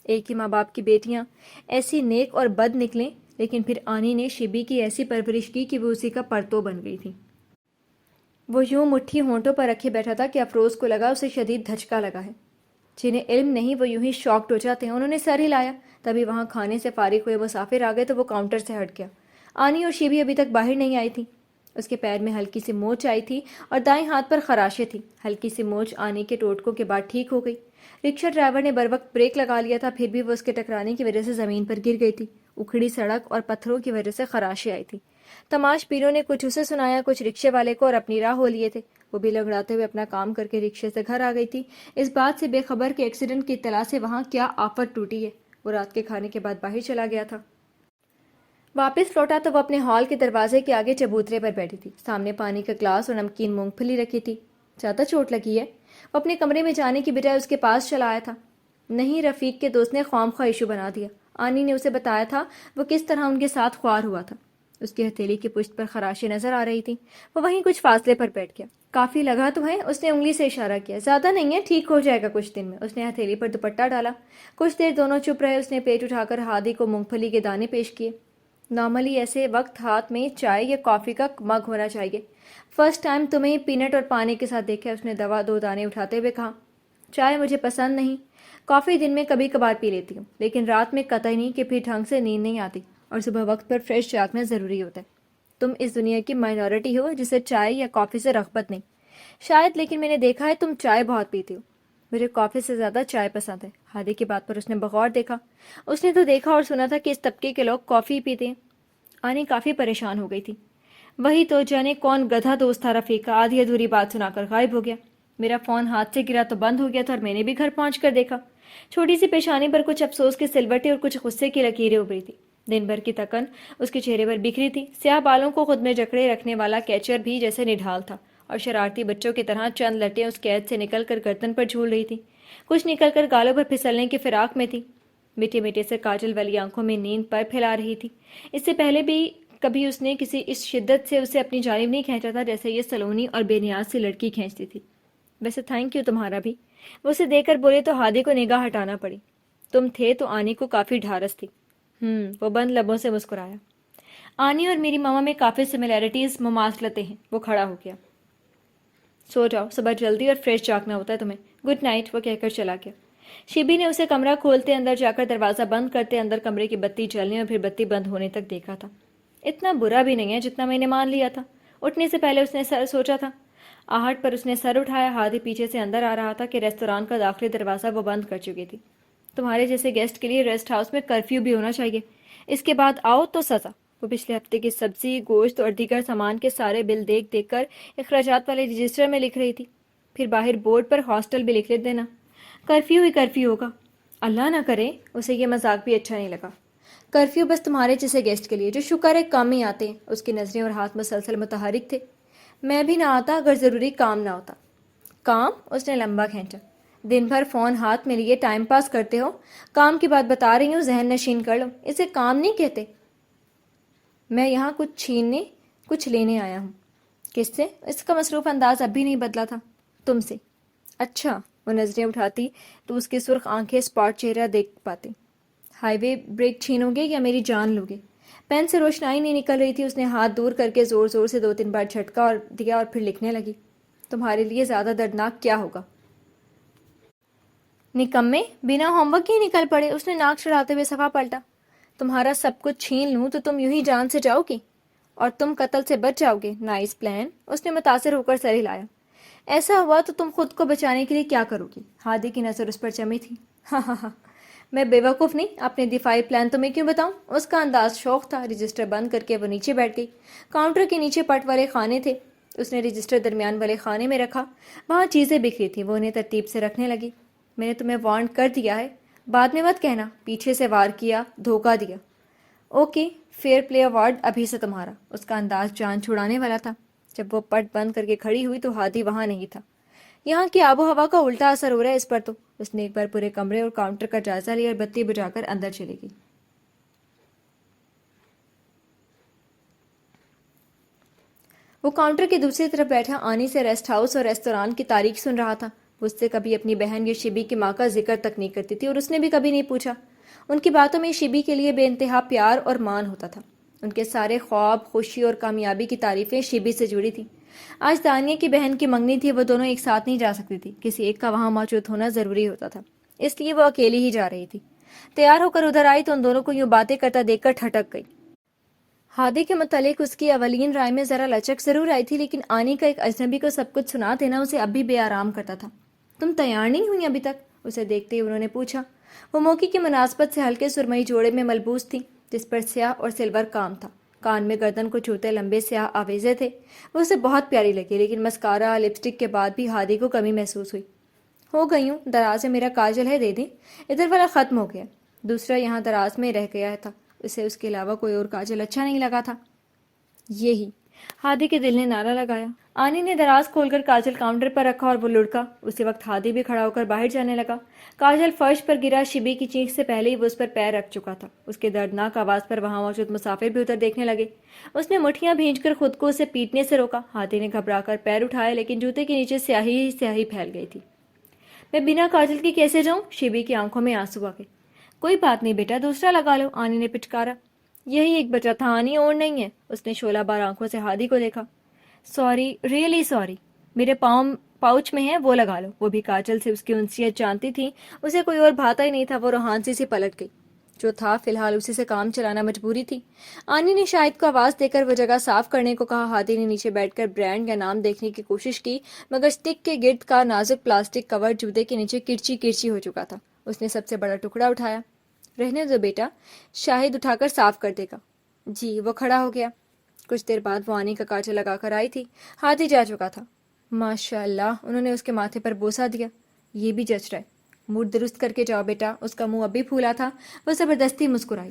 ایک ہی ماں باپ کی بیٹیاں ایسی نیک اور بد نکلیں، لیکن پھر آنی نے شیبی کی ایسی پرورش کی کہ وہ اسی کا پرتو بن گئی تھی۔ وہ یوں مٹھی ہونٹوں پر رکھے بیٹھا تھا کہ افروز کو لگا اسے شدید دھچکا لگا ہے۔ جنہیں علم نہیں وہ یوں ہی شاکڈ ہو جاتے ہیں۔ انہوں نے سر ہلایا، تبھی وہاں کھانے سے فارغ ہوئے مسافر آ گئے تو وہ کاؤنٹر سے ہٹ گیا۔ آنی اور شیبی ابھی تک باہر نہیں آئی تھی۔ اس کے پیر میں ہلکی سی موچ آئی تھی اور دائیں ہاتھ پر خراشیں تھیں۔ ہلکی سی موچ آنی کے ٹوٹکوں کے بعد ٹھیک ہو گئی۔ رکشہ ڈرائیور نے بروقت بریک لگا لیا تھا، پھر بھی وہ اس کے ٹکرانے کی وجہ سے زمین پر گر گئی تھی۔ اکھڑی سڑک اور پتھروں کی وجہ سے خراشیں آئی تھیں۔ تماش بینوں نے کچھ اسے سنایا، کچھ رکشے والے کو، اور اپنی راہ ہو لیے تھے۔ وہ بھی لنگڑاتے ہوئے اپنا کام کر کے رکشے سے گھر آ گئی تھی، اس بات سے بے خبر کہ ایکسیڈنٹ کی اطلاع سے وہاں کیا آفت ٹوٹی ہے۔ وہ رات کے کھانے کے بعد باہر چلا گیا تھا۔ واپس لوٹا تو وہ اپنے ہال کے دروازے کے آگے چبوترے پر بیٹھی تھی۔ سامنے پانی کا گلاس اور نمکین مونگ پھلی رکھی تھی۔ زیادہ چوٹ لگی ہے؟ وہ اپنے کمرے میں جانے کی بجائے اس کے پاس چلا آیا تھا۔ نہیں، رفیق کے دوست نے خواہ ایشو بنا دیا۔ آنی نے اسے بتایا تھا وہ کس طرح ان کے ساتھ خوار ہوا تھا۔ اس کی ہتھیلی کی پشت پر خراشیں نظر آ رہی تھیں۔ وہ وہیں کچھ فاصلے پر بیٹھ گیا۔ کافی لگا تو ہے؟ اس نے انگلی سے اشارہ کیا۔ زیادہ نہیں ہے، ٹھیک ہو جائے گا کچھ دن میں۔ اس نے ہتھیلی پر دوپٹہ ڈالا۔ کچھ دیر دونوں چپ رہے۔ اس نے پلیٹ اٹھا کر ہادی کو مونگ پھلی کے دانے پیش کیے۔ نارملی ایسے وقت ہاتھ میں چائے یا کافی کا مگ ہونا چاہیے۔ فرسٹ ٹائم تمہیں پینٹ اور پانی کے ساتھ دیکھا۔ اس نے دو دانے اٹھاتے ہوئے کہا۔ چائے مجھے پسند نہیں، کافی دن میں کبھی کبھار پی لیتی ہوں، لیکن رات میں قطعی نہیں، کہ پھر ڈھنگ سے نیند نہیں آتی، اور صبح وقت پر فریش جاگنا ضروری ہوتا ہے۔ تم اس دنیا کی مائنورٹی ہو جسے چائے یا کافی سے رغبت نہیں، شاید، لیکن میں نے دیکھا ہے تم چائے بہت پیتی ہو۔ مجھے کافی سے زیادہ چائے پسند ہے۔ ہادی کی بات پر اس نے بغور دیکھا۔ اس نے تو دیکھا اور سنا تھا کہ اس طبقے کے لوگ کافی پیتے ہیں۔ آنی کافی پریشان ہو گئی تھی۔ وہی تو، جانے کون گدھا دوست تھا رفیق کا، آدھی ادھوری بات سنا کر غائب ہو گیا۔ میرا فون ہاتھ سے گرا تو بند ہو گیا تھا، اور میں نے بھی گھر پہنچ کر دیکھا۔ چھوٹی سی پیشانی پر کچھ افسوس کی سلوٹیں اور کچھ غصے کی لکیریں ابھری تھی۔ دن بھر کی تکن اس کے چہرے پر بکھری تھی، سیاہ بالوں کو خود میں جکڑے رکھنے والا کیچر بھی جیسے نڈھال تھا، اور شرارتی بچوں کی طرح چند لٹیں اس قید سے نکل کر گردن پر جھول رہی تھی، کچھ نکل کر گالوں پر پھسلنے کی فراق میں تھی۔ میٹھے میٹھے سے کاجل والی آنکھوں میں نیند پر پھیلا رہی تھی۔ اس سے پہلے بھی کبھی اس نے کسی اس شدت سے اسے اپنی جانب نہیں کھینچا تھا جیسے یہ سلونی اور بے نیاز سی لڑکی کھینچتی تھی۔ ویسے تھینک یو تمہارا بھی، وہ اسے دیکھ کر بولے تو ہادی کو نگاہ ہٹانا پڑی۔ تم تھے تو آنی کو کافی ڈھارس تھی۔ وہ بند لبوں سے مسکرایا۔ آنی اور میری ماما میں کافی سملیرٹیز مماثلتیں ہیں۔ وہ کھڑا ہو گیا۔ سو جاؤ، صبح جلدی اور فریش جاگنا ہوتا ہے تمہیں۔ گڈ نائٹ، وہ کہہ کر چلا گیا۔ شیبی نے اسے کمرہ کھولتے اندر جا کر دروازہ بند کرتے اندر کمرے کی بتی جلنے اور پھر بتی بند ہونے تک دیکھا تھا۔ اتنا برا بھی نہیں ہے جتنا میں نے مان لیا تھا۔ اٹھنے سے پہلے اس نے سوچا تھا۔ آہٹ پر اس نے سر اٹھایا۔ ہادی پیچھے سے اندر آ رہا تھا کہ ریستوران کا داخلی دروازہ وہ بند کر چکی تھی۔ تمہارے جیسے گیسٹ کے لیے ریسٹ ہاؤس میں کرفیو بھی ہونا چاہیے، اس کے بعد آؤ تو سزا۔ وہ پچھلے ہفتے کی سبزی، گوشت اور دیگر سامان کے سارے بل دیکھ دیکھ کر اخراجات والے رجسٹر میں لکھ رہی تھی۔ پھر باہر بورڈ پر ہاسٹل بھی لکھ دینا۔ کرفیو ہی کرفیو ہوگا۔ اللہ نہ کرے، اسے یہ مذاق بھی اچھا نہیں لگا۔ کرفیو بس تمہارے جیسے گیسٹ کے لیے جو شکر ہے کم ہی آتے ہیں۔ اس کی نظریں اور ہاتھ مسلسل متحرک تھے۔ میں بھی نہ آتا اگر ضروری کام نہ ہوتا۔ کام؟ اس نے لمبا کھینچا۔ دن بھر فون ہاتھ میں لیے ٹائم پاس کرتے ہو؟ کام کی بات بتا رہی ہوں، ذہن نشین کر لو، اسے کام نہیں کہتے۔ میں یہاں کچھ لینے آیا ہوں۔ کس سے؟ اس کا مصروف انداز اب بھی نہیں بدلا تھا۔ تم سے۔ اچھا، وہ نظریں اٹھاتی تو اس کے سرخ آنکھیں اسپاٹ چہرہ دیکھ پاتی۔ ہائی وے بریک چھینو گے یا میری جان لوگے؟ پین سے روشنائی نہیں نکل رہی تھی۔ اس نے ہاتھ دور کر کے زور زور سے 2-3 بار جھٹکا اور دیا اور پھر لکھنے لگی۔ تمہارے لیے زیادہ دردناک کیا ہوگا؟ نکمے، بنا ہوم ورک ہی نکل پڑے۔ اس نے ناک چڑھاتے ہوئے صفحہ پلٹا۔ تمہارا سب کچھ چھین لوں تو تم یوں ہی جان سے جاؤ گی اور تم قتل سے بچ جاؤ گے۔ Nice plan. اس نے متاثر ہو کر سر ہلایا۔ ایسا ہوا تو تم خود کو بچانے کے لیے کیا کرو گی؟ ہادی کی نظر اس پر جمی تھی۔ ہاں ہاں ہاں، میں بے وقوف نہیں، اپنے دفاعی پلان تمہیں کیوں بتاؤں؟ اس کا انداز شوق تھا۔ رجسٹر بند کر کے وہ نیچے بیٹھ گئی۔ کاؤنٹر کے نیچے پٹ والے خانے تھے۔ اس نے رجسٹر درمیان والے خانے میں رکھا۔ وہاں چیزیں بکھری تھیں، وہ انہیں ترتیب سے رکھنے لگی۔ میں نے تمہیں وارن کر دیا ہے، بعد میں مت کہنا پیچھے سے وار کیا، دھوکہ دیا۔ اوکے، فیئر پلے ایوارڈ ابھی سے تمہارا۔ اس کا انداز جان چھڑانے والا تھا۔ جب وہ پٹ بند کر کے کھڑی ہوئی تو ہادی وہاں نہیں تھا۔ یہاں کی آب و ہوا کا الٹا اثر ہو رہا ہے اس پر تو۔ اس نے ایک بار پورے کمرے اور کاؤنٹر کا جائزہ لیا اور بتی بجھا کر اندر چلی گئی۔ وہ کاؤنٹر کی دوسری طرف بیٹھا آنی سے ریسٹ ہاؤس اور ریستوران کی تاریخ سن رہا تھا۔ وہ اس سے کبھی اپنی بہن یا شبی کی ماں کا ذکر تک نہیں کرتی تھی اور اس نے بھی کبھی نہیں پوچھا۔ ان کی باتوں میں شبی کے لیے بے انتہا پیار اور مان ہوتا تھا۔ ان کے سارے خواب، خوشی اور کامیابی کی تعریفیں شبی سے جڑی تھیں۔ آج دانیہ کی بہن کی منگنی تھی، وہ دونوں ایک ساتھ نہیں جا سکتی تھی، کسی ایک کا وہاں موجود ہونا ضروری ہوتا تھا، اس لیے وہ اکیلی ہی جا رہی تھی۔ تیار ہو کر ادھر آئی تو ان دونوں کو یوں باتیں کرتا دیکھ کر ٹھٹک گئی۔ ہادی کے متعلق اس کی اولین رائے میں ذرا لچک ضرور آئی تھی، لیکن آنی کا ایک اجنبی کو سب کچھ سنا دینا اسے اب بھی بے آرام کرتا تھا۔ تم تیار نہیں ہوئی ابھی تک؟ اسے دیکھتے ہی انہوں نے پوچھا۔ وہ موقع کی مناسبت سے ہلکے سرمئی جوڑے میں ملبوس تھی جس پر سیاہ اور سلور کام تھا۔ کان میں گردن کو چھوتے لمبے سیاہ آویزے تھے۔ وہ اسے بہت پیاری لگی، لیکن مسکارا لپسٹک کے بعد بھی ہادی کو کمی محسوس ہوئی۔ ہو گئی ہوں، دراز میں میرا کاجل ہے، دے دیں؟ ادھر والا ختم ہو گیا، دوسرا یہاں دراز میں رہ گیا تھا۔ اسے اس کے علاوہ کوئی اور کاجل اچھا نہیں لگا تھا۔ یہی ہادی کے دل نے نعرہ لگایا۔ آنی نے دراز کھول کر کاجل کاؤنٹر پر رکھا اور وہ لڑکا۔ اسی وقت ہادی بھی کھڑا ہو کر باہر جانے لگا۔ کاجل فرش پر گرا، شبی کی چینخ سے پہلے ہی وہ اس پر پیر رکھ چکا تھا۔ اس کے دردناک آواز پر وہاں موجود مسافر بھی ادھر دیکھنے لگے۔ اس نے مٹھیاں بھینج کر خود کو اسے پیٹنے سے روکا۔ ہادی نے گھبرا کر پیر اٹھائے، لیکن جوتے کے نیچے سیاہی ہی سیاہی پھیل گئی تھی۔ میں بنا کاجل کے کیسے جاؤں؟ شبی کی آنکھوں میں آنسو آ گئے۔ کوئی بات نہیں بیٹا، دوسرا لگا لو، آنی نے پچکارا۔ یہی ایک بچا تھا آنی، اور نہیں ہے۔ اس نے شعلہ بار آنکھوں سے ہادی کو دیکھا۔ سوری، ریئلی سوری، میرے پاؤچ میں ہے، وہ لگا لو۔ وہ بھی کاجل سے اس کی انسیت جانتی تھی، اسے کوئی اور بھاتا ہی نہیں تھا۔ وہ روحانسی سے پلٹ گئی۔ جو تھا فی الحال اسی سے کام چلانا مجبوری تھی۔ آنی نے شاہد کو آواز دے کر وہ جگہ صاف کرنے کو کہا۔ ہادی نے نیچے بیٹھ کر برانڈ یا نام دیکھنے کی کوشش کی، مگر اسٹک کے گرد کا نازک پلاسٹک کور جوتے کے نیچے کرچی کرچی ہو چکا تھا۔ اس نے سب سے بڑا ٹکڑا اٹھایا۔ رہنے دو بیٹا، شاہد اٹھا کر صاف کر دے گا۔ جی، وہ کھڑا ہو گیا۔ کچھ دیر بعد وہ آنی کا کاجل لگا کر آئی تھی۔ ہادی جا چکا تھا۔ ماشاء اللہ، انہوں نے اس کے ماتھے پر بوسہ دیا۔ یہ بھی جچ رہا ہے، موڈ درست کر کے جاؤ بیٹا۔ اس کا منہ اب بھی پھولا تھا۔ وہ زبردستی مسکرائی۔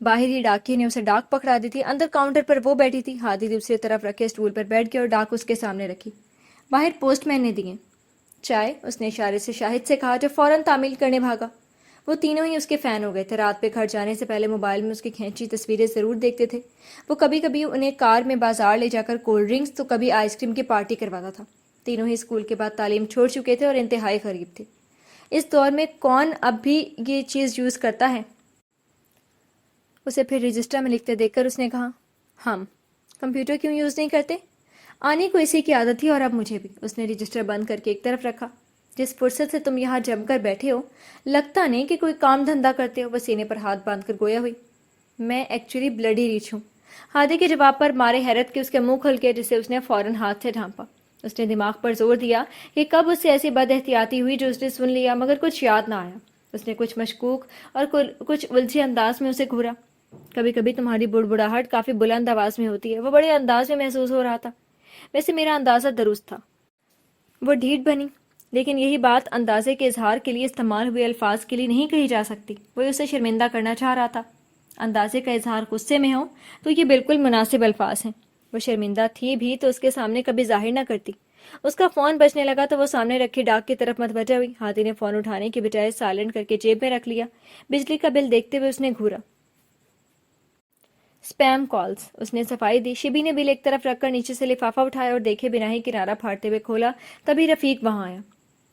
باہر ہی ڈاکیے نے اسے ڈاک پکڑا دی تھی. اندر کاؤنٹر پر وہ بیٹھی تھی. ہادی دوسری طرف رکھے اسٹول پر بیٹھ گیا اور ڈاک اس کے سامنے رکھی. باہر پوسٹ مین نے دیے. چائے؟ اس نے اشارے سے شاہد سے کہا جو فوراً تعمیل کرنے بھاگا. وہ تینوں ہی اس کے فین ہو گئے تھے. رات پہ گھر جانے سے پہلے موبائل میں اس کی کھینچی تصویریں ضرور دیکھتے تھے. وہ کبھی کبھی انہیں کار میں بازار لے جا کر کولڈ ڈرنکس تو کبھی آئس کریم کی پارٹی کرواتا تھا. تینوں ہی اسکول کے بعد تعلیم چھوڑ چکے تھے اور انتہائی غریب تھے. اس دور میں کون اب بھی یہ چیز یوز کرتا ہے؟ اسے پھر رجسٹر میں لکھتے دیکھ کر اس نے کہا ہم کمپیوٹر کیوں یوز نہیں کرتے؟ آنے کو اسی کی عادت تھی اور اب مجھے بھی. اس نے رجسٹر بند کر کے ایک طرف رکھا. جس فرصت سے تم یہاں جم کر بیٹھے ہو لگتا نہیں کہ کوئی کام دھندا کرتے ہو. وہ سینے پر ہاتھ باندھ کر گویا ہوئی. میں ایکچولی بلڈی ریچ ہوں. ہادی کے جواب پر مارے حیرت کے اس کے منہ کھل گیا جسے اس نے فوراً ہاتھ سے ڈھانپا. اس نے دماغ پر زور دیا کہ کب اس سے ایسی بد احتیاطی ہوئی جو اس نے سن لیا مگر کچھ یاد نہ آیا. اس نے کچھ مشکوک اور کچھ الجھے انداز میں اسے گھورا. کبھی کبھی تمہاری بڑبڑاہٹ کافی بلند آواز میں ہوتی ہے. وہ بڑے انداز میں محسوس ہو رہا تھا. ویسے میرا اندازہ درست تھا. وہ ڈھیٹ بنی لیکن یہی بات اندازے کے اظہار کے لیے استعمال ہوئے الفاظ کے لیے نہیں کہی جا سکتی. وہ اسے شرمندہ کرنا چاہ رہا تھا. اندازے کا اظہار غصے میں ہو تو یہ بالکل مناسب الفاظ ہیں. وہ شرمندہ تھی بھی تو اس کے سامنے کبھی ظاہر نہ کرتی. اس کا فون بجنے لگا تو وہ سامنے رکھی ڈاک کی طرف متوجہ ہوئی. ہادی نے فون اٹھانے کی بجائے سائلنٹ کر کے جیب میں رکھ لیا. بجلی کا بل دیکھتے ہوئے اس نے گھورا. Spam calls. اس نے صفائی دی. شبی نے بل ایک طرف رکھ کر نیچے سے لفافہ اٹھایا اور دیکھے بنا ہی کنارہ پھاڑتے ہوئے کھولا. تبھی رفیق وہاں آیا.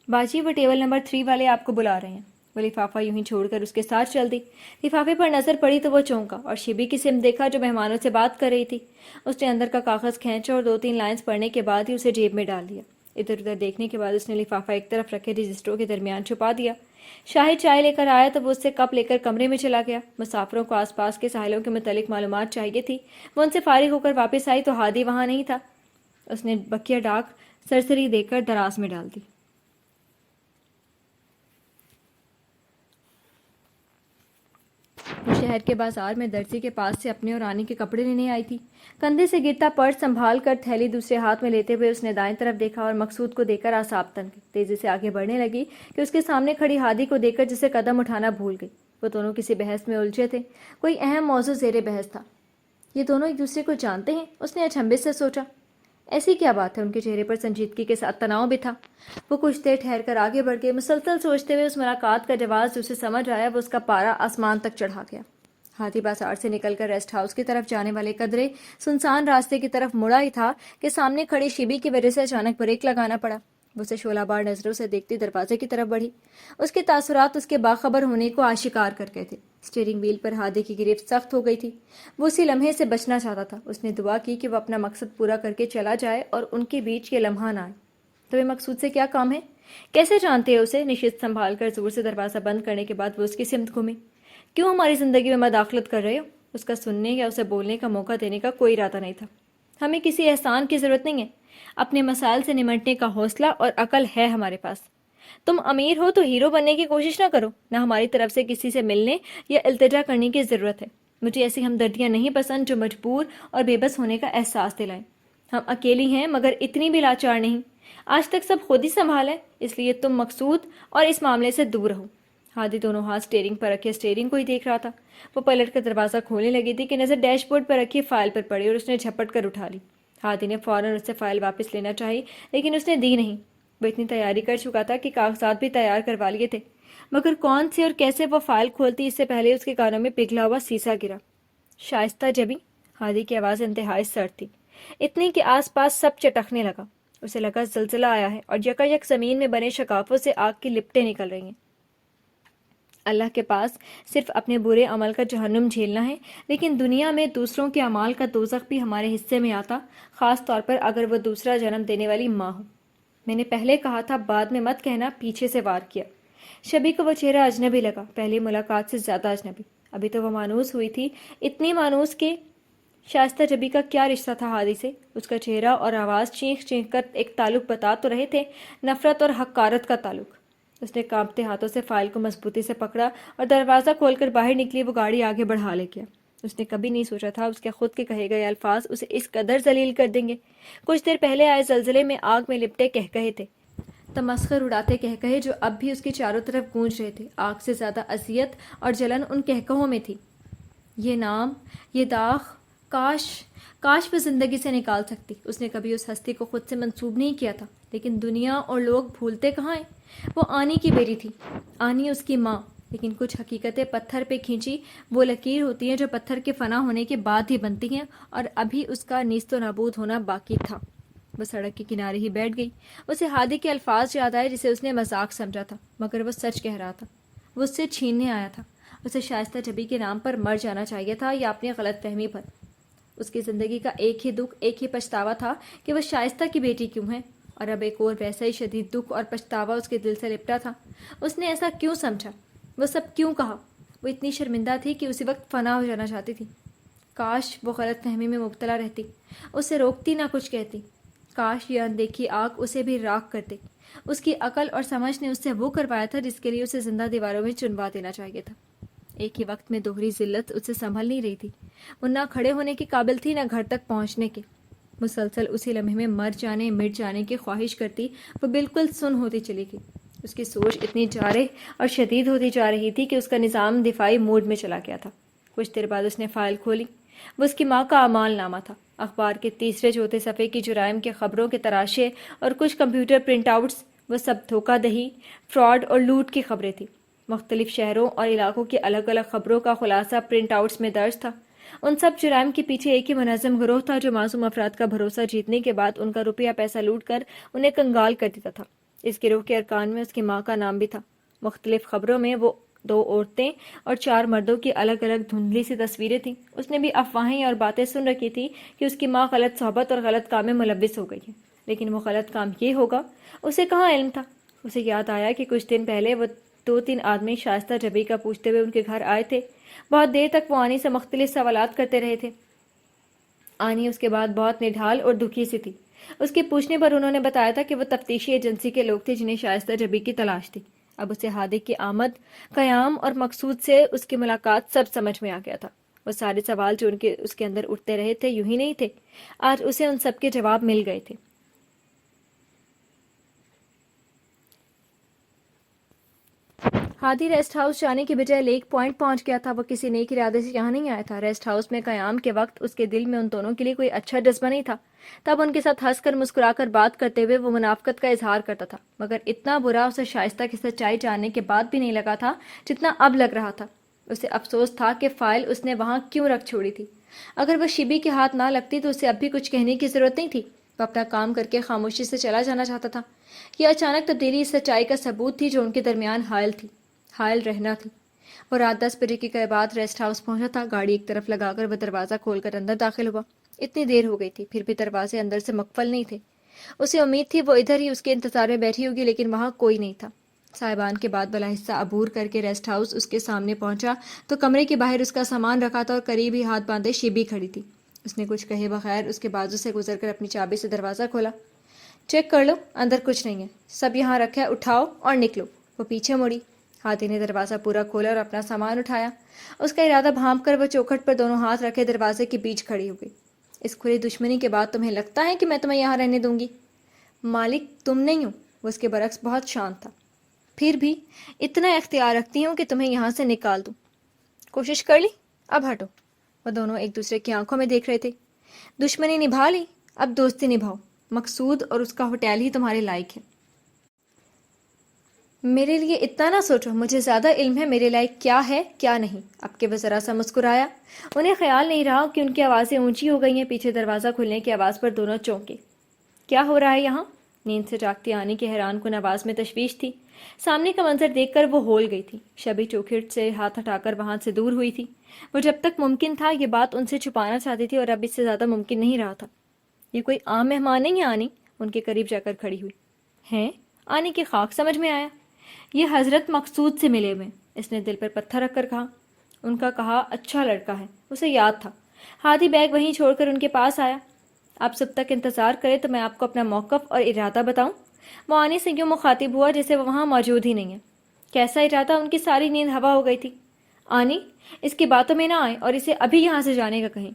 باجی وہ ٹیبل نمبر 3 والے آپ کو بلا رہے ہیں. وہ لفافہ یوں ہی چھوڑ کر اس کے ساتھ چل دی. لفافے پر نظر پڑی تو وہ چونکا اور شبی کی سمت دیکھا جو مہمانوں سے بات کر رہی تھی. اس نے اندر کا کاغذ کھینچا اور 2-3 لائنز پڑھنے کے بعد ہی اسے جیب میں ڈال دیا. ادھر ادھر دیکھنے کے بعد اس نے لفافہ ایک طرف رکھے رجسٹروں کے درمیان چھپا دیا. شاہد چائے لے کر آیا تو وہ اس سے کپ لے کر کمرے میں چلا گیا. مسافروں کو آس پاس کے ساحلوں کے متعلق معلومات چاہیے تھی. وہ ان سے فارغ ہو کر واپس آئی تو ہادی وہاں نہیں تھا. اس نے بکیا ڈاک سرسری دے کر دراز میں ڈال دی. وہ شہر کے بازار میں درزی کے پاس سے اپنے اور رانی کے کپڑے لینے آئی تھی. کندھے سے گرتا پرس سنبھال کر تھیلی دوسرے ہاتھ میں لیتے ہوئے اس نے دائیں طرف دیکھا اور مقصود کو دیکھ کر اعصاب تن گئی. تیزی سے آگے بڑھنے لگی کہ اس کے سامنے کھڑی ہادی کو دیکھ کر جسے قدم اٹھانا بھول گئی. وہ دونوں کسی بحث میں الجھے تھے. کوئی اہم موضوع زیر بحث تھا. یہ دونوں ایک دوسرے کو جانتے ہیں؟ اس نے اچنبھے سے سوچا. ایسی کیا بات ہے؟ ان کے چہرے پر سنجیدگی کے ساتھ تناؤ بھی تھا. وہ کچھ دیر ٹھہر کر آگے بڑھ گئے. مسلسل سوچتے ہوئے اس ملاقات کا جواز جو اسے سمجھ آیا وہ اس کا پارا آسمان تک چڑھا گیا. ہاتھی بازار سے نکل کر ریسٹ ہاؤس کی طرف جانے والے قدرے سنسان راستے کی طرف مڑا ہی تھا کہ سامنے کھڑی شبی کی وجہ سے اچانک بریک لگانا پڑا. وہ اسے شعلہ بار نظروں سے دیکھتی دروازے کی طرف بڑھی. اس کے تاثرات اس کے باخبر ہونے کو آشکار کر گئے تھے. اسٹیئرنگ وہیل پر ہادی کی گرفت سخت ہو گئی تھی. وہ اسی لمحے سے بچنا چاہتا تھا. اس نے دعا کی کہ وہ اپنا مقصد پورا کر کے چلا جائے اور ان کے بیچ یہ لمحہ نہ آئے. تمہیں مقصود سے کیا کام ہے؟ کیسے جانتے ہو اسے؟ نشست سنبھال کر زور سے دروازہ بند کرنے کے بعد وہ اس کی سمت گھومی. کیوں ہماری زندگی میں مداخلت کر رہے ہو؟ اس کا سننے یا اسے بولنے کا موقع دینے کا کوئی ارادہ نہیں تھا. ہمیں کسی احسان کی ضرورت نہیں ہے. اپنے مسائل سے نمٹنے کا حوصلہ اور عقل ہے ہمارے پاس. تم امیر ہو تو ہیرو بننے کی کوشش نہ کرو. نہ ہماری طرف سے کسی سے ملنے یا التجا کرنے کی ضرورت ہے. مجھے ایسی ہمدردیاں نہیں پسند جو مجبور اور بے بس ہونے کا احساس دلائیں. ہم اکیلی ہیں مگر اتنی بھی لاچار نہیں. آج تک سب خود ہی سنبھالا ہے. اس لیے تم مقصود اور اس معاملے سے دور رہو. ہادی دونوں ہاتھ اسٹیئرنگ پر رکھے اسٹیئرنگ کو ہی دیکھ رہا تھا. وہ پلٹ کر دروازہ کھولنے لگی تھی کہ نظر ڈیش بورڈ پر رکھی فائل پر پڑی اور اس نے جھپٹ کر اٹھا لی. ہادی نے فوراً اس سے فائل واپس لینا چاہی لیکن اس نے دی نہیں. وہ اتنی تیاری کر چکا تھا کہ کاغذات بھی تیار کروا لیے تھے مگر کون سے اور کیسے وہ فائل کھولتی اس سے پہلے اس کے کانوں میں پگھلا ہوا سیسا گرا. شائستہ جبی؟ ہادی کی آواز انتہائی سرد تھی. اتنی کہ آس پاس سب چٹکنے لگا. اسے لگا زلزلہ آیا ہے اور یکا یک زمین میں بنے شکافوں سے آگ کی لپٹیں نکل رہی ہیں. اللہ کے پاس صرف اپنے برے عمل کا جہنم جھیلنا ہے لیکن دنیا میں دوسروں کے اعمال کا دوزخ بھی ہمارے حصے میں آتا، خاص طور پر اگر وہ دوسرا جنم دینے والی ماں ہو. میں نے پہلے کہا تھا بعد میں مت کہنا. پیچھے سے وار کیا. شبی کو وہ چہرہ اجنبی لگا. پہلی ملاقات سے زیادہ اجنبی. ابھی تو وہ مانوس ہوئی تھی. اتنی مانوس کہ شائستہ جبی کا کیا رشتہ تھا ہادی سے؟ اس کا چہرہ اور آواز چینخ چینخ کر ایک تعلق بتا تو رہے تھے، نفرت اور حقارت کا تعلق. اس نے کانپتے ہاتھوں سے فائل کو مضبوطی سے پکڑا اور دروازہ کھول کر باہر نکلی. وہ گاڑی آگے بڑھا لے گیا. اس نے کبھی نہیں سوچا تھا اس کے خود کے کہے گئے الفاظ اسے اس قدر ذلیل کر دیں گے. کچھ دیر پہلے آئے زلزلے میں آگ میں لپٹے کہکہے تھے، تمسخر اڑاتے کہکہے جو اب بھی اس کے چاروں طرف گونج رہے تھے. آگ سے زیادہ اذیت اور جلن ان کہکہوں میں تھی. یہ نام، یہ داغ، کاش کاش وہ زندگی سے نکال سکتی۔ اس نے کبھی اس ہستی کو خود سے منسوب نہیں کیا تھا، لیکن دنیا اور لوگ بھولتے کہاں ہیں؟ وہ آنی کی بیٹی تھی، آنی اس کی ماں، لیکن کچھ حقیقتیں پتھر پہ کھینچی وہ لکیر ہوتی ہیں جو پتھر کے فنا ہونے کے بعد ہی بنتی ہیں، اور ابھی اس کا نیست و نابود ہونا باقی تھا۔ وہ سڑک کے کنارے ہی بیٹھ گئی۔ اسے ہادی کے الفاظ یاد آئے جسے اس نے مذاق سمجھا تھا، مگر وہ سچ کہہ رہا تھا۔ وہ اس سے چھیننے آیا تھا۔ اسے شائستہ جبی کے نام پر مر جانا چاہیے تھا، یا اپنی غلط فہمی پر۔ اس کی زندگی کا ایک ہی دکھ، ایک ہی پچھتاوا تھا کہ وہ شائستہ کی بیٹی کیوں ہے، اور اب ایک اور ویسا ہی شدید دکھ اور پچھتاوا اس کے دل سے لپٹا تھا۔ اس نے ایسا کیوں سمجھا؟ وہ سب کیوں کہا؟ وہ اتنی شرمندہ تھی کہ اسی وقت فنا ہو جانا چاہتی تھی۔ کاش وہ غلط فہمی میں مبتلا رہتی، اسے روکتی نہ کچھ کہتی۔ کاش یہ اندیکھی آگ اسے بھی راکھ کر دے۔ اس کی عقل اور سمجھ نے اس سے وہ کروایا تھا جس کے لیے اسے زندہ دیواروں میں چنوا دینا چاہیے تھا۔ ایک ہی وقت میں دوہری ذلت اسے سنبھل نہیں رہی تھی۔ وہ نہ کھڑے ہونے کے قابل تھی، نہ گھر تک پہنچنے کے۔ مسلسل اسی لمحے میں مر جانے، مٹ جانے کی خواہش کرتی۔ وہ بالکل سن ہوتی چلی گئی۔ اس کی سوچ اتنی جارح اور شدید ہوتی جا رہی تھی کہ اس کا نظام دفاعی موڈ میں چلا گیا تھا۔ کچھ دیر بعد اس نے فائل کھولی۔ وہ اس کی ماں کا اعمال نامہ تھا۔ اخبار کے تیسرے چوتھے صفحے کی جرائم کے خبروں کے تراشے اور کچھ کمپیوٹر پرنٹ آؤٹس، وہ سب دھوکہ دہی، فراڈ اور لوٹ کی خبریں تھیں۔ مختلف شہروں اور علاقوں کی الگ الگ خبروں کا خلاصہ پرنٹ آؤٹس میں درج تھا۔ ان سب جرائم کے پیچھے ایک ہی منظم گروہ تھا جو معصوم افراد کا بھروسہ جیتنے کے بعد ان کا روپیہ پیسہ لوٹ کر انہیں کنگال کر دیتا تھا۔ اس گروہ کے ارکان میں اس کی ماں کا نام بھی تھا۔ مختلف خبروں میں وہ 2 عورتیں اور 4 مردوں کی الگ الگ دھندلی سی تصویریں تھیں۔ اس نے بھی افواہیں اور باتیں سن رکھی تھی کہ اس کی ماں غلط صحبت اور غلط کام میں ملوث ہو گئی ہے، لیکن وہ غلط کام یہ ہوگا، اسے کہاں علم تھا؟ اسے یاد آیا کہ کچھ دن پہلے وہ 2-3 آدمی شائستہ جبی کا پوچھتے ہوئے ان کے گھر آئے تھے۔ بہت دیر تک وہ آنی سے مختلف سوالات کرتے رہے تھے۔ آنی اس کے بعد بہت نڈھال اور دکھی سی تھی۔ اس کے پوچھنے پر انہوں نے بتایا تھا کہ وہ تفتیشی ایجنسی کے لوگ تھے جنہیں شائستہ جبی کی تلاش تھی۔ اب اسے ہادی کی آمد، قیام اور مقصود سے اس کی ملاقات سب سمجھ میں آ گیا تھا۔ وہ سارے سوال جو اس کے اندر اٹھتے رہے تھے یوں ہی نہیں تھے، آج اسے ان سب کے جواب مل گئے تھے۔ ہادی ریسٹ ہاؤس جانے کی بجائے لیک پوائنٹ پہنچ گیا تھا۔ وہ کسی نیک ارادے سے یہاں نہیں آیا تھا۔ ریسٹ ہاؤس میں قیام کے وقت اس کے دل میں ان دونوں کے لیے کوئی اچھا جذبہ نہیں تھا۔ تب ان کے ساتھ ہنس کر مسکرا کر بات کرتے ہوئے وہ منافقت کا اظہار کرتا تھا، مگر اتنا برا اسے شائستہ کی سچائی جاننے کے بعد بھی نہیں لگا تھا جتنا اب لگ رہا تھا۔ اسے افسوس تھا کہ فائل اس نے وہاں کیوں رکھ چھوڑی تھی۔ اگر وہ شبی کے ہاتھ نہ لگتی تو اسے اب بھی کچھ کہنے کی ضرورت نہیں تھی۔ وہ اپنا کام کر کے خاموشی سے چلا جانا چاہتا تھا۔ یہ اچانک تبدیلی اس سچائی کا ثبوت تھی جو ان کے درمیان حائل تھی، حائل رہنا تھی۔ وہ رات 10 بجے کے بعد ریسٹ ہاؤس پہنچا تھا۔ گاڑی ایک طرف لگا کر وہ دروازہ کھول کر اندر داخل ہوا۔ اتنی دیر ہو گئی تھی، پھر بھی دروازے اندر سے مقفل نہیں تھے۔ اسے امید تھی وہ ادھر ہی اس کے انتظار میں بیٹھی ہوگی، لیکن وہاں کوئی نہیں تھا۔ صاحبان کے بعد والا حصہ عبور کر کے ریسٹ ہاؤس اس کے سامنے پہنچا تو کمرے کے باہر اس کا سامان رکھا تھا اور قریب ہی ہاتھ باندھے شیبی کھڑی تھی۔ اس نے کچھ کہے بغیر اس کے بازو سے گزر کر اپنی چابی سے دروازہ کھولا۔ چیک کر لو، اندر کچھ نہیں ہے، سب یہاں رکھا ہے، اٹھاؤ اور نکلو۔ وہ پیچھے مڑی۔ ہادی نے دروازہ پورا کھولا اور اپنا سامان اٹھایا۔ اس کا ارادہ بھانپ کر وہ چوکھٹ پر دونوں ہاتھ رکھے دروازے کے بیچ کھڑی ہو گئی۔ اس کھلی دشمنی کے بعد تمہیں لگتا ہے کہ میں تمہیں یہاں رہنے دوں گی؟ مالک تم نہیں ہو۔ وہ اس کے برعکس بہت شانت تھا۔ پھر بھی اتنا اختیار رکھتی ہوں کہ تمہیں یہاں سے نکال دوں۔ کوشش کر لی، اب ہٹو۔ وہ دونوں ایک دوسرے کی آنکھوں میں دیکھ رہے تھے۔ دشمنی نبھا لی، اب دوستی نبھاؤ۔ مقصود اور اس کا ہوٹل ہی تمہارے لائق ہے۔ میرے لیے اتنا نہ سوچو، مجھے زیادہ علم ہے میرے لائق کیا ہے کیا نہیں۔ اب کے وہ ذرا سا مسکرایا۔ انہیں خیال نہیں رہا کہ ان کی آوازیں اونچی ہو گئی ہیں۔ پیچھے دروازہ کھلنے کی آواز پر دونوں چونکے۔ کیا ہو رہا ہے یہاں؟ نیند سے جاگتی آنی کی حیران کن آواز میں تشویش تھی۔ سامنے کا منظر دیکھ کر وہ ہول گئی تھی۔ شبی چوکھٹ سے ہاتھ ہٹا کر وہاں سے دور ہوئی تھی۔ وہ جب تک ممکن تھا یہ بات ان سے چھپانا چاہتی تھی، اور اب اس سے زیادہ ممکن نہیں رہا تھا۔ یہ کوئی عام مہمان نہیں ہے آنی؟ ان کے قریب جا کر کھڑی ہوئی۔ ہیں؟ آنی کی خاک سمجھ میں آیا۔ یہ حضرت مقصود سے ملے ہوئے، اس نے دل پر پتھر رکھ کر کہا۔ ان کا کہا اچھا لڑکا ہے، اسے یاد تھا۔ ہادی بیگ وہیں چھوڑ کر ان کے پاس آیا۔ آپ صبح تک انتظار کریں تو میں آپ کو اپنا موقف اور ارادہ بتاؤں؟ وہ آنی سے یوں مخاطب ہوا جیسے وہ وہاں موجود ہی نہیں ہے۔ کیسا ارادہ؟ ان کی ساری نیند ہوا ہو گئی تھی۔ آنی، اس کی باتوں میں نہ آئیں اور اسے ابھی یہاں سے جانے کا کہیں۔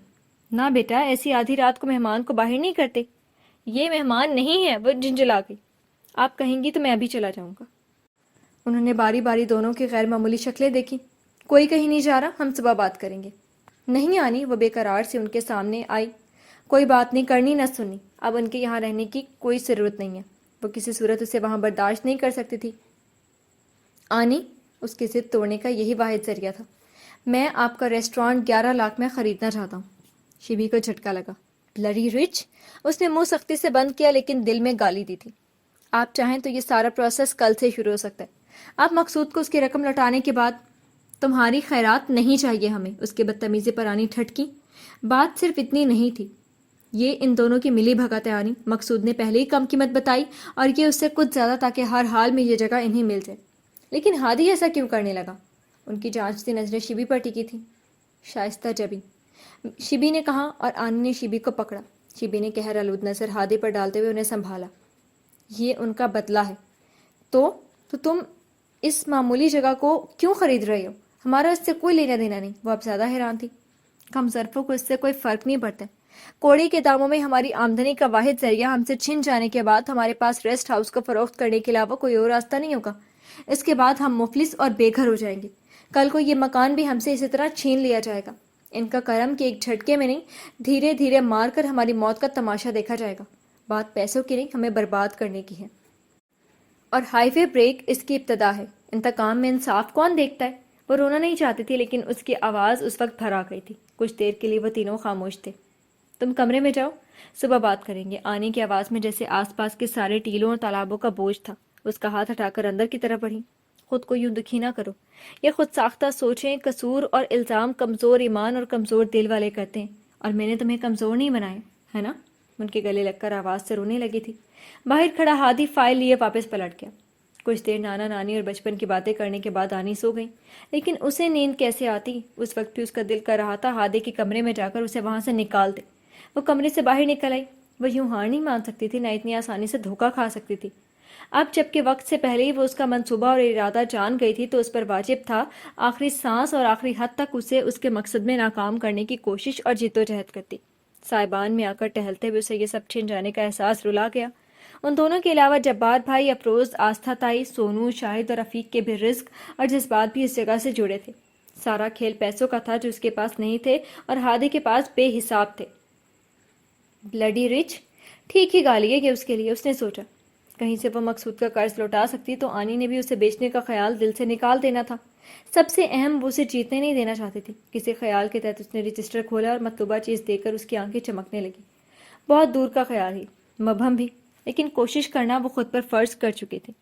نہ بیٹا، ایسی آدھی رات کو مہمان کو باہر نہیں کرتے۔ یہ مہمان نہیں ہے، وہ جھنجھلا گئی۔ آپ کہیں گی تو میں ابھی چلا جاؤں گا۔ انہوں نے باری باری دونوں کی غیر معمولی شکلیں دیکھی۔ کوئی کہیں نہیں جا رہا، ہم صبح بات کریں گے۔ نہیں آنی، وہ بے قرار سے ان کے سامنے آئی۔ کوئی بات نہیں کرنی نہ سننی، اب ان کے یہاں رہنے کی کوئی ضرورت نہیں ہے، وہ کسی صورت اسے وہاں برداشت نہیں کر سکتی تھی۔ آنی، اس کی ضد توڑنے کا یہی واحد ذریعہ تھا۔ میں آپ کا ریسٹورانٹ 11 لاکھ میں خریدنا چاہتا ہوں۔ شبی کو جھٹکا لگا۔ Bloody rich! اس نے منہ سختی سے بند کیا لیکن دل میں گالی دی تھی۔ آپ چاہیں تو یہ سارا پروسیس کل سے شروع ہو سکتا ہے۔ آپ مقصود کو اس کی رقم لوٹانے کے بعد تمہاری خیرات نہیں چاہیے ہمیں، اس کے بدتمیزی پر آنی ٹھٹکی۔ بات صرف اتنی نہیں تھی، یہ ان دونوں کی ملی بھگت ہے آنی۔ مقصود نے پہلے ہی کم قیمت بتائی اور یہ اس سے کچھ زیادہ تاکہ ہر حال میں یہ جگہ انہیں مل جائے۔ لیکن ہادی ایسا کیوں کرنے لگا؟ ان کی جانچتی نظریں شبی پر ٹکی تھیں۔ شائستہ جبی، شبی نے کہا اور آنی نے شبی کو پکڑا۔ شبی نے قہر آلود نظر ہادی پر ڈالتے ہوئے انہیں سنبھالا۔ یہ ان کا بدلہ ہے۔ تو تم اس معمولی جگہ کو کیوں خرید رہے ہو؟ ہمارا اس سے کوئی لینا دینا نہیں۔ وہ اب زیادہ حیران تھی۔ کم ظرفوں کو اس سے کوئی فرق نہیں پڑتا۔ کوڑی کے داموں میں ہماری آمدنی کا واحد ذریعہ ہم سے چھن جانے کے بعد ہمارے پاس ریسٹ ہاؤس کو فروخت کرنے کے علاوہ کوئی اور راستہ نہیں ہوگا۔ اس کے بعد ہم مفلس اور بے گھر ہو جائیں گے۔ کل کو یہ مکان بھی ہم سے اسی طرح چھین لیا جائے گا۔ ان کا کرم کہ ایک جھٹکے میں نہیں، دھیرے دھیرے مار کر ہماری موت کا تماشا دیکھا جائے گا۔ بات پیسوں کی نہیں، ہمیں برباد کرنے کی ہے۔ اور ہائی وے بریک اس کی ابتدا ہے۔ انتقام میں انصاف کون دیکھتا ہے؟ وہ رونا نہیں چاہتی تھی لیکن اس کی آواز اس وقت بھر آ گئی تھی۔ کچھ دیر کے لیے وہ تینوں خاموش تھے۔ تم کمرے میں جاؤ، صبح بات کریں گے۔ آنے کی آواز میں جیسے آس پاس کے سارے ٹیلوں اور تالابوں کا بوجھ تھا۔ اس کا ہاتھ ہٹا کر اندر کی طرف بڑھی۔ خود کو یوں دکھی نہ کرو۔ یہ خود ساختہ سوچیں، قصور اور الزام کمزور ایمان اور کمزور دل والے کرتے ہیں، اور میں نے تمہیں کمزور نہیں بنایا ہے نا؟ ان کے گلے لگ کر آواز سے رونے لگی تھی۔ باہر کھڑا ہادی فائل لیے واپس پلٹ گیا۔ کچھ دیر نانا نانی اور بچپن کی باتیں کرنے کے بعد آنی سو گئی، لیکن اسے نیند کیسے آتی؟ اس وقت بھی اس کا دل کر رہا تھا ہادی کے کمرے میں جا کر اسے وہاں سے نکال دے۔ وہ کمرے سے باہر نکل آئی۔ وہ یوں ہار نہیں مان سکتی تھی، نہ اتنی آسانی سے دھوکہ کھا سکتی تھی۔ اب جب کہ وقت سے پہلے ہی وہ اس کا منصوبہ اور ارادہ جان گئی تھی تو اس پر واجب تھا آخری سانس اور آخری حد تک اسے اس کے مقصد میں ناکام کرنے کی کوشش اور جدوجہد کرتی۔ سائبان میں آ کر ٹہلتے ہوئے اسے یہ سب چھن جانے کا احساس رلا گیا۔ ان دونوں کے علاوہ جبار بھائی، افروز، آستھا تائی، سونو، شاہد اور رفیق کے بھی رزق اور جذبات بھی اس جگہ سے جڑے تھے۔ سارا کھیل پیسوں کا تھا جو اس کے پاس نہیں تھے اور ہادی کے پاس بے حساب تھے۔ Bloody rich! ٹھیک ہی گالی ہے کہ اس کے لیے، اس نے سوچا۔ کہیں سے وہ مقصود کا قرض لوٹا سکتی تو آنی نے بھی اسے بیچنے کا خیال دل سے نکال دینا تھا۔ سب سے اہم، وہ اسے جیتنے نہیں دینا چاہتی تھی۔ کسی خیال کے تحت اس نے رجسٹر کھولا اور مطلوبہ چیز دے کر اس کی آنکھیں چمکنے لگی۔ بہت دور کا خیال ہی، مبہم بھی، لیکن کوشش کرنا وہ خود پر فرض کر چکی تھی۔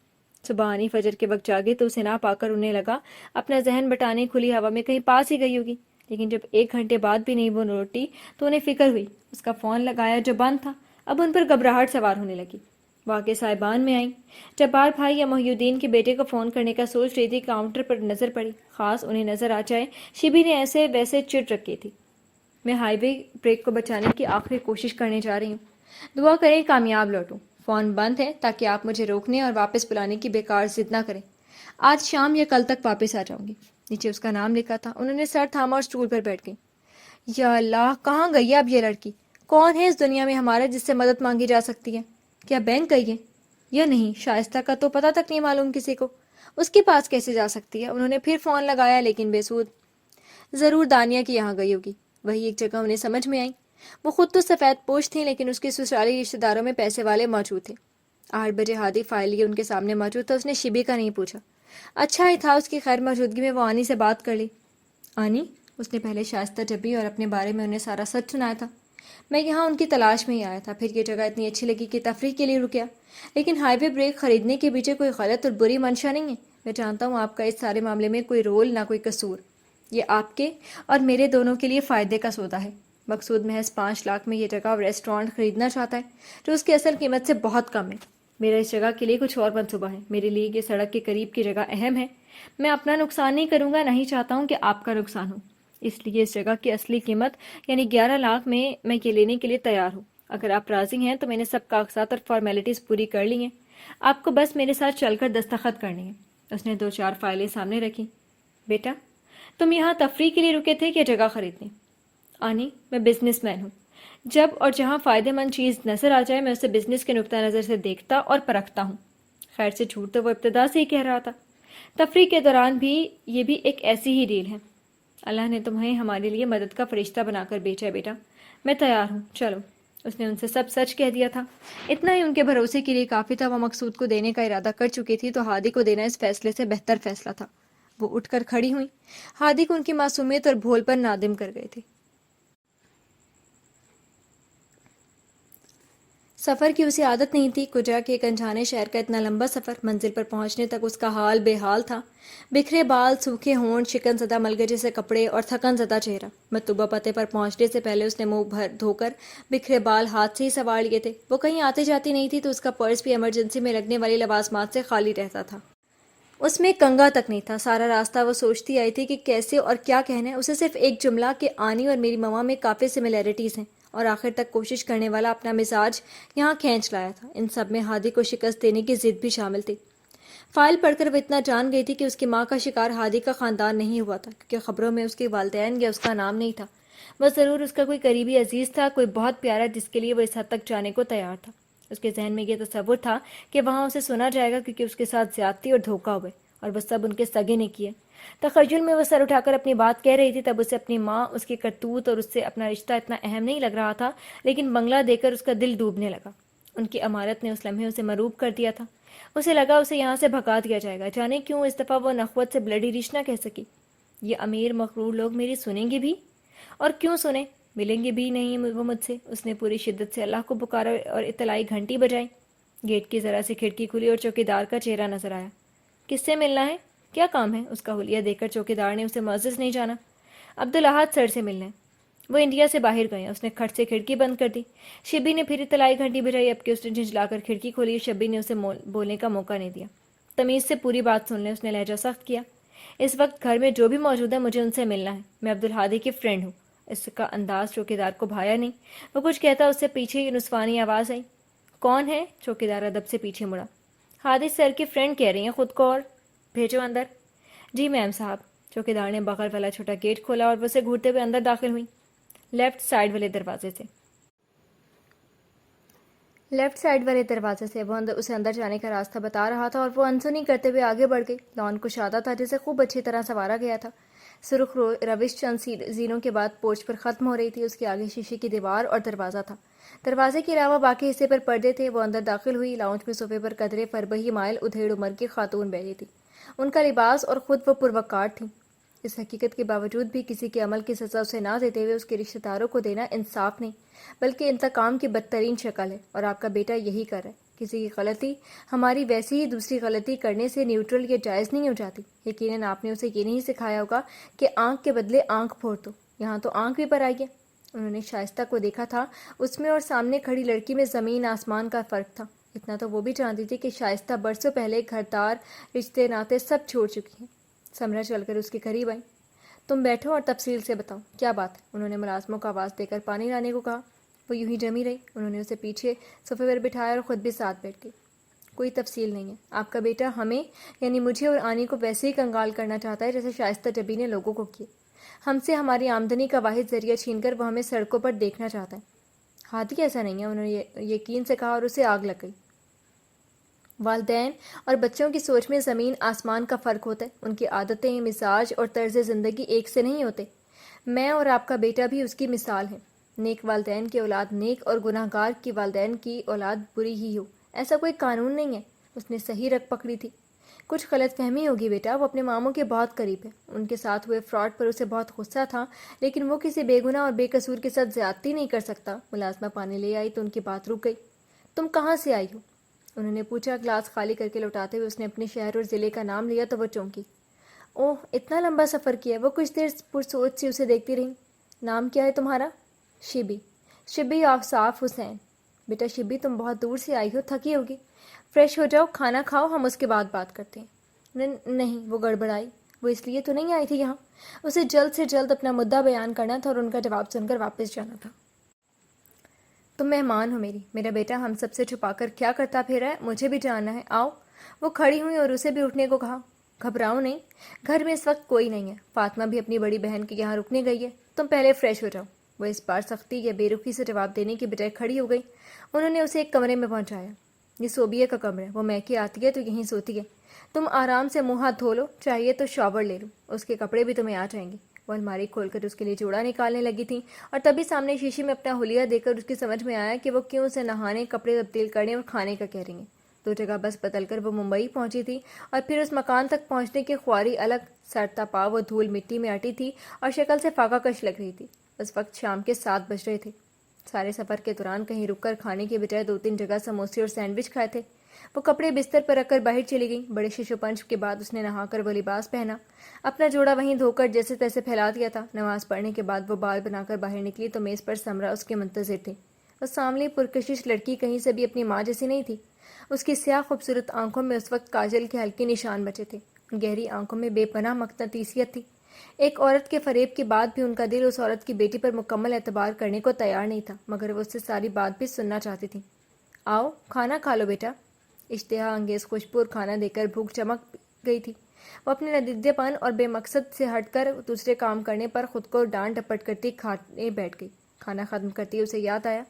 صبح آنی فجر کے وقت جاگے تو اسے نہ پا کر انہیں لگا اپنا ذہن بٹانے کھلی ہوا میں کہیں پاس ہی گئی ہوگی، لیکن جب 1 گھنٹے بعد بھی نہیں وہ لوٹی تو انہیں فکر ہوئی۔ اس کا فون لگایا جو بند تھا، اب ان پر گھبراہٹ سوار ہونے لگی۔ وہ آگے صاحبان میں آئیں۔ جبار بھائی یا محی الدین کے بیٹے کو فون کرنے کا سوچ رہی تھی، کاؤنٹر پر نظر پڑی۔ خاص انہیں نظر آ جائے، شبی نے ایسے ویسے چڑ رکھی تھی۔ میں ہائی وے بریک کو بچانے کی آخری کوشش کرنے جا رہی ہوں، دعا کریں کامیاب لوٹوں۔ فون بند ہے تاکہ آپ مجھے روکنے اور واپس بلانے کی بیکار ضد نہ کریں۔ آج شام یا کل تک واپس آ جاؤں گی۔ نیچے اس کا نام لکھا تھا۔ انہوں نے سر تھاما اور اسٹول پر بیٹھ گئی۔ یا اللہ، کہاں گئی ہے اب یہ لڑکی؟ کون ہے اس دنیا میں ہمارا جس سے مدد مانگی جا سکتی ہے؟ کیا بینک گئی ہے یا نہیں؟ شائستہ کا تو پتہ تک نہیں معلوم کسی کو، اس کے پاس کیسے جا سکتی ہے؟ انہوں نے پھر فون لگایا لیکن بے سود۔ ضرور دانیہ کی یہاں گئی ہوگی، وہی ایک جگہ انہیں سمجھ میں آئی۔ وہ خود تو سفید پوش تھیں لیکن اس کے سسرالی رشتہ داروں میں پیسے والے موجود تھے۔ 8 بجے ہادی فائل لیے ان کے سامنے موجود تھا۔ اس نے شبی کا نہیں پوچھا۔ اچھا ہی تھا اس کی خیر موجودگی میں وہ آنی سے بات کر لی۔ آنی، اس نے پہلے شائستہ جبی اور اپنے بارے میں انہیں سارا سچ سنایا تھا۔ میں یہاں ان کی تلاش میں ہی آیا تھا، پھر یہ جگہ اتنی اچھی لگی کہ تفریح کے لیے رکیا، لیکن ہائی وے بریک خریدنے کے پیچھے کوئی غلط اور بری منشا نہیں ہے۔ میں جانتا ہوں آپ کا اس سارے معاملے میں کوئی رول نہ کوئی قصور۔ یہ آپ کے اور میرے دونوں کے لیے فائدے کا سودا ہے۔ مقصود محض 5 لاکھ میں یہ جگہ اور ریسٹورانٹ خریدنا چاہتا ہے جو اس کی اصل قیمت سے بہت کم ہے۔ میرا اس جگہ کے لیے کچھ اور منصوبہ ہے۔ میرے لیے یہ سڑک کے قریب کی جگہ اہم ہے۔ میں اپنا نقصان نہیں کروں گا، نہیں چاہتا ہوں کہ آپ کا نقصان ہو، اس لیے اس جگہ کی اصلی قیمت یعنی 11 لاکھ میں یہ لینے کے لیے تیار ہوں۔ اگر آپ راضی ہیں تو میں نے سب کاغذات اور فارمیلٹیز پوری کر لی ہیں، آپ کو بس میرے ساتھ چل کر دستخط کرنے ہیں۔ اس نے 2-4 فائلیں سامنے رکھی۔ بیٹا، تم یہاں تفریح کے لیے رکے تھے کہ جگہ خریدنے؟ آنی، میں بزنس مین ہوں۔ جب اور جہاں فائدہ مند چیز نظر آ جائے میں اسے بزنس کے نقطہ نظر سے دیکھتا اور پرکھتا ہوں۔ خیر سے جھوٹ تو وہ ابتدا سے ہی کہہ رہا تھا۔ تفریح کے دوران بھی یہ بھی ایک ایسی ہی ڈیل ہے۔ اللہ نے تمہیں ہمارے لیے مدد کا فرشتہ بنا کر بھیجا ہے بیٹا. میں تیار ہوں، چلو. اس نے ان سے سب سچ کہہ دیا تھا. اتنا ہی ان کے بھروسے کے لیے کافی تھا. وہ مقصود کو دینے کا ارادہ کر چکی تھی تو ہادی کو دینا اس فیصلے سے بہتر فیصلہ تھا. وہ اٹھ کر کھڑی ہوئی. ہادی کو ان کی معصومیت اور بھول پر نادم کر گئے تھے. سفر کی اسے عادت نہیں تھی. کجرا کے ایک انجانے شہر کا اتنا لمبا سفر. منزل پر پہنچنے تک اس کا حال بے حال تھا. بکھرے بال، سوکھے ہونٹ، شکن زدہ ملگے سے کپڑے اور تھکن زدہ چہرہ. مطلوبہ پتے پر پہنچنے سے پہلے اس نے منہ بھر دھو کر بکھرے بال ہاتھ سے ہی سنوار لیے تھے. وہ کہیں آتی جاتی نہیں تھی تو اس کا پرس بھی ایمرجنسی میں لگنے والی لوازمات سے خالی رہتا تھا. اس میں کنگا تک نہیں تھا. سارا راستہ وہ سوچتی آئی تھی کہ کیسے اور کیا کہنا ہے. اسے صرف ایک جملہ کہ آنی اور میری ماما میں کافی سملیرٹیز ہیں، اور آخر تک کوشش کرنے والا اپنا مزاج یہاں کھینچ لایا تھا. ان سب میں ہادی کو شکست دینے کی ضد بھی شامل تھی. فائل پڑھ کر وہ اتنا جان گئی تھی کہ اس کی ماں کا شکار ہادی کا خاندان نہیں ہوا تھا، کیونکہ خبروں میں اس کے والدین یا اس کا نام نہیں تھا. بس ضرور اس کا کوئی قریبی عزیز تھا، کوئی بہت پیارا، جس کے لیے وہ اس حد تک جانے کو تیار تھا. اس کے ذہن میں یہ تصور تھا کہ وہاں اسے سنا جائے گا کیونکہ اس کے ساتھ زیادتی اور دھوکہ ہوئے، اور وہ سب ان کے سگے نے کیے. تخیل میں وہ سر اٹھا کر اپنی بات کہہ رہی تھی. تب اسے اپنی ماں، اس کی کرتوت اور اس سے اپنا رشتہ اتنا اہم نہیں لگ رہا تھا، لیکن بنگلہ دے کر اس کا دل ڈوبنے لگا. ان کی عمارت نے اس لمحے اسے مروب کر دیا تھا. اسے لگا اسے یہاں سے بھگا دیا جائے گا. جانے کیوں اس دفعہ وہ نخوت سے بلڈی ریش نہ کہہ سکی. یہ امیر مغرور لوگ میری سنیں گے بھی، اور کیوں سنیں، ملیں گے بھی نہیں وہ مجھ سے. اس نے پوری شدت سے اللہ کو پکارا اور اطلاعی گھنٹی بجائی. گیٹ کی ذرا سی کھڑکی کھلی اور چوکیدار کا چہرہ نظر آیا. کس سے ملنا ہے، کیا کام ہے؟ اس کا حلیہ دیکھ کر چوکیدار نے اسے معزز نہیں جانا. عبدالاحد سر سے ملنا ہے، وہ انڈیا سے باہر گئے ہیں. اس نے کھٹ سے کھڑکی بند کر دی. شبی نے پھر اطلاعی گھنٹی بجائی. اب کہ اس نے جھنجھلا کر کھڑکی کھولی، شبی نے اسے بولنے کا موقع نہیں دیا. تمیز سے پوری بات سن لیں، اس نے لہجہ سخت کیا. اس وقت گھر میں جو بھی موجود ہے مجھے ان سے ملنا ہے. میں عبدالہادی کی فرینڈ ہوں. اس کا انداز چوکیدار کو بھایا نہیں. وہ کچھ کہتا اس سے پیچھے ہی نسوانی آواز آئی. کون ہے؟ چوکیدار ادب سے پیچھے مڑا. ہادی سر کی فرینڈ کہہ رہی ہیں خود کو، اور بھیجو اندر. جی میم صاحب. چوکیدار نے بغل والا چھوٹا گیٹ کھولا اور وہ اسے گھورتے ہوئے اندر داخل ہوئی. لیفٹ سائڈ والے دروازے سے وہ اسے اندر جانے کا راستہ بتا رہا تھا، اور وہ انسنی کرتے ہوئے آگے بڑھ گئی. لان کشادہ تھا جسے خوب اچھی طرح سنوارا گیا تھا. سرخ روش چند زینوں کے بعد پورچ پر ختم ہو رہی تھی. اس کے آگے شیشے کی دیوار اور دروازہ تھا. دروازے کے علاوہ باقی حصے پر پردے تھے. وہ اندر داخل ہوئی. لاؤنج میں صوفے پر قدرے فربہی مائل ادھیڑ عمر کی خاتون بیٹھی تھی. ان کا لباس اور خود وہ پروقار تھیں. اس حقیقت کے باوجود بھی کسی کے عمل کی سزا اسے نہ دیتے ہوئے اس کے رشتہ داروں کو دینا انصاف نہیں، بلکہ انتقام کی بدترین شکل ہے. اور آپ کا بیٹا یہی کر رہا ہے. کسی کی غلطی ہماری ویسی ہی دوسری غلطی کرنے سے نیوٹرل یا جائز نہیں ہو جاتی. یقیناً آپ نے اسے یہ نہیں سکھایا ہوگا کہ آنکھ کے بدلے آنکھ پھوڑ دو. یہاں تو آنکھ بھی پر آئی ہے. انہوں نے شائستہ کو دیکھا تھا. اس میں اور سامنے کھڑی لڑکی میں زمین آسمان کا فرق تھا. اتنا تو وہ بھی جانتی تھی کہ شائستہ برسوں پہلے گھر دار رشتے ناطے سب چھوڑ چکی ہیں. سمرا چل کر اس کے قریب آئی. تم بیٹھو اور تفصیل سے بتاؤ کیا بات ہے. انہوں نے ملازموں کو آواز دے کر پانی لانے کو کہا. وہ یوں ہی جمی رہی. انہوں نے اسے پیچھے صوفے پر بٹھایا اور خود بھی ساتھ بیٹھ گئی. کوئی تفصیل نہیں ہے. آپ کا بیٹا ہمیں یعنی مجھے اور آنی کو ویسے ہی کنگال کرنا چاہتا ہے جیسے شائستہ جبی نے لوگوں کو کیے. ہم سے ہماری آمدنی کا واحد ذریعہ چھین کر وہ ہمیں سڑکوں پر دیکھنا چاہتا ہے. ہادی ایسا نہیں ہے. انہوں نے یقین سے کہا اور اسے آگ لگ گئی. والدین اور بچوں کی سوچ میں زمین آسمان کا فرق ہوتا ہے. ان کی عادتیں، مزاج اور طرز زندگی ایک سے نہیں ہوتے. میں اور آپ کا بیٹا بھی اس کی مثال ہے. نیک والدین کی اولاد نیک اور گناہ گار کی والدین کی اولاد بری ہی ہو، ایسا کوئی قانون نہیں ہے. اس نے صحیح رگ پکڑی تھی. کچھ غلط فہمی ہوگی بیٹا. وہ اپنے ماموں کے بہت قریب ہے. ان کے ساتھ ہوئے فراڈ پر اسے بہت غصہ تھا، لیکن وہ کسی بے گناہ اور بے قصور کے ساتھ زیادتی نہیں کر سکتا. ملازمہ پانی لے آئی تو ان کی بات رک گئی. تم کہاں سے آئی ہو؟ انہوں نے پوچھا. گلاس خالی کر کے لوٹاتے ہوئے اس نے اپنے شہر اور ضلع کا نام لیا تو وہ چونکی. اوہ، اتنا لمبا سفر کیا. وہ کچھ دیر پرسوچ سی اسے دیکھتی رہی. نام کیا ہے تمہارا؟ شبی. شبی آفصاف حسین. بیٹا شبی، تم بہت دور سے آئی ہو، تھکی ہوگی. فریش ہو جاؤ، کھانا کھاؤ، ہم اس کے بعد بات کرتے ہیں. نہیں، وہ گڑبڑائی. وہ اس لیے تو نہیں آئی تھی یہاں. اسے جلد سے جلد اپنا مدعا بیان کرنا تھا اور ان کا جواب سن کر واپس جانا تھا. تم مہمان ہو میری. میرا بیٹا ہم سب سے چھپا کر کیا کرتا پھر ہے، مجھے بھی جاننا ہے. آؤ. وہ کھڑی ہوئی اور اسے بھی اٹھنے کو کہا. گھبراؤ نہیں، گھر میں اس وقت کوئی نہیں ہے. فاطمہ بھی اپنی بڑی بہن کے یہاں رکنے گئی ہے. تم پہلے فریش ہو جاؤ. وہ اس بار سختی یا بے رخی سے جواب دینے کی بجائے کھڑی ہو گئی. انہوں نے اسے ایک کمرے میں پہنچایا. یہ صوبیہ کا کمرہ ہے. وہ میکے آتی ہے تو یہیں سوتی ہے. تم آرام سے منہ ہاتھ دھو لو، چاہیے تو شاور لے لو. اس کے کپڑے بھی تمہیں آ جائیں گے. وہ الماری کھول کر اس کے لیے جوڑا نکالنے لگی تھیں اور تبھی سامنے شیشے میں اپنا حلیہ دیکھ کر اس کی سمجھ میں آیا کہ وہ کیوں اسے نہانے، کپڑے تبدیل کرنے اور کھانے کا کہہ رہی ہیں۔ 2 جگہ بس بدل کر وہ ممبئی پہنچی تھی اور پھر اس مکان تک پہنچنے کی خواری الگ، سڑتا پاؤ وہ دھول مٹی میں اٹی تھی اور شکل سے فاقہ کش لگ رہی تھی۔ اس وقت شام کے 7 بج رہے تھے۔ سارے سفر کے دوران کہیں رک کر کھانے کے بجائے 2-3 جگہ سموسے اور سینڈوچ کھائے تھے۔ وہ کپڑے بستر پر رکھ کر باہر چلی گئی۔ بڑے شش و پنج کے بعد اس نے نہا کر وہ لباس پہنا، اپنا جوڑا وہیں دھو کر جیسے تیسے پھیلا دیا تھا۔ نماز پڑھنے کے بعد وہ بال بنا کر باہر نکلی تو میز پر سمرہ اس کے منتظر تھے۔ وہ سامنے پرکشش لڑکی کہیں سے بھی اپنی ماں جیسی نہیں تھی۔ اس کی سیاہ خوبصورت آنکھوں میں اس وقت کاجل کے ہلکے نشان بچے تھے۔ ان گہری آنکھوں میں بے پناہ مقناطیسیت تھی۔ ایک عورت کے فریب کے بعد بھی ان کا دل اس عورت کی بیٹی پر مکمل اعتبار کرنے کو تیار نہیں تھا، مگر وہ اس سے ساری بات بھی سننا چاہتی تھی۔ آؤ کھانا کھا لو بیٹا۔ اشتہا انگیز خوشبو اور کھانا دے کر بھوک چمک گئی تھی۔ وہ اپنے ندیدے پن اور بے مقصد سے ہٹ کر دوسرے کام کرنے پر خود کو ڈانٹ ڈپٹ کرتی کھانے بیٹھ گئی۔ کھانا ختم کرتی اسے یاد آیا،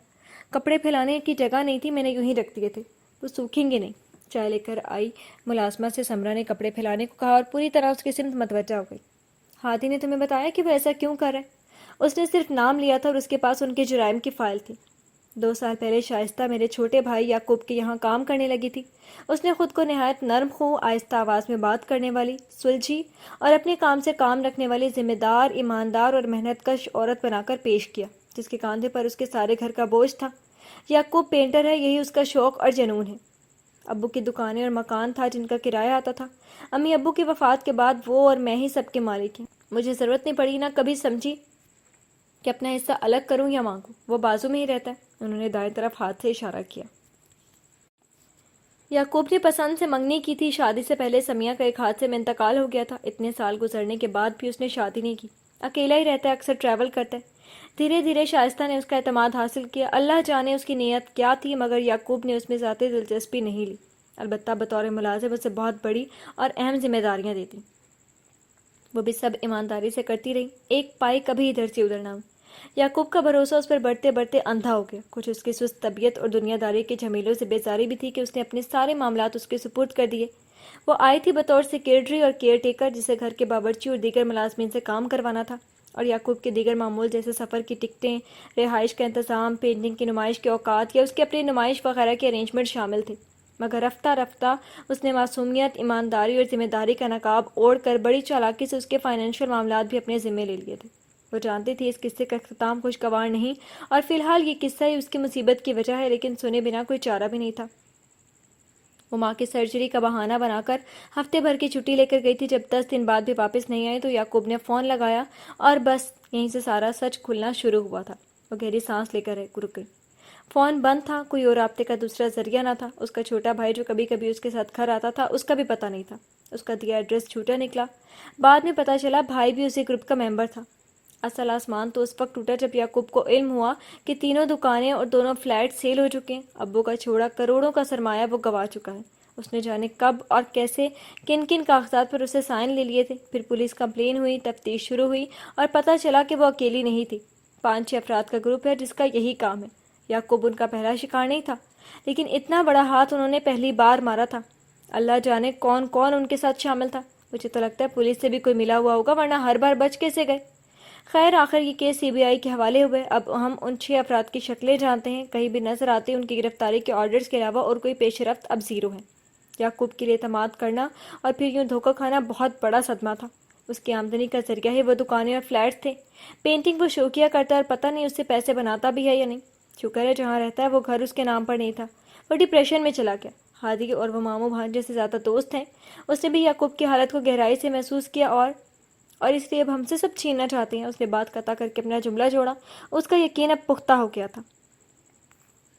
کپڑے پھیلانے کی جگہ نہیں تھی، میں نے یوں ہی رکھ دیے تھے، وہ سوکھیں گے نہیں۔ چائے لے کر آئی ملازمہ سے سمرہ نے کپڑے پھیلانے کو کہا اور پوری طرح اس کی سمت متوجہ ہو گئی۔ ہادی نے تمہیں بتایا کہ وہ ایسا کیوں کر رہا ہے؟ اس نے صرف نام لیا تھا اور اس کے پاس ان کے جرائم کی فائل تھی۔ 2 سال پہلے شائستہ میرے چھوٹے بھائی یعقوب کے یہاں کام کرنے لگی تھی۔ اس نے خود کو نہایت نرم خو، آہستہ آواز میں بات کرنے والی، سلجھی اور اپنے کام سے کام رکھنے والی ذمہ دار، ایماندار اور محنت کش عورت بنا کر پیش کیا، جس کے کاندھے پر اس کے سارے گھر کا بوجھ تھا۔ یعقوب پینٹر ہے، یہی اس کا شوق اور جنون ہے۔ ابو کی دکانیں اور مکان تھا جن کا کرایہ آتا تھا۔ امی ابو کی وفات کے بعد وہ اور میں ہی سب کے مالک ہیں۔ مجھے ضرورت نہیں پڑی، نہ کبھی سمجھی کہ اپنا حصہ الگ کروں یا مانگوں، وہ بازو میں ہی رہتا ہے۔ انہوں نے دائیں طرف ہاتھ سے اشارہ کیا۔ یعقوب نے پسند سے منگنی کی تھی۔ شادی سے پہلے سمیہ کا ایک حادثے میں انتقال ہو گیا تھا۔ اتنے سال گزرنے کے بعد بھی اس نے شادی نہیں کی، اکیلا ہی رہتا ہے، اکثر ٹریول کرتا ہے۔ دھیرے دھیرے شائستہ نے اس کا اعتماد حاصل کیا۔ اللہ جانے اس کی نیت کیا تھی، مگر یعقوب نے اس میں ذاتی دلچسپی نہیں لی۔ البتہ بطور ملازم اسے بہت بڑی اور اہم ذمہ داریاں دیتی، وہ بھی سب ایمانداری سے کرتی رہی، ایک پائی کبھی ادھر سے ادھر نہ ہوئی۔ یعقوب کا بھروسہ اس پر بڑھتے بڑھتے اندھا ہو گیا۔ کچھ اس کی سست طبیعت اور دنیا داری کے جھمیلوں سے بیزاری بھی تھی کہ اس نے اپنے سارے معاملات اس کے سپرد کر دیے۔ وہ آئی تھی بطور سیکریٹری اور کیئر ٹیکر، جسے گھر کے باورچی اور دیگر ملازمین سے کام کروانا تھا، اور یعقوب کے دیگر معمول جیسے سفر کی ٹکٹیں، رہائش کا انتظام، پینٹنگ کی نمائش کے اوقات یا اس کے اپنی نمائش وغیرہ کے ارینجمنٹ شامل تھے۔ مگر رفتہ رفتہ اس نے معصومیت، ایمانداری اور ذمہ داری کا نقاب اوڑھ کر بڑی چالاکی سے اس کے فائنینشیل معاملات بھی اپنے ذمے لے لیے تھے۔ وہ جانتی تھی اس قصے کا اختتام خوشگوار نہیں، اور فی الحال یہ قصہ ہی اس کی مصیبت کی وجہ ہے، لیکن سنے بنا کوئی چارہ بھی نہیں تھا۔ وہ ماں کی سرجری کا بہانہ بنا کر ہفتے بھر کی چھٹی لے کر گئی تھی۔ جب 10 دن بعد بھی واپس نہیں آئی تو یعقوب نے فون لگایا اور بس یہیں سے سارا سچ کھلنا شروع ہوا تھا۔ وہ گہری سانس لے کر رک گئی۔ فون بند تھا، کوئی اور رابطے کا دوسرا ذریعہ نہ تھا۔ اس کا چھوٹا بھائی جو کبھی کبھی اس کے ساتھ گھر آتا تھا، اس کا بھی پتہ نہیں تھا۔ اس کا دیا ایڈریس جھوٹا نکلا۔ بعد میں پتہ چلا بھائی بھی اسی گروپ کا ممبر تھا۔ اصل آسمان تو اس وقت ٹوٹا جب یعقوب کو علم ہوا کہ تینوں دکانیں اور دونوں فلیٹ سیل ہو چکے ہیں۔ ابو کا چھوڑا کروڑوں کا سرمایہ وہ گوا چکا ہے۔ اس نے جانے کب اور کیسے کن کن کاغذات پر اسے سائن لے لیے تھے۔ پھر پولیس کمپلین ہوئی، تفتیش شروع ہوئی اور پتہ چلا کہ وہ اکیلی نہیں تھی، 5-6 افراد کا گروپ ہے جس کا یہی کام ہے۔ یعقوب ان کا پہلا شکار نہیں تھا، لیکن اتنا بڑا ہاتھ انہوں نے پہلی بار مارا تھا۔ اللہ جانے کون کون ان کے ساتھ شامل تھا۔ مجھے تو لگتا ہے پولیس سے بھی کوئی ملا ہوا ہوگا، ورنہ ہر بار بچ کیسے گئے۔ خیر آخر یہ کیس CBI کے حوالے ہوئے۔ اب ہم ان 6 افراد کی شکلیں جانتے ہیں، کہیں بھی نظر آتے ان کی گرفتاری کے آرڈرز کے علاوہ اور کوئی پیش رفت اب زیرو ہے۔ یعقوب کے لیے اعتماد کرنا اور پھر یوں دھوکہ کھانا بہت بڑا صدمہ تھا۔ اس کی آمدنی کا ذریعہ ہی وہ دکانیں اور فلیٹس تھے۔ پینٹنگ وہ شوقیہ کرتا ہے اور پتہ نہیں اس سے پیسے بناتا بھی ہے یا نہیں۔ شکر ہے جہاں رہتا ہے وہ گھر اس کے نام پر نہیں تھا۔ وہ ڈپریشن میں چلا گیا۔ ہادی اور وہ ماموں بھانجے سے زیادہ دوست ہیں۔ اس نے بھی یعقوب کی حالت کو گہرائی سے محسوس کیا اور اس لیے اب ہم سے سب چھیننا چاہتے ہیں۔ اس نے بات قطع کر کے اپنا جملہ جوڑا۔ اس کا یقین اب پختہ ہو گیا تھا۔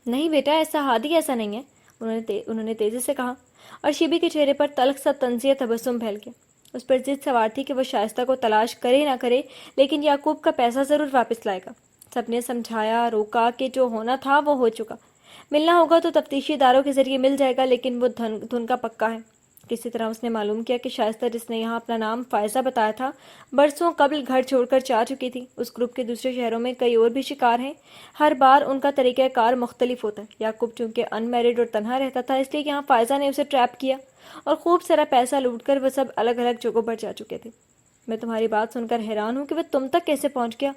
نہیں بیٹا، ایسا ہادی ایسا نہیں ہے، انہوں نے تیزی سے کہا، اور شیبی کے چہرے پر تلخ سا طنزیہ تبسم پھیل گیا۔ اس پر ضد سوار تھی کہ وہ شائستہ کو تلاش کرے نہ کرے، لیکن یعقوب کا پیسہ ضرور واپس لائے گا۔ سب نے سمجھایا، روکا کہ جو ہونا تھا وہ ہو چکا، ملنا ہوگا تو تفتیشی اداروں کے ذریعے مل جائے گا، لیکن وہ دھن کا پکا ہے۔ کسی طرح اس نے معلوم کیا کہ شائستہ، جس نے یہاں اپنا نام فائزہ بتایا تھا، برسوں قبل گھر چھوڑ کر جا چکی تھی۔ اس گروپ کے دوسرے شہروں میں کئی اور بھی شکار ہیں، ہر بار ان کا طریقہ کار مختلف ہوتا ہے۔ یعقوب چونکہ ان میرڈ اور تنہا رہتا تھا، اس لیے یہاں فائزہ نے اسے ٹریپ کیا اور خوب سارا پیسہ لوٹ کر وہ سب الگ الگ جگہوں پر جا چکے تھے۔ میں تمہاری بات سن کر حیران ہوں کہ وہ تم تک کیسے پہنچ گیا۔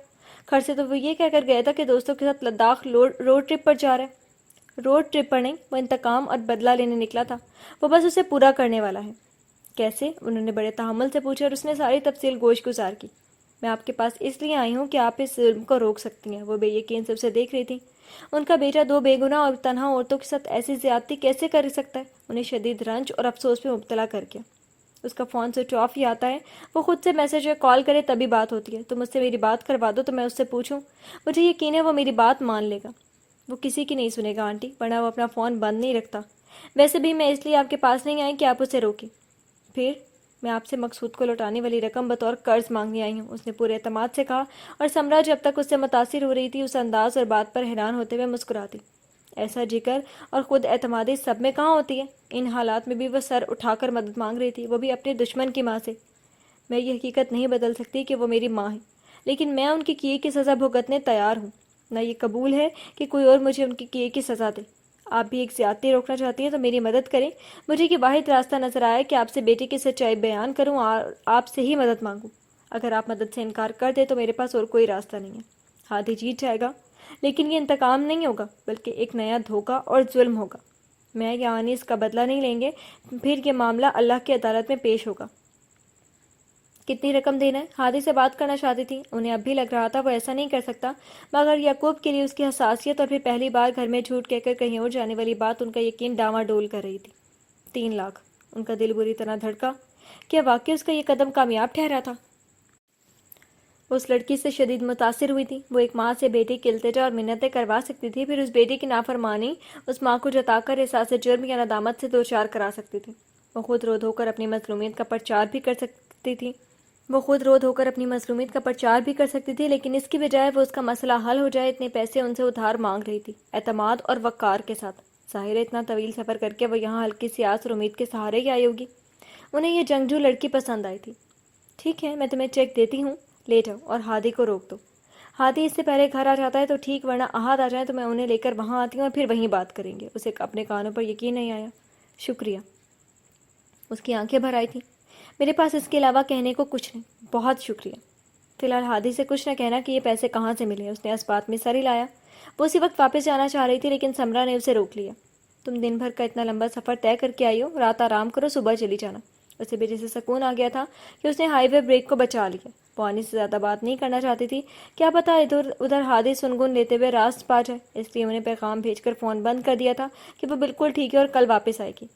گھر سے تو وہ یہ کہہ کر گیا تھا کہ دوستوں کے ساتھ لداخ روڈ ٹرپ پر جا رہا ہے۔ روڈ ٹرپ پر نہیں، وہ انتقام اور بدلہ لینے نکلا تھا، وہ بس اسے پورا کرنے والا ہے۔ کیسے؟ انہوں نے بڑے تحمل سے پوچھا اور اس نے ساری تفصیل گوش گزار کی۔ میں آپ کے پاس اس لیے آئی ہوں کہ آپ اس ظلم کو روک سکتی ہیں۔ وہ بے یقین سے اسے دیکھ رہی تھی۔ ان کا بیٹا دو بے گناہ اور تنہا عورتوں کے ساتھ ایسی زیادتی کیسے کر سکتا ہے؟ انہیں شدید رنج اور افسوس میں مبتلا کر کے۔ اس کا فون سوئچ آف ہی آتا ہے، وہ خود سے میسج یا کال کرے تبھی بات ہوتی ہے۔ تم مجھ سے میری بات کروا دو تو میں اس سے پوچھوں، مجھے یقین ہے وہ میری بات مان لے گا۔ وہ کسی کی نہیں سنے گا آنٹی، ورنہ وہ اپنا فون بند نہیں رکھتا۔ ویسے بھی میں اس لیے آپ کے پاس نہیں آئی کہ آپ اسے روکیں۔ پھر میں آپ سے مقصود کو لوٹانے والی رقم بطور قرض مانگنے آئی ہوں، اس نے پورے اعتماد سے کہا، اور سمرا جب تک اس سے متاثر ہو رہی تھی اس انداز اور بات پر حیران ہوتے ہوئے مسکراتی۔ ایسا جگر اور خود اعتمادی سب میں کہاں ہوتی ہے؟ ان حالات میں بھی وہ سر اٹھا کر مدد مانگ رہی تھی، وہ بھی اپنے دشمن کی ماں سے۔ میں یہ حقیقت نہیں بدل سکتی کہ وہ میری ماں ہے، لیکن میں ان کے کیے کی سزا بھگتنے تیار ہوں۔ نہ یہ قبول ہے کہ کوئی اور مجھے ان کے کیے کی سزا دے۔ آپ بھی ایک زیادتی روکنا چاہتی ہیں تو میری مدد کریں۔ مجھے یہ واحد راستہ نظر آیا کہ آپ سے بیٹی کی سچائی بیان کروں اور آپ سے ہی مدد مانگوں۔ اگر آپ مدد سے انکار کر دیں تو میرے پاس اور کوئی راستہ نہیں ہے۔ ہادی جیت جائے گا، لیکن یہ انتقام نہیں ہوگا، بلکہ ایک نیا دھوکہ اور ظلم ہوگا۔ میں یا آنی اس کا بدلہ نہیں لیں گے، پھر یہ معاملہ اللہ کی عدالت میں پیش ہوگا۔ کتنی رقم دینا ہے؟ ہادی سے بات کرنا چاہتی تھی۔ انہیں اب بھی لگ رہا تھا وہ ایسا نہیں کر سکتا، مگر یعقوب کے لیے اس کی حساسیت اور پھر پہلی بار گھر میں جھوٹ کہہ کر کہیں اور جانے والی بات ان کا یقین ڈاواں ڈول کر رہی تھی۔ 3 لاکھ! ان کا دل بری طرح دھڑکا۔ کیا واقعی اس کا یہ قدم کامیاب ٹھہرا تھا؟ وہ اس لڑکی سے شدید متاثر ہوئی تھی۔ وہ ایک ماں سے بیٹی کی التجا اور منتیں کروا سکتی تھی، پھر اس بیٹی کی نافرمانی اس ماں کو جتا کر احساس جرم یا ندامت سے دوچار کرا سکتی تھی۔ وہ خود رو دھو کر اپنی مظلومیت کا پرچار بھی کر سکتی تھی، لیکن اس کی بجائے وہ اس کا مسئلہ حل ہو جائے اتنے پیسے ان سے ادھار مانگ رہی تھی، اعتماد اور وقار کے ساتھ۔ ظاہر ہے اتنا طویل سفر کر کے وہ یہاں ہلکی سی آس اور امید کے سہارے ہی آئی ہوگی۔ انہیں یہ جنگجو لڑکی پسند آئی تھی۔ ٹھیک ہے، میں تمہیں چیک دیتی ہوں، لے جاؤ اور ہادی کو روک دو۔ ہادی اس سے پہلے گھر آ جاتا ہے تو ٹھیک، ورنہ احد آ جائیں تو میں انہیں لے کر وہاں آتی ہوں اور پھر وہیں بات کریں گے۔ اسے اپنے کانوں پر یقین نہیں آیا۔ شکریہ۔ اس کی آنکھیں بھر آئی تھیں۔ میرے پاس اس کے علاوہ کہنے کو کچھ نہیں، بہت شکریہ۔ فی الحال ہادی سے کچھ نہ کہنا کہ یہ پیسے کہاں سے ملے۔ اس نے اس بات میں سر ہلایا۔ وہ اسی وقت واپس جانا چاہ رہی تھی، لیکن سمرا نے اسے روک لیا۔ تم دن بھر کا اتنا لمبا سفر طے کر کے آئی ہو، رات آرام کرو، صبح چلی جانا۔ اسے بھی جیسے سکون آ گیا تھا کہ اس نے ہائی وے بریک کو بچا لیا۔ وہ آنی سے زیادہ بات نہیں کرنا چاہتی تھی، کیا پتا ادھر ادھر ہادی سنگن لیتے ہوئے راست پا جائے، اس لیے انہیں پیغام بھیج کر فون بند کر دیا تھا کہ وہ بالکل ٹھیک ہے اور کل واپس آئے گی۔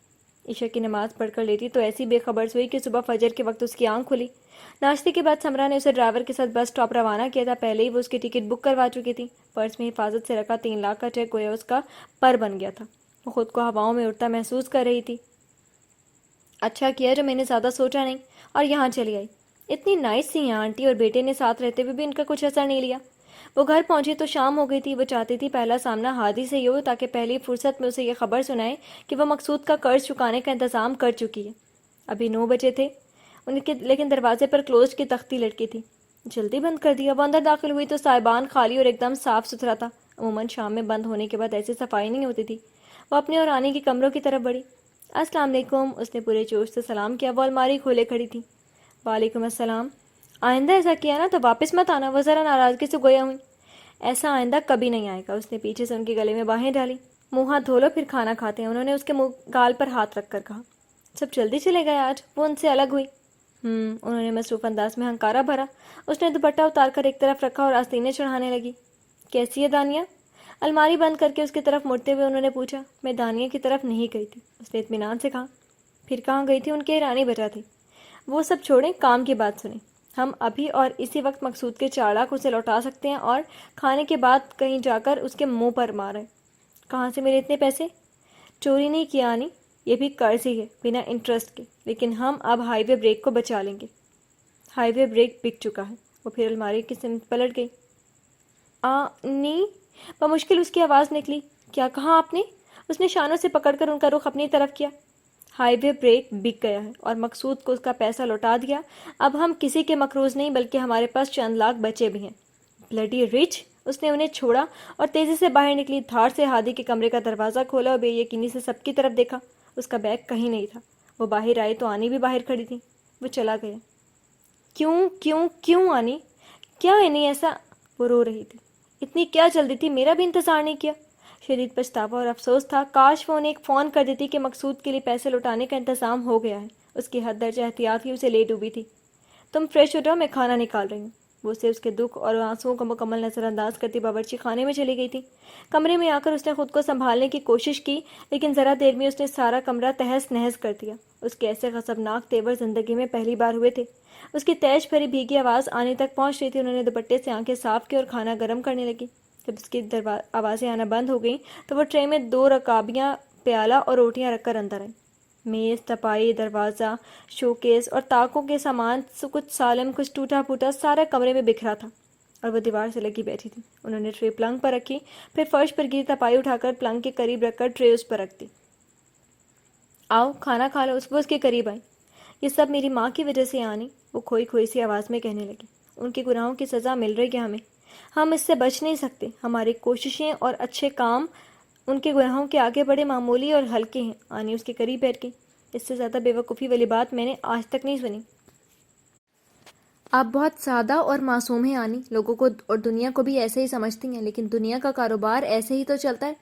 عشاء کی نماز پڑھ کر لیٹی تو ایسی بے خبر ہوئی کہ صبح فجر کے وقت اس کی آنکھ کھلی۔ ناشتے کے بعد سمرا نے اسے ڈرائیور کے ساتھ بس اسٹاپ روانہ کیا تھا، پہلے ہی وہ اس کی ٹکٹ بک کروا چکی تھی۔ پرس میں حفاظت سے رکھا 3 لاکھ کا چیک گویا اس کا پر بن گیا تھا۔ وہ خود کو ہواؤں میں اڑتا محسوس کر رہی تھی۔ اچھا کیا جو میں نے زیادہ سوچا نہیں اور یہاں چلی آئی۔ اتنی نائس سی ہیں آنٹی، اور بیٹے نے ساتھ رہتے ہوئے بھی ان کا کچھ اثر نہیں لیا۔ وہ گھر پہنچی تو شام ہو گئی تھی۔ وہ چاہتی تھی پہلا سامنا ہادی سے ہی ہو تاکہ پہلی فرصت میں اسے یہ خبر سنائے کہ وہ مقصود کا قرض چکانے کا انتظام کر چکی ہے۔ ابھی 9 بجے تھے لیکن دروازے پر کلوزڈ کی تختی لٹکی تھی۔ جلدی بند کر دیا۔ وہ اندر داخل ہوئی تو صاحبان خالی اور ایک دم صاف ستھرا تھا۔ عموماً شام میں بند ہونے کے بعد ایسی صفائی نہیں ہوتی تھی۔ وہ اپنے اور رانی کی کمروں کی طرف بڑھی۔ السلام علیکم، اس نے پورے جوش سے سلام کیا۔ وہ الماری کھولے کھڑی تھی۔ وعلیکم السلام۔ آئندہ ایسا کیا نا تو واپس مت آنا۔ وہ ذرا ناراضگی سے گویا ہوئی۔ ایسا آئندہ کبھی نہیں آئے گا۔ اس نے پیچھے سے ان کے گلے میں باہیں ڈالی۔ منہ ہاتھ دھو لو پھر کھانا کھاتے ہیں، انہوں نے اس کے گال پر ہاتھ رکھ کر کہا۔ سب جلدی چلے گئے آج؟ وہ ان سے الگ ہوئی۔ انہوں نے مصروف انداز میں ہنکارا بھرا۔ اس نے دوپٹہ اتار کر ایک طرف رکھا اور آستینے چڑھانے لگی۔ کیسی ہے دانیہ؟ الماری بند کر کے اس کی طرف مڑتے ہوئے انہوں نے پوچھا۔ میں دانیہ کی طرف نہیں گئی تھی، اس نے اطمینان سے کہا۔ پھر کہاں گئی تھی؟ ان کی حیرانی بچا تھی۔ وہ سب چھوڑیں، کام کی بات سنیں۔ ہم ابھی اور اسی وقت مقصود کے 4 لاکھ اسے لوٹا سکتے ہیں اور کھانے کے بعد کہیں جا کر اس کے منہ پر ماریں۔ کہاں سے ملے اتنے پیسے؟ چوری نہیں کیا آنی، یہ بھی قرض ہی ہے، بنا انٹرسٹ کے، لیکن ہم اب ہائی وے بریک کو بچا لیں گے۔ ہائی وے بریک بک چکا ہے۔ وہ پھر الماری کی سمت پلٹ گئی۔ نہیں، بمشکل اس کی آواز نکلی۔ کیا کہا آپ نے؟ اس نے شانوں سے پکڑ کر ان کا رخ اپنی طرف کیا۔ ہائی وے بریک بک گیا ہے اور مقصود کو اس کا پیسہ لوٹا دیا۔ اب ہم کسی کے مقروض نہیں، بلکہ ہمارے پاس چند لاکھ بچے بھی ہیں۔ Bloody rich! اس نے انہیں چھوڑا اور تیزی سے باہر نکلی، دھاڑ سے ہادی کے کمرے کا دروازہ کھولا اور بے یقینی سے سب کی طرف دیکھا۔ اس کا بیگ کہیں نہیں تھا۔ وہ باہر آئے تو آنی بھی باہر کھڑی تھی۔ وہ چلا گیا۔ کیوں کیوں کیوں آنی؟ کیا انہیں ایسا؟ وہ رو رہی تھی۔ اتنی کیا جلدی تھی، میرا بھی انتظار نہیں کیا؟ شدید پچھتاوا اور افسوس تھا، کاش وہ انہیں ایک فون کر دیتی کہ مقصود کے لیے پیسے لوٹانے کا انتظام ہو گیا ہے۔ اس کی حد درجہ احتیاط ہی اسے لے ڈوبی تھی۔ تم فریش ہو جاؤ، میں کھانا نکال رہی ہوں۔ وہ اسے اس کے دکھ اور آنسوؤں کو مکمل نظر انداز کرتی باورچی خانے میں چلی گئی تھی۔ کمرے میں آ کر اس نے خود کو سنبھالنے کی کوشش کی، لیکن ذرا دیر میں اس نے سارا کمرہ تہس نہس کر دیا۔ اس کے ایسے غضبناک تیور زندگی میں پہلی بار ہوئے تھے۔ اس کی تیش بھری بھیگی آواز آنے تک پہنچ رہی تھی۔ انہوں نے دوپٹے سے آنکھیں صاف کی اور کھانا گرم کرنے لگی۔ جب اس کی آوازیں آنا بند ہو گئیں تو وہ ٹرے میں 2 رکابیاں، پیالہ اور روٹیاں رکھ کر اندر آئیں۔ میز، تپائی، دروازہ، شوکیس اور طاقوں کے سامان، کچھ سالم کچھ ٹوٹا پھوٹا، سارا کمرے میں بکھرا تھا، اور وہ دیوار سے لگی بیٹھی تھی۔ انہوں نے ٹرے پلنگ پر رکھی، پھر فرش پر گری تپائی اٹھا کر پلنگ کے قریب رکھ کر ٹرے اس پر رکھ دی۔ آؤ کھانا کھا لو، وہ اس کے قریب آئی۔ یہ سب میری ماں کی وجہ سے آنی، وہ کھوئی کھوئی سی آواز میں کہنے لگی۔ ان کے گناہوں کی سزا مل رہی ہے ہمیں، ہم اس سے بچ نہیں سکتے۔ ہماری کوششیں اور اچھے کام ان کے گناہوں کے آگے بڑے معمولی اور ہلکے ہیں۔ آنی اس کے قریب بیٹھ گئی۔ اس سے زیادہ بے وقوفی والی بات میں نے آج تک نہیں سنی۔ آپ بہت سادہ اور معصوم ہیں آنی، لوگوں کو اور دنیا کو بھی ایسے ہی سمجھتی ہیں، لیکن دنیا کا کاروبار ایسے ہی تو چلتا ہے۔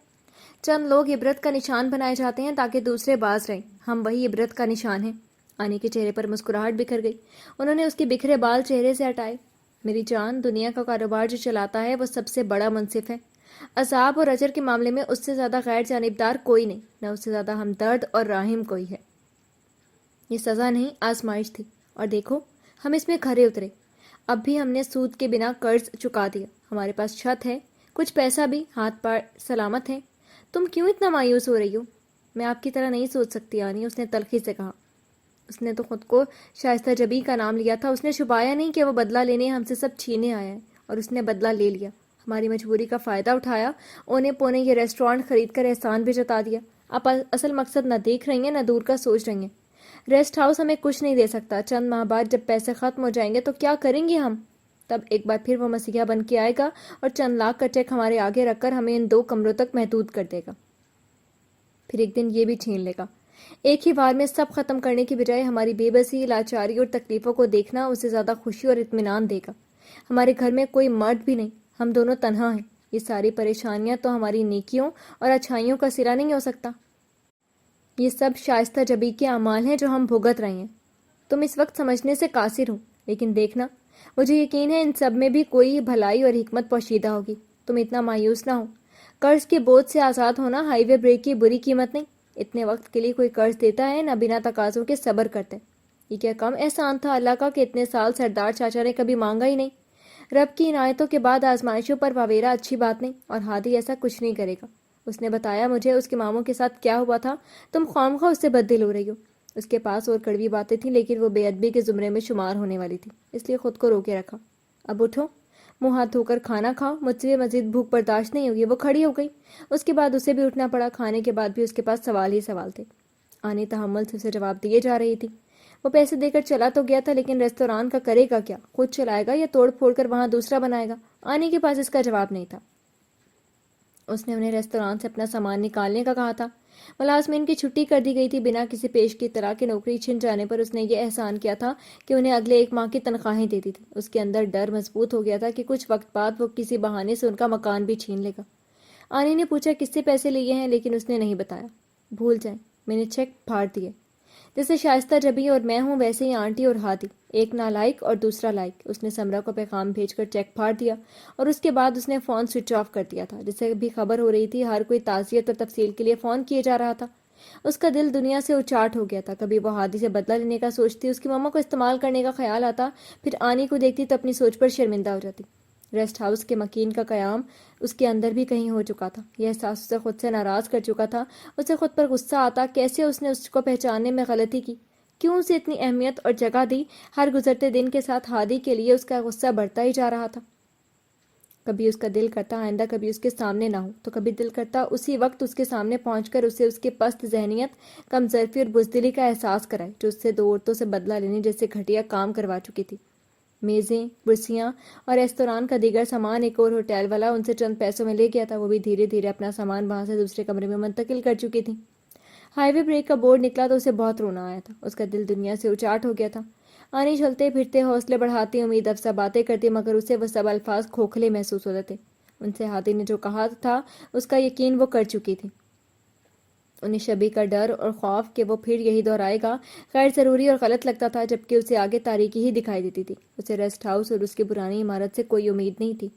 چند لوگ عبرت کا نشان بنائے جاتے ہیں تاکہ دوسرے باز رہیں، ہم وہی عبرت کا نشان ہیں۔ آنی کے چہرے پر مسکراہٹ بکھر گئی۔ انہوں نے اس کے بکھرے بال چہرے سے ہٹائے۔ میری جان، دنیا کا کاروبار جو چلاتا ہے وہ سب سے بڑا منصف ہے۔ عذاب اور اجر کے معاملے میں اس سے زیادہ غیر جانبدار کوئی نہیں، نہ اس سے زیادہ ہمدرد اور راحم کوئی ہے۔ یہ سزا نہیں، آزمائش تھی، اور دیکھو ہم اس میں کھرے اترے۔ اب بھی ہم نے سود کے بنا قرض چکا دیا، ہمارے پاس چھت ہے، کچھ پیسہ بھی، ہاتھ پار سلامت ہے۔ تم کیوں اتنا مایوس ہو رہی ہو؟ میں آپ کی طرح نہیں سوچ سکتی آنی، اس نے تلخی سے کہا۔ اس نے تو خود کو شائستہ جبی کا نام لیا تھا، اس نے چھپایا نہیں کہ وہ بدلہ لینے ہم سے سب چھینے آیا ہے، اور اس نے بدلہ لے لیا، ہماری مجبوری کا فائدہ اٹھایا، اونے پونے یہ ریسٹورانٹ خرید کر احسان بھی جتا دیا۔ آپ اصل مقصد نہ دیکھ رہی ہیں، نہ دور کا سوچ رہی ہیں۔ ریسٹ ہاؤس ہمیں کچھ نہیں دے سکتا، چند ماہ بعد جب پیسے ختم ہو جائیں گے تو کیا کریں گے ہم؟ تب ایک بار پھر وہ مسیحا بن کے آئے گا اور چند لاکھ کا چیک ہمارے آگے رکھ کر ہمیں ان 2 کمروں تک محدود کر دے گا، پھر ایک دن یہ بھی چھین لے گا۔ ایک ہی بار میں سب ختم کرنے کی بجائے ہماری بے بسی، لاچاری اور تکلیفوں کو دیکھنا اسے زیادہ خوشی اور اطمینان دے گا۔ ہمارے گھر میں کوئی مرد بھی نہیں، ہم دونوں تنہا ہیں۔ یہ ساری پریشانیاں تو ہماری نیکیوں اور اچھائیوں کا صلہ نہیں ہو سکتا۔ یہ سب شائستہ جبی کے اعمال ہیں جو ہم بھگت رہے ہیں۔ تم اس وقت سمجھنے سے قاصر ہو، لیکن دیکھنا، مجھے یقین ہے ان سب میں بھی کوئی بھلائی اور حکمت پوشیدہ ہوگی۔ تم اتنا مایوس نہ ہو۔ قرض کے بوجھ سے آزاد ہونا ہائی وے بریک کی بری قیمت نہیں۔ اتنے وقت کے لیے کوئی قرض دیتا ہے، نہ بنا تقاضوں کے صبر کرتے۔ یہ کیا کم احسان تھا اللہ کا کہ اتنے سال سردار چاچا نے کبھی مانگا ہی نہیں۔ رب کی عنایتوں کے بعد آزمائشوں پر واویلا اچھی بات نہیں، اور ہادی ایسا کچھ نہیں کرے گا۔ اس نے بتایا مجھے اس کے ماموں کے ساتھ کیا ہوا تھا، تم خوامخواہ اس سے بددل ہو رہی ہو۔ اس کے پاس اور کڑوی باتیں تھیں، لیکن وہ بے ادبی کے زمرے میں شمار ہونے والی تھی، اس لیے خود کو روکے رکھا۔ اب اٹھو، منہ ہاتھ دھو کر کھانا کھاؤ، مجھ سے مزید بھوک برداشت نہیں ہوگی۔ وہ کھڑی ہو گئی۔ اس کے بعد اسے بھی اٹھنا پڑا۔ کھانے کے بعد بھی اس کے پاس سوال ہی سوال تھے۔ آنی تحمل سے اسے جواب دیے جا رہی تھی۔ وہ پیسے دے کر چلا تو گیا تھا، لیکن ریستوران کا کرے گا کیا؟ خود چلائے گا یا توڑ پھوڑ کر وہاں دوسرا بنائے گا؟ آنی کے پاس اس کا جواب نہیں تھا۔ اس نے انہیں ریستوران سے اپنا سامان نکالنے کا کہا تھا۔ ملازمین کی چھٹی کر دی گئی تھی۔ بنا کسی پیش کی اطلاع کے نوکری چھن جانے پر اس نے یہ احسان کیا تھا کہ انہیں اگلے 1 ماہ کی تنخواہیں دیتی تھی۔ اس کے اندر ڈر مضبوط ہو گیا تھا کہ کچھ وقت بعد وہ کسی بہانے سے ان کا مکان بھی چھین لے گا۔ آنی نے پوچھا کس سے پیسے لیے ہیں، لیکن اس نے نہیں بتایا۔ بھول جائیں، میں نے چیک پھاڑ دیے۔ جیسے شائستہ جبی اور میں ہوں، ویسے ہی آنٹی اور ہادی، ایک نالائق اور دوسرا لائق۔ اس نے سمرہ کو پیغام بھیج کر چیک پھاڑ دیا، اور اس کے بعد اس نے فون سوئچ آف کر دیا تھا۔ جسے بھی خبر ہو رہی تھی، ہر کوئی تعزیت اور تفصیل کے لیے فون کیے جا رہا تھا۔ اس کا دل دنیا سے اچاٹ ہو گیا تھا۔ کبھی وہ ہادی سے بدلہ لینے کا سوچتی، اس کی ماما کو استعمال کرنے کا خیال آتا، پھر آنی کو دیکھتی تو اپنی سوچ پر شرمندہ ہو جاتی۔ ریسٹ ہاؤس کے مکین کا قیام اس کے اندر بھی کہیں ہو چکا تھا۔ یہ احساس اسے خود سے ناراض کر چکا تھا۔ اسے خود پر غصہ آتا، کیسے اس نے اس کو پہچاننے میں غلطی کی، کیوں اسے اتنی اہمیت اور جگہ دی۔ ہر گزرتے دن کے ساتھ ہادی کے لیے اس کا غصہ بڑھتا ہی جا رہا تھا۔ کبھی اس کا دل کرتا آئندہ کبھی اس کے سامنے نہ ہو، تو کبھی دل کرتا اسی وقت اس کے سامنے پہنچ کر اسے اس کے پست ذہنیت، کم ظرفی اور بزدلی کا احساس کرائے، جو اس سے 2 عورتوں سے بدلہ لینے جیسے گھٹیا کام کروا چکی تھی۔ میزیں، کرسیاں اور ریستوران کا دیگر سامان ایک اور ہوٹل والا ان سے چند پیسوں میں لے گیا تھا۔ وہ بھی دھیرے دھیرے اپنا سامان وہاں سے دوسرے کمرے میں منتقل کر چکی تھی۔ ہائی وے بریک کا بورڈ نکلا تو اسے بہت رونا آیا تھا۔ اس کا دل دنیا سے اچاٹ ہو گیا تھا۔ آنی چلتے پھرتے حوصلے بڑھاتی امید افزا باتیں کرتی مگر اسے وہ سب الفاظ کھوکھلے محسوس ہوتے تھے۔ ان سے ہادی نے جو کہا تھا اس کا یقین وہ کر چکی تھی۔ انہیں شبی کا ڈر اور خوف کہ وہ پھر یہی دہرائے گا غیر ضروری اور غلط لگتا تھا، جبکہ اسے آگے تاریکی ہی دکھائی دیتی تھی۔ اسے ریسٹ ہاؤس اور اس کی پرانی عمارت سے کوئی امید نہیں تھی۔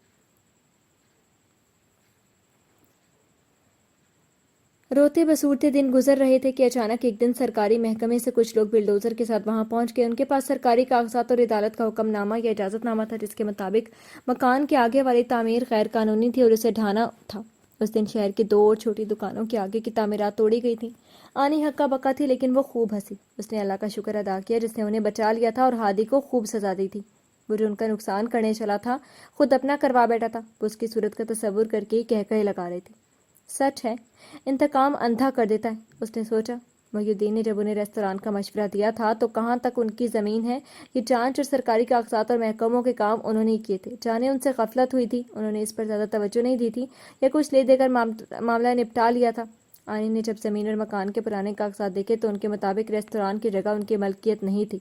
روتے بسورتے دن گزر رہے تھے کہ اچانک ایک دن سرکاری محکمے سے کچھ لوگ بلڈوزر کے ساتھ وہاں پہنچ گئے۔ ان کے پاس سرکاری کاغذات اور عدالت کا حکم نامہ یا اجازت نامہ تھا، جس کے مطابق مکان کے آگے والی تعمیر غیر قانونی تھی اور اسے ڈھانا تھا۔ اس دن شہر کی 2 اور چھوٹی دکانوں کے آگے کی تعمیرات توڑی گئی تھیں۔ آنی ہکا بکا تھی لیکن وہ خوب ہنسی۔ اس نے اللہ کا شکر ادا کیا جس نے انہیں بچا لیا تھا اور ہادی کو خوب سزا دی تھی۔ وہ جو ان کا نقصان کرنے چلا تھا خود اپنا کروا بیٹھا تھا۔ وہ اس کی صورت کا تصور کر کے ہی کہہ لگا رہی تھی۔ سچ ہے، انتقام اندھا کر دیتا ہے، اس نے سوچا۔ محی الدین نے جب انہیں ریستوران کا مشورہ دیا تھا تو کہاں تک ان کی زمین ہے، یہ جانچ اور سرکاری کاغذات اور محکموں کے کام انہوں نے کیے تھے۔ جانے ان سے غفلت ہوئی تھی، انہوں نے اس پر زیادہ توجہ نہیں دی تھی یا کچھ لے دے کر معاملہ نپٹا لیا تھا۔ آنی نے جب زمین اور مکان کے پرانے کاغذات دیکھے تو ان کے مطابق ریستوران کی جگہ ان کی ملکیت نہیں تھی۔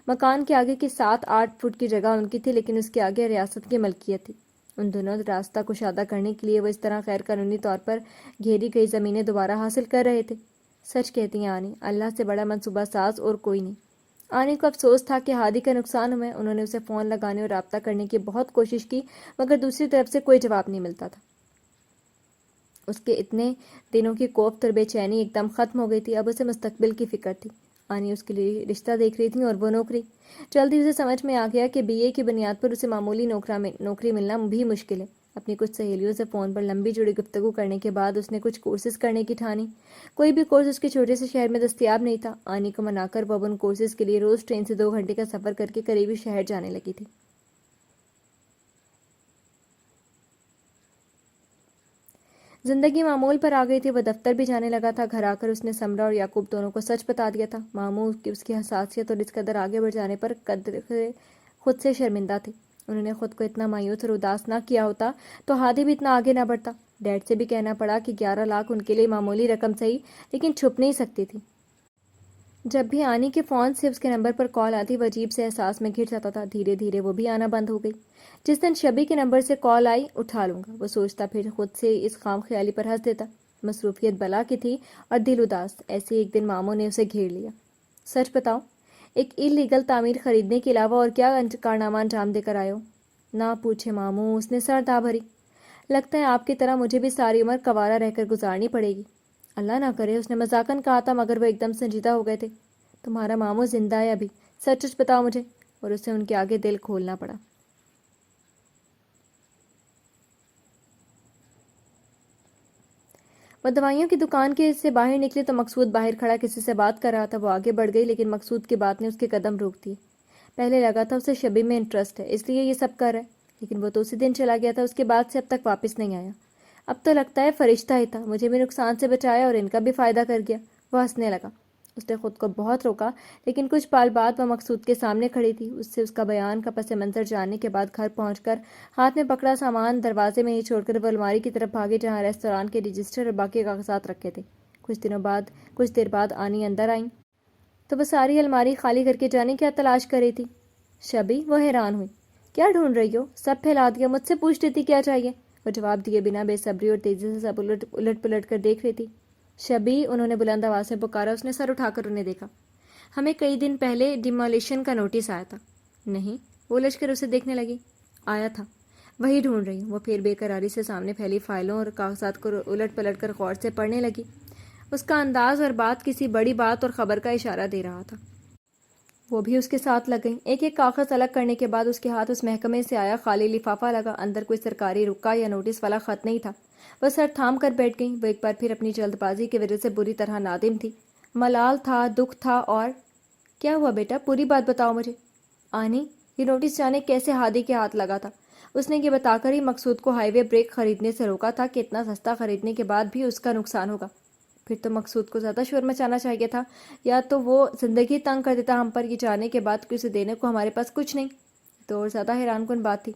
مکان کے آگے کی 7-8 فٹ کی جگہ ان کی تھی لیکن اس کے آگے ریاست کی ملکیت تھی۔ ان دونوں راستہ کشادہ کرنے کے لیے وہ اس طرح غیر قانونی طور پر گھیری گئی زمینیں دوبارہ حاصل کر رہے تھے۔ سچ کہتی ہیں آنی، اللہ سے بڑا منصوبہ ساز اور کوئی نہیں۔ آنی کو افسوس تھا کہ ہادی کا نقصان ہوا۔ انہوں نے اسے فون لگانے اور رابطہ کرنے کی بہت کوشش کی مگر دوسری طرف سے کوئی جواب نہیں ملتا تھا۔ اس کے اتنے دنوں کی کوفت اور بے چینی ایک دم ختم ہو گئی تھی۔ اب اسے مستقبل کی فکر تھی۔ آنی اس کے لیے رشتہ دیکھ رہی تھی اور وہ نوکری۔ جلدی اسے سمجھ میں آ گیا کہ بی اے کی بنیاد پر اسے معمولی نوکری ملنا بھی مشکل ہے۔ اپنی کچھ سہیلیوں سے فون پر لمبی چوڑی گفتگو کرنے کے بعد اس نے کچھ کورسز کرنے کی ٹھانی۔ کوئی بھی کورس اس کے چھوٹے سے شہر میں دستیاب نہیں تھا۔ آنی کو منا کر وہ اب ان کورسز کے لیے روز ٹرین سے 2 گھنٹے کا سفر کر کے قریبی شہر جانے لگی تھی۔ زندگی معمول پر آ گئی تھی۔ وہ دفتر بھی جانے لگا تھا۔ گھر آ کر اس نے سمرا اور یعقوب دونوں کو سچ بتا دیا تھا۔ ماموں اس کی حساسیت اور اس قدر آگے بڑھ جانے پر خود سے شرمندہ تھے۔ انہوں نے خود کو اتنا مایوس اور اداس نہ کیا ہوتا تو ہادی بھی اتنا آگے نہ بڑھتا۔ ڈیڈ سے بھی کہنا پڑا کہ 11 لاکھ ان کے لیے معمولی رقم صحیح لیکن چھپ نہیں سکتی تھی۔ جب بھی آنی کے فون سے اس کے نمبر پر کال آتی وہ عجیب سے احساس میں گھر جاتا تھا۔ دھیرے دھیرے وہ بھی آنا بند ہو گئی۔ جس دن شبی کے نمبر سے کال آئی اٹھا لوں گا، وہ سوچتا، پھر خود سے اس خام خیالی پر ہنس دیتا۔ مصروفیت بلا کی تھی اور دل اداس۔ ایسے ایک دن ماموں نے اسے گھیر لیا۔ سچ بتاؤ، ایک اللیگل تعمیر خریدنے کے علاوہ اور کیا کارنامہ انجام دے کر آئے ہو؟ نہ پوچھے ماموں، اس نے سر دھا بھری۔ لگتا ہے آپ کی طرح مجھے بھی ساری عمر کوارا رہ کر گزارنی پڑے گی۔ اللہ نہ کرے، اس نے مذاقن کہا تھا مگر وہ ایک دم سنجیدہ ہو گئے تھے۔ تمہارا ماموں زندہ ہے ابھی، سچ سچ بتاؤ مجھے، اور اسے ان کے آگے دل کھولنا پڑا۔ وہ دوائیوں کی دکان کے سے باہر نکلی تو مقصود باہر کھڑا کسی سے بات کر رہا تھا۔ وہ آگے بڑھ گئی لیکن مقصود کی بات نے اس کے قدم روک دیے۔ پہلے لگا تھا اسے شبی میں انٹرسٹ ہے اس لیے یہ سب کر رہا ہے، لیکن وہ تو اسی دن چلا گیا تھا، اس کے بعد سے اب تک واپس نہیں آیا۔ اب تو لگتا ہے فرشتہ ہی تھا، مجھے بھی نقصان سے بچایا اور ان کا بھی فائدہ کر گیا۔ وہ ہنسنے لگا۔ اس نے خود کو بہت روکا لیکن کچھ پال بعد وہ مقصود کے سامنے کھڑی تھی۔ اس سے اس کا بیان کا پس منظر جاننے کے بعد گھر پہنچ کر ہاتھ میں پکڑا سامان دروازے میں ہی چھوڑ کر وہ الماری کی طرف بھاگے جہاں ریستوران کے رجسٹر اور باقی کاغذات رکھے تھے۔ کچھ دیر بعد آنی اندر آئیں تو وہ ساری الماری خالی کر کے جانے کیا تلاش کر رہی تھی۔ شبی، وہ حیران ہوئی۔ کیا ڈھونڈ رہی ہو؟ سب پھیلا دیا، مجھ سے پوچھ لیتی کیا چاہیے۔ وہ جواب دیے بنا بے صبری اور تیزی سے سب الٹ پلٹ کر دیکھ رہی تھی۔ شبی، انہوں نے بلند آواز میں پکارا۔ اس نے سر اٹھا کر انہیں دیکھا۔ ہمیں کئی دن پہلے ڈیمولیشن کا نوٹس آیا تھا۔ نہیں، وہ الجھ کر اسے دیکھنے لگی۔ آیا تھا، وہی ڈھونڈ رہی ہوں۔ وہ پھر بے قراری سے سامنے پھیلی فائلوں اور کاغذات کو الٹ پلٹ کر غور سے پڑھنے لگی۔ اس کا انداز اور بات کسی بڑی بات اور خبر کا اشارہ دے رہا تھا۔ وہ بھی اس کے ساتھ لگ گئی۔ ایک ایک کاغذ الگ کرنے کے بعد اس کے ہاتھ اس محکمے سے آیا خالی لفافہ لگا۔ اندر کوئی سرکاری رکا یا نوٹس والا خط نہیں تھا۔ وہ سر تھام کر بیٹھ گئی۔ وہ ایک بار پھر اپنی جلد بازی کی وجہ سے بری طرح نادم تھی۔ ملال تھا، دکھ تھا، اور کیا ہوا بیٹا؟ پوری بات بتاؤ مجھے۔ آنی، یہ نوٹس جانے کیسے ہادی کے ہاتھ لگا تھا۔ اس نے یہ بتا کر ہی مقصود کو ہائی وے بریک خریدنے سے روکا تھا کہ اتنا سستا خریدنے کے بعد بھی اس کا نقصان ہوگا۔ پھر تو مقصود کو زیادہ شور مچانا چاہیے تھا، یا تو وہ زندگی تنگ کر دیتا ہم پر، یہ جانے کے بعد کہ اسے دینے کو ہمارے پاس کچھ نہیں۔ تو اور زیادہ حیران کن بات تھی،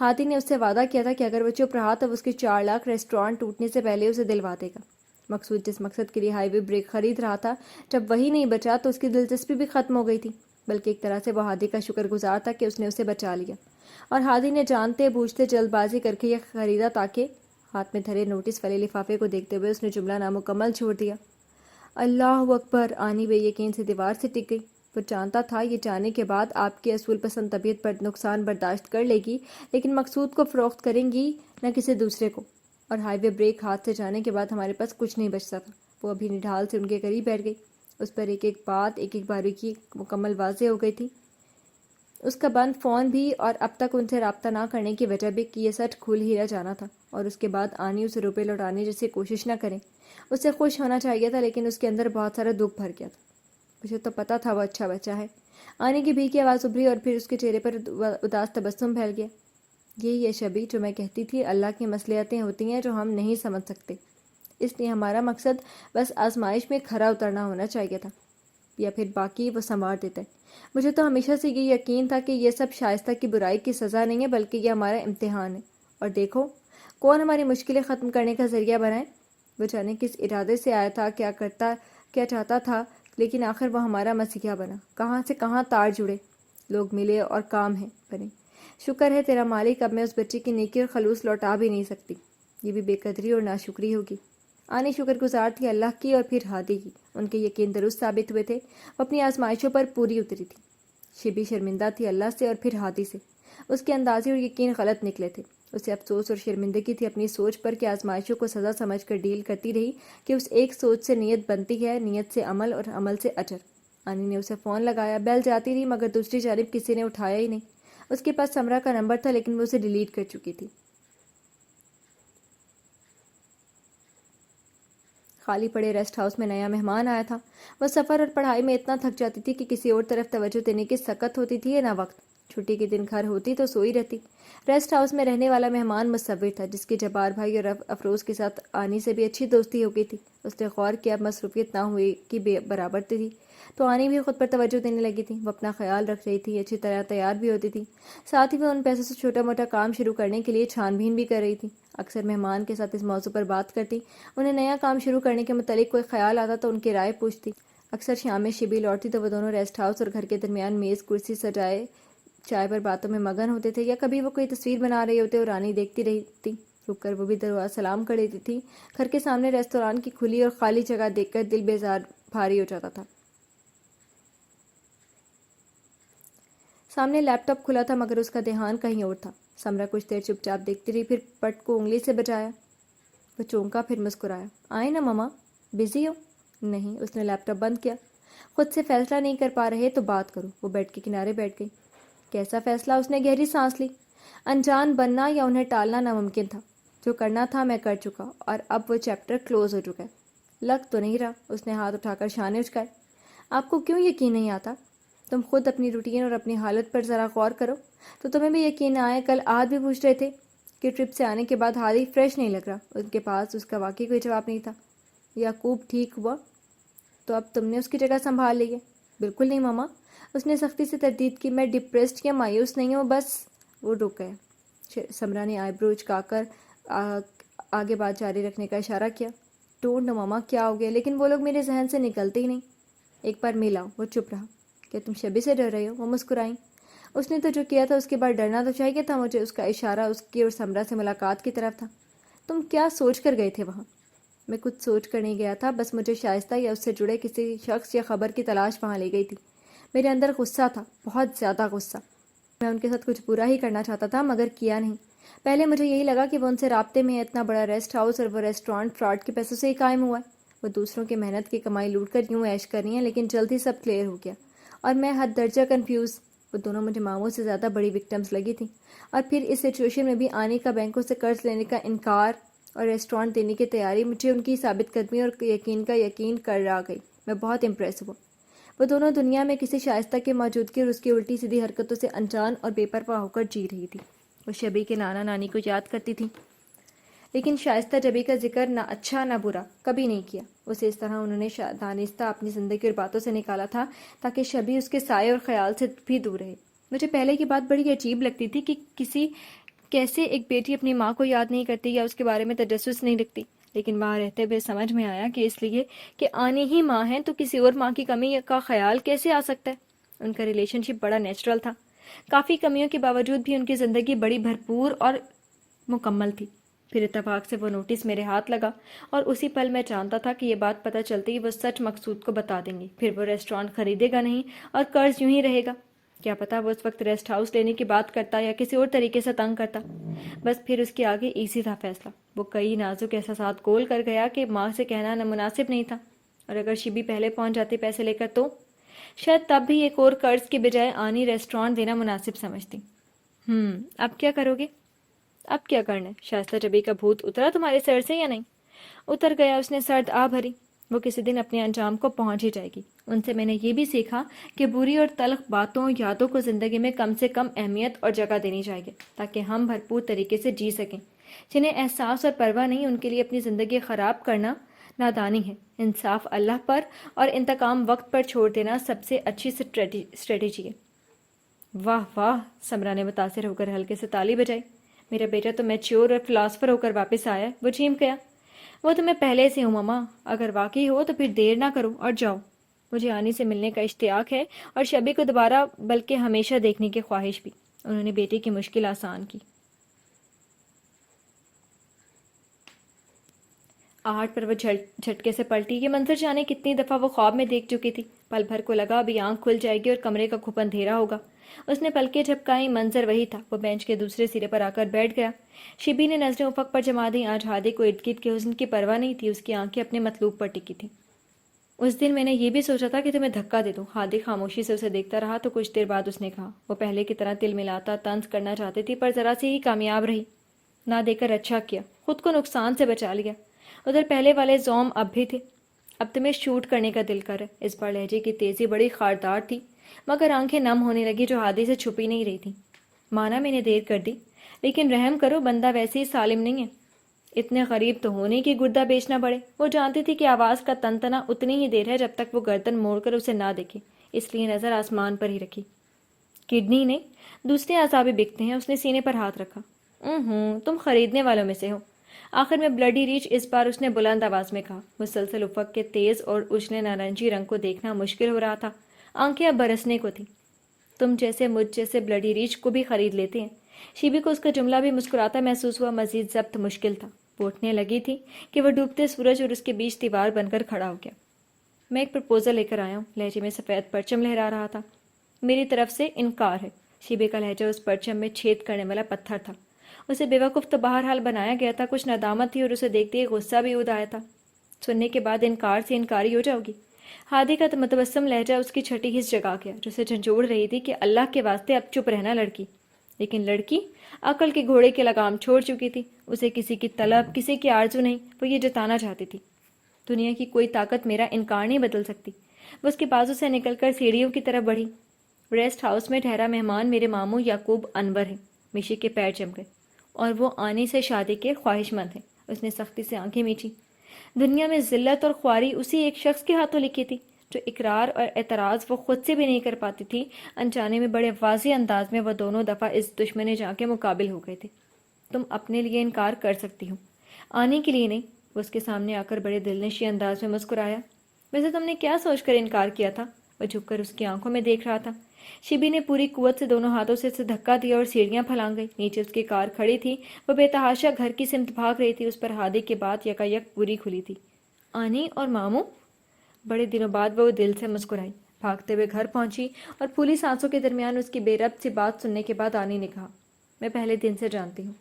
ہادی نے اس سے وعدہ کیا تھا کہ اگر وہ چپ رہا تو اس کے 4 لاکھ ریسٹورانٹ ٹوٹنے سے پہلے اسے دلوا دے گا۔ مقصود جس مقصد کے لیے ہائی وے بریک خرید رہا تھا، جب وہی نہیں بچا تو اس کی دلچسپی بھی ختم ہو گئی تھی۔ بلکہ ایک طرح سے وہ ہادی کا شکر گزار تھا کہ اس نے اسے بچا لیا، اور ہادی نے جانتے بوجھتے جلد بازی کر کے یہ خریدا تاکہ ہاتھ میں دھرے نوٹس والے لفافے کو دیکھتے ہوئے اس نے جملہ نامکمل چھوڑ دیا۔ اللہ اکبر! آنی بے یقین سے دیوار سے ٹک گئی۔ وہ جانتا تھا یہ جانے کے بعد آپ کی اصول پسند طبیعت پر نقصان برداشت کر لے گی، لیکن مقصود کو فروخت کریں گی نہ کسی دوسرے کو، اور ہائی وے بریک ہاتھ سے جانے کے بعد ہمارے پاس کچھ نہیں بچتا تھا۔ وہ ابھی نڈھال سے ان کے قریب بیٹھ گئی۔ اس پر ایک ایک بات ایک ایک باریکی مکمل واضح ہو گئی تھی، اس کا بند فون بھی، اور اب تک ان سے رابطہ نہ کرنے کی وجہ بھی کہ یہ سچ کھل ہی نہ جانا تھا، اور اس کے بعد آنی اسے روپے لوٹانے جیسی کوشش نہ کریں۔ اس سے خوش ہونا چاہیے تھا، لیکن اس کے اندر بہت سارا دکھ بھر گیا تھا۔ مجھے تو پتا تھا وہ اچھا بچہ ہے۔ آنی کی بھی کی آواز ابھری اور پھر اس کے چہرے پر اداس تبسم پھیل گیا۔ یہی ہے شبی جو میں کہتی تھی، اللہ کی مصلحتیں ہوتی ہیں جو ہم نہیں سمجھ سکتے، اس لیے ہمارا مقصد بس آزمائش میں کھرا اترنا ہونا چاہیے تھا، یا پھر باقی وہ سنوار دیتا ہے۔ مجھے تو ہمیشہ سے یہ یقین تھا کہ یہ سب شائستہ کی برائی کی سزا نہیں ہے، بلکہ یہ ہمارا امتحان ہے، اور دیکھو کون ہماری مشکلیں ختم کرنے کا ذریعہ بنا ہے۔ وہ جانے کس ارادے سے آیا تھا، کیا چاہتا تھا، لیکن آخر وہ ہمارا مسیحا بنا۔ کہاں سے کہاں تار جڑے، لوگ ملے اور کام ہے بنے۔ شکر ہے تیرا مالک، اب میں اس بچے کی نیکی اور خلوص لوٹا بھی نہیں سکتی، یہ بھی بے قدری اور ناشکری ہوگی۔ آنی شکر گزار تھی اللہ کی اور پھر ہادی کی، ان کے یقین درست ثابت ہوئے تھے، وہ اپنی آزمائشوں پر پوری اتری تھی۔ شبی شرمندہ تھی اللہ سے اور پھر ہادی سے، اس کے اندازے اور یقین غلط نکلے تھے۔ اسے افسوس اور شرمندگی تھی اپنی سوچ پر کہ آزمائشوں کو سزا سمجھ کر ڈیل کرتی رہی، کہ اس ایک سوچ سے نیت بنتی ہے، نیت سے عمل اور عمل سے اجر۔ آنی نے اسے فون لگایا، بیل جاتی رہی مگر دوسری جانب کسی نے اٹھایا ہی نہیں۔ اس کے پاس سمرا کا نمبر تھا لیکن وہ اسے ڈیلیٹ کر چکی تھی۔ خالی پڑے ریسٹ ہاؤس میں نیا مہمان آیا تھا۔ وہ سفر اور پڑھائی میں اتنا تھک جاتی تھی کہ کسی اور طرف توجہ دینے کی سکت ہوتی تھی یا نہ وقت۔ چھٹی کے دن گھر ہوتی تو سوئی رہتی۔ ریسٹ ہاؤس میں رہنے والا مہمان مصور تھا، جس کی جبار بھائی اور افروز کے ساتھ آنی سے بھی اچھی دوستی ہو گئی تھی۔ اس نے غور کیا اب مصروفیت نہ ہوئی کہ برابر تھی، تو آنی بھی خود پر توجہ دینے لگی تھی۔ وہ اپنا خیال رکھ رہی تھی، اچھی طرح تیار بھی ہوتی تھی، ساتھ ہی وہ ان پیسوں سے چھوٹا موٹا کام شروع کرنے کے لیے چھان بین بھی کر رہی تھی۔ اکثر مہمان کے ساتھ اس موضوع پر بات کرتی، انہیں نیا کام شروع کرنے کے متعلق کوئی خیال آتا تو ان کی رائے پوچھتی۔ اکثر شام میں شبی لوٹتی تو وہ دونوں ریسٹ ہاؤس اور گھر کے درمیان میز کرسی سجائے چائے پر باتوں میں مگن ہوتے تھے، یا کبھی وہ کوئی تصویر بنا رہے ہوتے اور رانی دیکھتی رہتی۔ رک کر وہ بھی دروازہ سلام کر دیتی تھی۔ گھر کے سامنے ریستوران کی کھلی اور خالی جگہ دیکھ کر دل بیزار بھاری ہو جاتا تھا۔ سامنے لیپ ٹاپ کھلا تھا مگر اس کا دھیان کہیں اور تھا۔ سمرا کچھ دیر چپ چاپ دیکھتی رہی، پھر پٹ کو انگلی سے بجایا۔ وہ چونکا، پھر مسکرایا۔ آئے نا ماما، بزی ہو؟ نہیں۔ اس نے لیپ ٹاپ بند کیا۔ خود سے فیصلہ نہیں کر پا رہے تو بات کرو۔ وہ بیڈ کے کنارے بیٹھ گئی۔ کیسا فیصلہ؟ اس نے گہری سانس لی۔ انجان بننا یا انہیں ٹالنا ناممکن تھا۔ جو کرنا تھا میں کر چکا، اور اب وہ چیپٹر کلوز ہو چکا ہے۔ لگ تو نہیں رہا۔ اس نے ہاتھ اٹھا کر شانے اچکائے۔ آپ کو کیوں یقین نہیں آتا؟ تم خود اپنی روٹین اور اپنی حالت پر ذرا غور کرو تو تمہیں بھی یقین آئے۔ کل آج بھی پوچھ رہے تھے کہ ٹرپ سے آنے کے بعد ہادی فریش نہیں لگ رہا۔ ان کے پاس اس کا واقعی کوئی جواب نہیں تھا۔ یعقوب ٹھیک ہوا تو اب تم نے اس کی جگہ سنبھال لی ہے؟ بالکل نہیں ماما، اس نے سختی سے تردید کی۔ میں ڈپریسڈ یا مایوس نہیں ہوں، بس۔ وہ رک گیا۔ سمرا نے آئی برو اچکا کر آگے بات جاری رکھنے کا اشارہ کیا۔ ڈونٹ نو ماما، کیا ہو گیا؟ لیکن وہ لوگ میرے ذہن سے نکلتے ہی نہیں۔ ایک بار ملا۔ وہ چپ رہا۔ کیا تم شبی سے ڈر رہے ہو؟ وہ مسکرائیں۔ اس نے تو جو کیا تھا اس کے بعد ڈرنا تو چاہیے تھا مجھے۔ اس کا اشارہ اس کی اور سمرا سے ملاقات کی طرف تھا۔ تم کیا سوچ کر گئے تھے وہاں؟ میں کچھ سوچ کر نہیں گیا تھا، بس مجھے شائستہ یا اس سے جڑے کسی شخص یا خبر کی تلاش وہاں لے گئی تھی۔ میرے اندر غصہ تھا، بہت زیادہ غصہ۔ میں ان کے ساتھ کچھ برا ہی کرنا چاہتا تھا مگر کیا نہیں۔ پہلے مجھے یہی لگا کہ وہ ان سے رابطے میں ہے۔ اتنا بڑا ریسٹ ہاؤس اور وہ ریسٹورانٹ فراڈ کے پیسوں سے ہی قائم ہوا ہے۔ وہ دوسروں کی محنت کی کمائی لوٹ کر یوں عیش کر رہی ہیں، لیکن جلد ہی سب کلیئر ہو گیا اور میں حد درجہ کنفیوز۔ وہ دونوں مجھے ماموں سے زیادہ بڑی وکٹمز لگی تھیں، اور پھر اس سچویشن میں بھی آنے کا بینکوں سے قرض لینے کا انکار اور ریسٹورانٹ دینے کی تیاری مجھے ان کی ثابت قدمی اور یقین کا یقین کر آ گئی۔ میں بہت امپریس ہوا۔ وہ دونوں دنیا میں کسی شائستہ کی موجودگی اور اس کی الٹی سیدھی حرکتوں سے انجان اور بے پرواہ ہو کر جی رہی تھی۔ وہ شبی کے نانا نانی کو یاد کرتی تھی، لیکن شائستہ جبی کا ذکر نہ اچھا نہ برا کبھی نہیں کیا۔ اسے اس طرح انہوں نے دانستہ اپنی زندگی اور باتوں سے نکالا تھا تاکہ شبی اس کے سائے اور خیال سے بھی دور رہے۔ مجھے پہلے کی بات بڑی عجیب لگتی تھی کہ کیسے ایک بیٹی اپنی ماں کو یاد نہیں کرتی یا اس کے بارے میں تجسس نہیں رکھتی، لیکن وہاں رہتے ہوئے سمجھ میں آیا کہ اس لیے کہ آنی ہی ماں ہے تو کسی اور ماں کی کمی کا خیال کیسے آ سکتا ہے۔ ان کا ریلیشن شپ بڑا نیچرل تھا، کافی کمیوں کے باوجود بھی ان کی زندگی بڑی بھرپور اور مکمل تھی۔ پھر اتفاق سے وہ نوٹس میرے ہاتھ لگا اور اسی پل میں جانتا تھا کہ یہ بات پتہ چلتے ہی وہ سچ مقصود کو بتا دیں گے۔ پھر وہ ریسٹورانٹ خریدے گا نہیں اور قرض یوں ہی رہے گا۔ کیا پتا وہ اس وقت ریسٹ ہاؤس لینے کی بات کرتا یا کسی اور طریقے سے تنگ کرتا۔ بس پھر اس کے آگے ایزی تھا فیصلہ۔ وہ کئی نازک احساسات گول کر گیا کہ ماں سے کہنا مناسب نہیں تھا، اور اگر شبی پہلے پہنچ جاتی پیسے لے کر تو شاید تب بھی ایک اور قرض کے بجائے آنی ریسٹورانٹ دینا مناسب سمجھتی۔ اب کیا کرو گے؟ اب کیا کرنا ہے؟ شائستہ جبی کا بھوت اترا تمہارے سر سے یا نہیں؟ اتر گیا، اس نے سرد آ بھری۔ وہ کسی دن اپنے انجام کو پہنچ ہی جائے گی۔ ان سے میں نے یہ بھی سیکھا کہ بری اور تلخ باتوں یادوں کو زندگی میں کم سے کم اہمیت اور جگہ دینی چاہیے تاکہ ہم بھرپور طریقے سے جی سکیں۔ جنہیں احساس اور پرواہ نہیں، ان کے لیے اپنی زندگی خراب کرنا نادانی ہے۔ انصاف اللہ پر اور انتقام وقت پر چھوڑ دینا سب سے اچھی اسٹریٹجی ہے۔ واہ واہ، سمرا نے متاثر ہو کر ہلکے سے تالی بجائی۔ میرا بیٹا تو میچور اور فلاسفر ہو کر واپس آیا ہے، وہ چیخ گیا۔ وہ تو میں پہلے سے ہوں ماما، اگر واقعی ہو تو پھر دیر نہ کرو اور جاؤ۔ مجھے آنی سے ملنے کا اشتیاق ہے اور شبی کو دوبارہ بلکہ ہمیشہ دیکھنے کی خواہش بھی۔ انہوں نے بیٹی کی مشکل آسان کی۔ آہٹ پر وہ جھٹکے سے پلٹی۔ یہ منظر جانے کتنی دفعہ وہ خواب میں دیکھ چکی تھی۔ پل بھر کو لگا ابھی آنکھ کھل جائے گی اور کمرے کا گھپ اندھیرا ہوگا۔ اس نے پلکیں جھپکائیں، منظر وہی تھا۔ وہ بینچ کے دوسرے سرے پر آ کر بیٹھ گیا۔ شبی نے نظریں افق پر جما دیں۔ آج ہادی کو ارد گرد کے حسن کی پرواہ نہیں تھی، اس کی آنکھیں اپنے مطلوب پر ٹکی تھیں۔ اس دن میں نے یہ بھی سوچا تھا کہ تمہیں دھکا دے دوں۔ ہادی خاموشی سے اسے دیکھتا رہا تو کچھ دیر بعد اس نے کہا۔ وہ پہلے کی طرح تل ملاتا طنز کرنا چاہتی تھی پر ذرا سی ہی کامیاب رہی۔ نہ دے کر اچھا کیا، خود کو نقصان سے بچا لیا۔ ادھر پہلے والے زوم اب بھی تھے۔ اب تمہیں شوٹ کرنے کا دل کر ہے۔ اس بار لہجے کی تیزی بڑی خاردار تھی، مگر آنکھیں نم ہونے لگی جو ہادی سے چھپی نہیں رہی تھی۔ مانا میں نے دیر کر دی، لیکن رحم کرو، بندہ ویسے ہی سالم نہیں ہے۔ اتنے غریب تو ہونے کی گردہ بیچنا پڑے۔ وہ جانتی تھی کہ آواز کا تنتنا اتنی ہی دیر ہے جب تک وہ گردن موڑ کر اسے نہ دیکھے، اس لیے نظر آسمان پر ہی رکھی۔ کڈنی نہیں، دوسرے اعصاب بکتے ہیں۔ اس نے سینے پر ہاتھ رکھا۔ تم خریدنے والوں میں سے ہو۔ آخر میں بلڈی ریچ، اس بار اس نے بلند آواز میں کہا۔ مسلسل افق کے تیز اور اجلے نارنجی رنگ کو دیکھنا مشکل ہو رہا تھا، آنکھیں اب برسنے کو تھیں۔ تم جیسے مجھ جیسے بلڈی ریچ کو بھی خرید لیتے ہیں۔ شیبی کو اس کا جملہ بھی مسکراتا محسوس ہوا، مزید ضبط مشکل تھا۔ وہ اٹھنے لگی تھی کہ وہ ڈوبتے سورج اور اس کے بیچ دیوار بن کر کھڑا ہو گیا۔ میں ایک پرپوزل لے کر آیا ہوں، لہجے میں سفید پرچم لہرا رہا تھا۔ میری طرف سے انکار ہے۔ شیبے کا لہجہ اس پرچم میں چھید کرنے والا پتھر تھا۔ اسے بے وقوف تو بہرحال بنایا گیا تھا، کچھ ندامت تھی اور اسے دیکھتے ہی غصہ بھی اود آیا تھا۔ سننے کے بعد انکار سے انکاری ہو جاؤ گی؟ ہادی کا متبسم لہجہ اس کی چھٹی حس جگا گیا، جو اسے جھنجھوڑ رہی تھی کہ اللہ کے واسطے اب چپ رہنا لڑکی۔ لیکن لڑکی عقل کے گھوڑے کے لگام چھوڑ چکی تھی۔ اسے کسی کی طلب، کسی کی آرزو نہیں، وہ یہ جتانا چاہتی تھی۔ دنیا کی کوئی طاقت میرا انکار نہیں بدل سکتی۔ وہ اس کے بازو سے نکل کر سیڑھیوں کی طرف بڑھی۔ ریسٹ ہاؤس میں ٹھہرا مہمان میرے ماموں یعقوب انور ہے۔ میشی کے پیر جم گئے، اور وہ آنے سے شادی کے خواہش مند ہیں۔ اس نے سختی سے آنکھیں میچی۔ دنیا میں ذلت اور خواری اسی ایک شخص کے ہاتھوں لکھی تھی، جو اقرار اور اعتراض وہ خود سے بھی نہیں کر پاتی تھی۔ انجانے میں بڑے واضح انداز میں وہ دونوں دفعہ اس دشمن جاں کے مقابل ہو گئے تھے۔ تم اپنے لیے انکار کر سکتی ہو، آنے کے لیے نہیں۔ وہ اس کے سامنے آ کر بڑے دلنشی انداز میں مسکرایا۔ ویسے تم نے کیا سوچ کر انکار کیا تھا؟ وہ جھک کر اس کی آنکھوں میں دیکھ رہا تھا۔ شبی نے پوری قوت سے دونوں ہاتھوں سے اسے دھکا دیا اور سیڑھیاں پھلانگ گئی۔ نیچے اس کی کار کھڑی تھی، وہ بے تحاشا گھر کی سمت بھاگ رہی تھی۔ اس پر ہادی کے بعد یکایک پوری کھلی تھی۔ آنی اور ماموں؟ بڑے دنوں بعد وہ دل سے مسکرائی۔ بھاگتے ہوئے گھر پہنچی اور پھولی سانسوں کے درمیان اس کی بے ربط سی بات سننے کے بعد آنی نے کہا، میں پہلے دن سے جانتی ہوں۔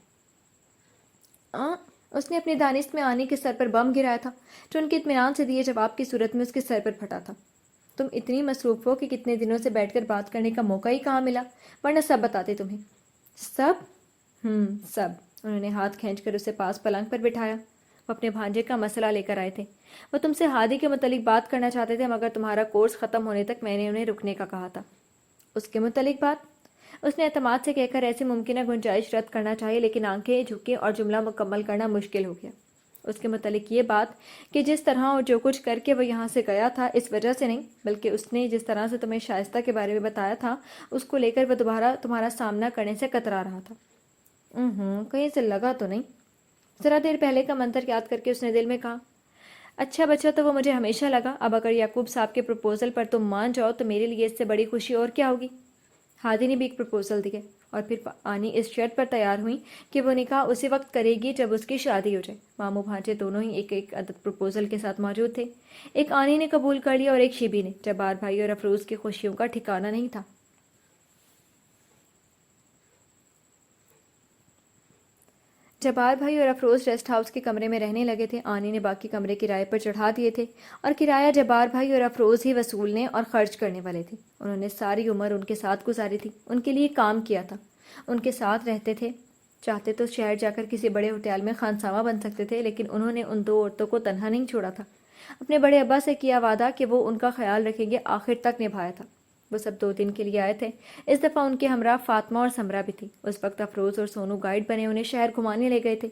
اس نے اپنی دانست میں آنی کے سر پر بم گرایا تھا، جو ان کے اطمینان سے دیے جواب کی صورت میں اس کے سر پر پھٹا تھا۔ تم اتنی مصروف ہو کہ کتنے دنوں سے بیٹھ کر بات کرنے کا موقع ہی کہاں ملا، ورنہ سب بتاتے تمہیں۔ سب؟ سب۔ انہوں نے ہاتھ کھینچ کر اسے پاس پلنگ پر بٹھایا۔ وہ اپنے بھانجے کا مسئلہ لے کر آئے تھے۔ وہ تم سے ہادی کے متعلق بات کرنا چاہتے تھے، مگر تمہارا کورس ختم ہونے تک میں نے انہیں رکنے کا کہا تھا۔ اس کے متعلق بات؟ اس نے اعتماد سے کہہ کر ایسی ممکنہ گنجائش رد کرنا چاہی، لیکن آنکھیں جھکیں اور جملہ مکمل کرنا مشکل ہو گیا۔ اس کے متعلق یہ بات کہ جس طرح اور جو کچھ کر کے وہ یہاں سے گیا تھا، اس وجہ سے نہیں، بلکہ اس نے جس طرح سے تمہیں شائستہ کے بارے میں بتایا تھا، اس کو لے کر وہ دوبارہ تمہارا سامنا کرنے سے کترا رہا تھا۔ کہیں سے لگا تو نہیں؟ ذرا دیر پہلے کا منظر یاد کر کے اس نے دل میں کہا، اچھا بچہ تو وہ مجھے ہمیشہ لگا، اب اگر یعقوب صاحب کے پروپوزل پر تم مان جاؤ تو میرے لیے اس سے بڑی خوشی اور کیا ہوگی۔ ہادی نے بھی ایک پروپوزل دیا اور پھر آنی اس شرط پر تیار ہوئی کہ وہ نکاح اسی وقت کرے گی جب اس کی شادی ہو جائے۔ ماموں بھانجے دونوں ہی ایک ایک عدد پروپوزل کے ساتھ موجود تھے۔ ایک آنی نے قبول کر لیا اور ایک شیبی نے۔ جبار بھائی اور افروز کی خوشیوں کا ٹھکانہ نہیں تھا۔ جبار بھائی اور افروز ریسٹ ہاؤس کے کمرے میں رہنے لگے تھے۔ آنی نے باقی کمرے کرائے پر چڑھا دیے تھے اور کرایہ جبار بھائی اور افروز ہی وصولنے اور خرچ کرنے والے تھے۔ انہوں نے ساری عمر ان کے ساتھ گزاری تھی، ان کے لیے کام کیا تھا، ان کے ساتھ رہتے تھے۔ چاہتے تو شہر جا کر کسی بڑے ہوٹل میں خانسامہ بن سکتے تھے، لیکن انہوں نے ان دو عورتوں کو تنہا نہیں چھوڑا تھا۔ اپنے بڑے ابا سے کیا وعدہ کہ وہ ان کا خیال رکھیں گے، آخر تک نبھایا تھا۔ وہ سب 2 دن کے لیے آئے تھے۔ اس دفعہ ان کے ہمراہ فاطمہ اور سمرہ بھی تھی۔ اس وقت افروز اور سونو گائیڈ بنے انہیں شہر گھمانے لے گئے تھے۔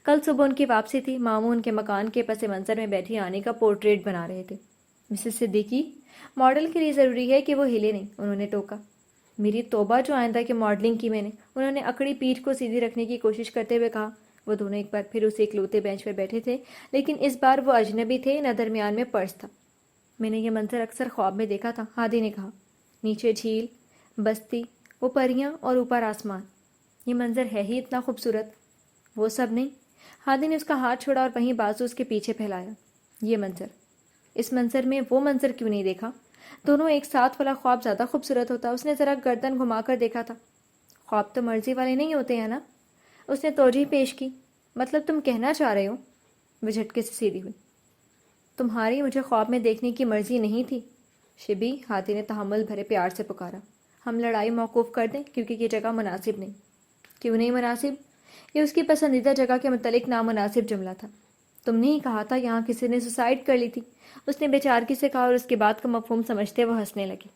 کل صبح ان کی واپسی تھی۔ ماموں ان کے مکان کے پس منظر میں بیٹھی آنی کا پورٹریٹ بنا رہے تھے۔ مسز صدیقی، ماڈل کے لیے ضروری ہے کہ وہ ہلے نہیں، انہوں نے ٹوکا۔ میری توبہ جو آئندہ کی ماڈلنگ کی میں نے، انہوں نے اکڑی پیٹھ کو سیدھی رکھنے کی کوشش کرتے ہوئے کہا۔ وہ دونوں ایک بار پھر اسے اکلوتے بینچ پر بیٹھے تھے، لیکن اس بار وہ اجنبی تھے، نہ درمیان میں پرس تھا۔ میں نے یہ منظر اکثر خواب میں دیکھا تھا، ہادی نے کہا۔ نیچے جھیل، بستی، وہ پریاں اور اوپر آسمان، یہ منظر ہے ہی اتنا خوبصورت۔ وہ سب نہیں، ہادی نے اس کا ہاتھ چھوڑا اور وہیں بازو اس کے پیچھے پھیلایا۔ یہ منظر، اس منظر میں وہ منظر کیوں نہیں دیکھا؟ دونوں ایک ساتھ والا خواب زیادہ خوبصورت ہوتا۔ اس نے ذرا گردن گھما کر دیکھا تھا۔ خواب تو مرضی والے نہیں ہوتے ہیں نا؟ اس نے توجہ پیش کی۔ مطلب تم کہنا چاہ رہے ہو؟ وہ جھٹکے سے سیدھی ہوئی۔ تمہاری مجھے خواب میں دیکھنے کی مرضی نہیں تھی شبی، ہادی نے تحمل بھرے پیار سے پکارا۔ ہم لڑائی موقوف کر دیں کیونکہ یہ جگہ مناسب نہیں۔ کیوں نہیں مناسب؟ یہ اس کی پسندیدہ جگہ کے متعلق نامناسب جملہ تھا۔ تم نے ہی کہا تھا یہاں کسی نے سوسائڈ کر لی تھی، اس نے بے چارگی سے کہا، اور اس کے بعد کا مفہوم سمجھتے وہ ہنسنے لگی۔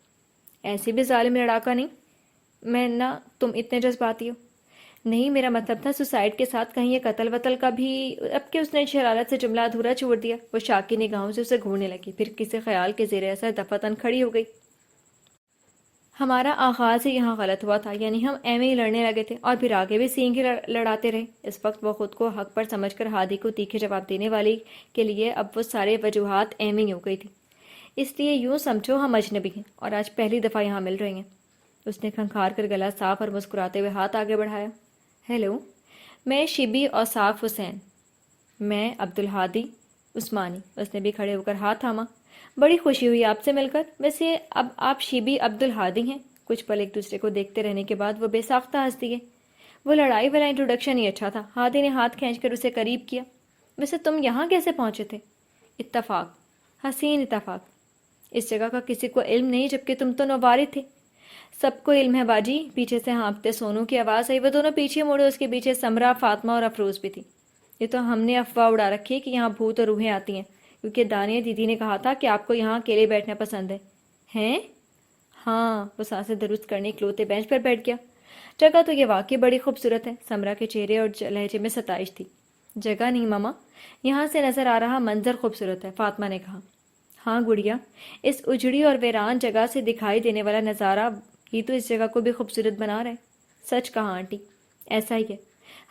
ایسی بھی ظالم لڑاکا نہیں میں نہ، تم اتنے جذباتی ہو۔ نہیں، میرا مطلب تھا سوسائڈ کے ساتھ کہیں یہ قتل وتل کا بھی۔ اب کہ اس نے شرارت سے جملہ ادھورا چھوڑ دیا۔ وہ شاکی نگاہوں سے اسے گھورنے لگی، پھر کسی خیال کے زیر اثر دفعتاً کھڑی ہو گئی۔ ہمارا آغاز ہی یہاں غلط ہوا تھا، یعنی ہم ایویں ہی لڑنے لگے تھے اور پھر آگے بھی سینگ ہی لڑاتے رہے۔ اس وقت وہ خود کو حق پر سمجھ کر ہادی کو تیکھے جواب دینے والی کے لیے اب وہ سارے وجوہات ایویں ہی ہو گئی تھی۔ اس لیے یوں سمجھو ہم اجنبی ہیں اور آج پہلی دفعہ یہاں مل رہے ہیں۔ اس نے کھنکھار کر گلا صاف اور مسکراتے ہوئے ہاتھ آگے بڑھایا۔ ہیلو، میں شبی اوصاف حسین، میں عبدالہادی عثمانی۔ اس نے بھی کھڑے ہو کر ہاتھ تھاما۔ بڑی خوشی ہوئی آپ سے مل کر۔ ویسے اب آپ شبی عبدالہادی ہیں؟ کچھ پل ایک دوسرے کو دیکھتے رہنے کے بعد وہ بے ساختہ ہنس دیے۔ وہ لڑائی والا انٹروڈکشن ہی اچھا تھا۔ ہادی نے ہاتھ کھینچ کر اسے قریب کیا۔ ویسے تم یہاں کیسے پہنچے تھے؟ اتفاق، حسین اتفاق۔ اس جگہ کا کسی کو علم نہیں، جبکہ تم تو نووارث تھے۔ سب کو علم ہے باجی۔ پیچھے سے ہانپتے سونو کی آواز آئی۔ وہ دونوں پیچھے مڑے، اس کے پیچھے سمرہ، فاطمہ اور افروز بھی تھی۔ یہ تو ہم نے افواہ اڑا رکھی ہے کہ یہاں بھوت اور روحیں آتی ہیں، کیونکہ دانیہ دیدی نے کہا تھا کہ آپ کو یہاں اکیلے بیٹھنا پسند ہے۔ ہیں؟ ہاں۔ وہ سانسیں درست کرنے اکلوتے بینچ پر بیٹھ گیا۔ جگہ تو یہ واقعی بڑی خوبصورت ہے۔ سمرہ کے چہرے اور لہجے میں ستائش تھی۔ جگہ نہیں ماما، یہاں سے نظر آ رہا منظر خوبصورت ہے، فاطمہ نے کہا۔ ہاں گڑیا، اس اجڑی اور ویران جگہ سے دکھائی دینے والا نظارہ ہی تو اس جگہ کو بھی خوبصورت بنا رہے۔ سچ کہا آنٹی، ایسا ہی ہے۔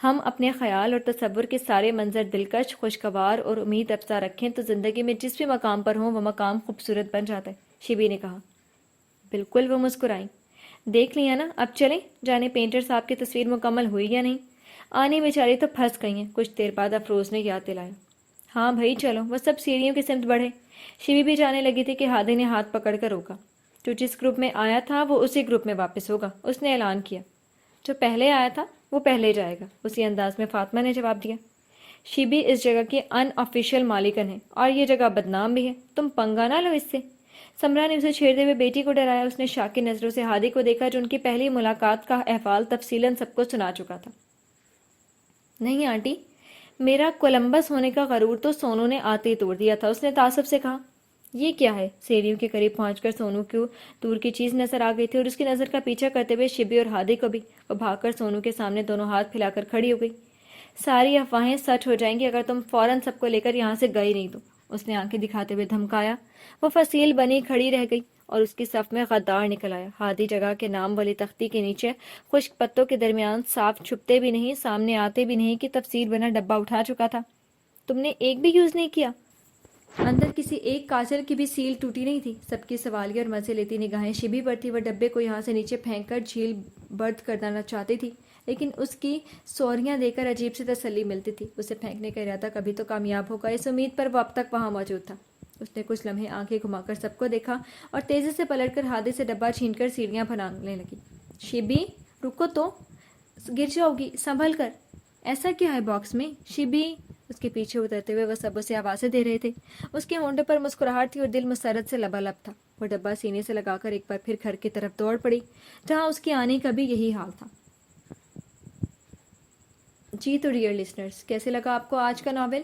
ہم اپنے خیال اور تصور کے سارے منظر دلکش، خوشگوار اور امید افزا رکھیں تو زندگی میں جس بھی مقام پر ہوں وہ مقام خوبصورت بن جاتا ہے، شبی نے کہا۔ بالکل، وہ مسکرائیں۔ دیکھ لیا نا، اب چلیں جانے پینٹر صاحب کی تصویر مکمل ہوئی یا نہیں۔ آنی بیچاری تو پھنس گئی ہیں۔ کچھ دیر بعد افروز نے یاد دلایا۔ ہاں بھائی چلو۔ وہ سب سیڑھیوں کی سمت بڑھے۔ شبی بھی جانے لگی تھی کہ ہادی نے ہاتھ پکڑ کر روکا۔ جو جس گروپ میں آیا تھا وہ اسی گروپ میں واپس ہوگا، اس نے اعلان کیا۔ جو پہلے آیا تھا وہ پہلے جائے گا، اسی انداز میں فاطمہ نے جواب دیا۔ شبی اس جگہ کی ان آفیشیل مالکن ہے اور یہ جگہ بدنام بھی ہے، تم پنگا نہ لو اس سے۔ سمرہ نے اسے چھیڑتے ہوئے بیٹی کو ڈرایا۔ اس نے شاکی نظروں سے ہادی کو دیکھا جو ان کی پہلی ملاقات کا احوال تفصیلاً سب کو سنا چکا تھا۔ نہیں آنٹی، میرا کولمبس ہونے کا غرور تو سونو نے آتے ہی توڑ دیا تھا، اس نے تعصب سے کہا۔ یہ کیا ہے؟ سیڑھیوں کے قریب پہنچ کر سونو کو دور کی چیز نظر آ گئی تھی اور اس کی نظر کا پیچھا کرتے ہوئے شبی اور ہادی کو بھی۔ وہ بھاگ کر سونو کے سامنے دونوں ہاتھ پھیلا کر کھڑی ہو گئی۔ ساری افواہیں سچ ہو جائیں گی اگر تم فوراً سب کو لے کر یہاں سے گئی نہیں تو، اس نے آنکھیں دکھاتے ہوئے دھمکایا۔ وہ فصیل بنی کھڑی رہ گئی اور اس کی صف میں غدار نکل آیا۔ ہادی جگہ کے نام والی تختی کے نیچے خشک پتوں کے درمیان صاف چھپتے بھی نہیں، سامنے آتے بھی نہیں کہ تفسیر بنا ڈبہ اٹھا چکا تھا۔ تم نے ایک بھی یوز نہیں کیا؟ اندر کسی ایک کاچل کی بھی سیل ٹوٹی نہیں تھی. سب کی سوالیہ اور مزے لیتی نگاہیں شبی پر تھی. وہ ڈبے کو یہاں سے نیچے پھینک کر جھیل برد کر دینا چاہتی تھی، لیکن اس کی سوریاں دے کر عجیب سی تسلی ملتی تھی. اسے پھینکنے کا ارادہ کبھی تو کامیاب ہوگا، اس امید پر وہ اب تک وہاں موجود تھا. اس نے کچھ لمحے آنکھیں گھما کر سب کو دیکھا اور تیزی سے پلٹ کر ہاتھے سے ڈبہ چھین کر سیڑھیاں بھرنے لگی. شبی رکو تو، گر جاؤ گی، سنبھل کر. ایسا کیا ہے باکس میں شبی؟ اس کے پیچھے اترتے ہوئے وہ سب اسے آوازیں دے رہے تھے. اس کے ہونٹوں پر مسکراہٹ تھی اور دل مسرت سے لبالب تھا. وہ ڈبہ سینے سے لگا کر ایک بار پھر گھر کی طرف دوڑ پڑی جہاں اس کے آنے کا بھی یہی حال تھا. جی تو ڈیئر لسنرز، کیسے لگا آپ کو آج کا ناول؟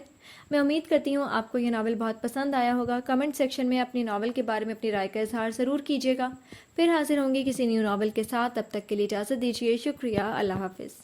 میں امید کرتی ہوں آپ کو یہ ناول بہت پسند آیا ہوگا. کمنٹ سیکشن میں اپنی ناول کے بارے میں اپنی رائے کا اظہار ضرور کیجیے گا. پھر حاضر ہوں گی کسی نیو ناول کے ساتھ. تب تک کے لیے اجازت دیجیے. شکریہ. اللہ حافظ.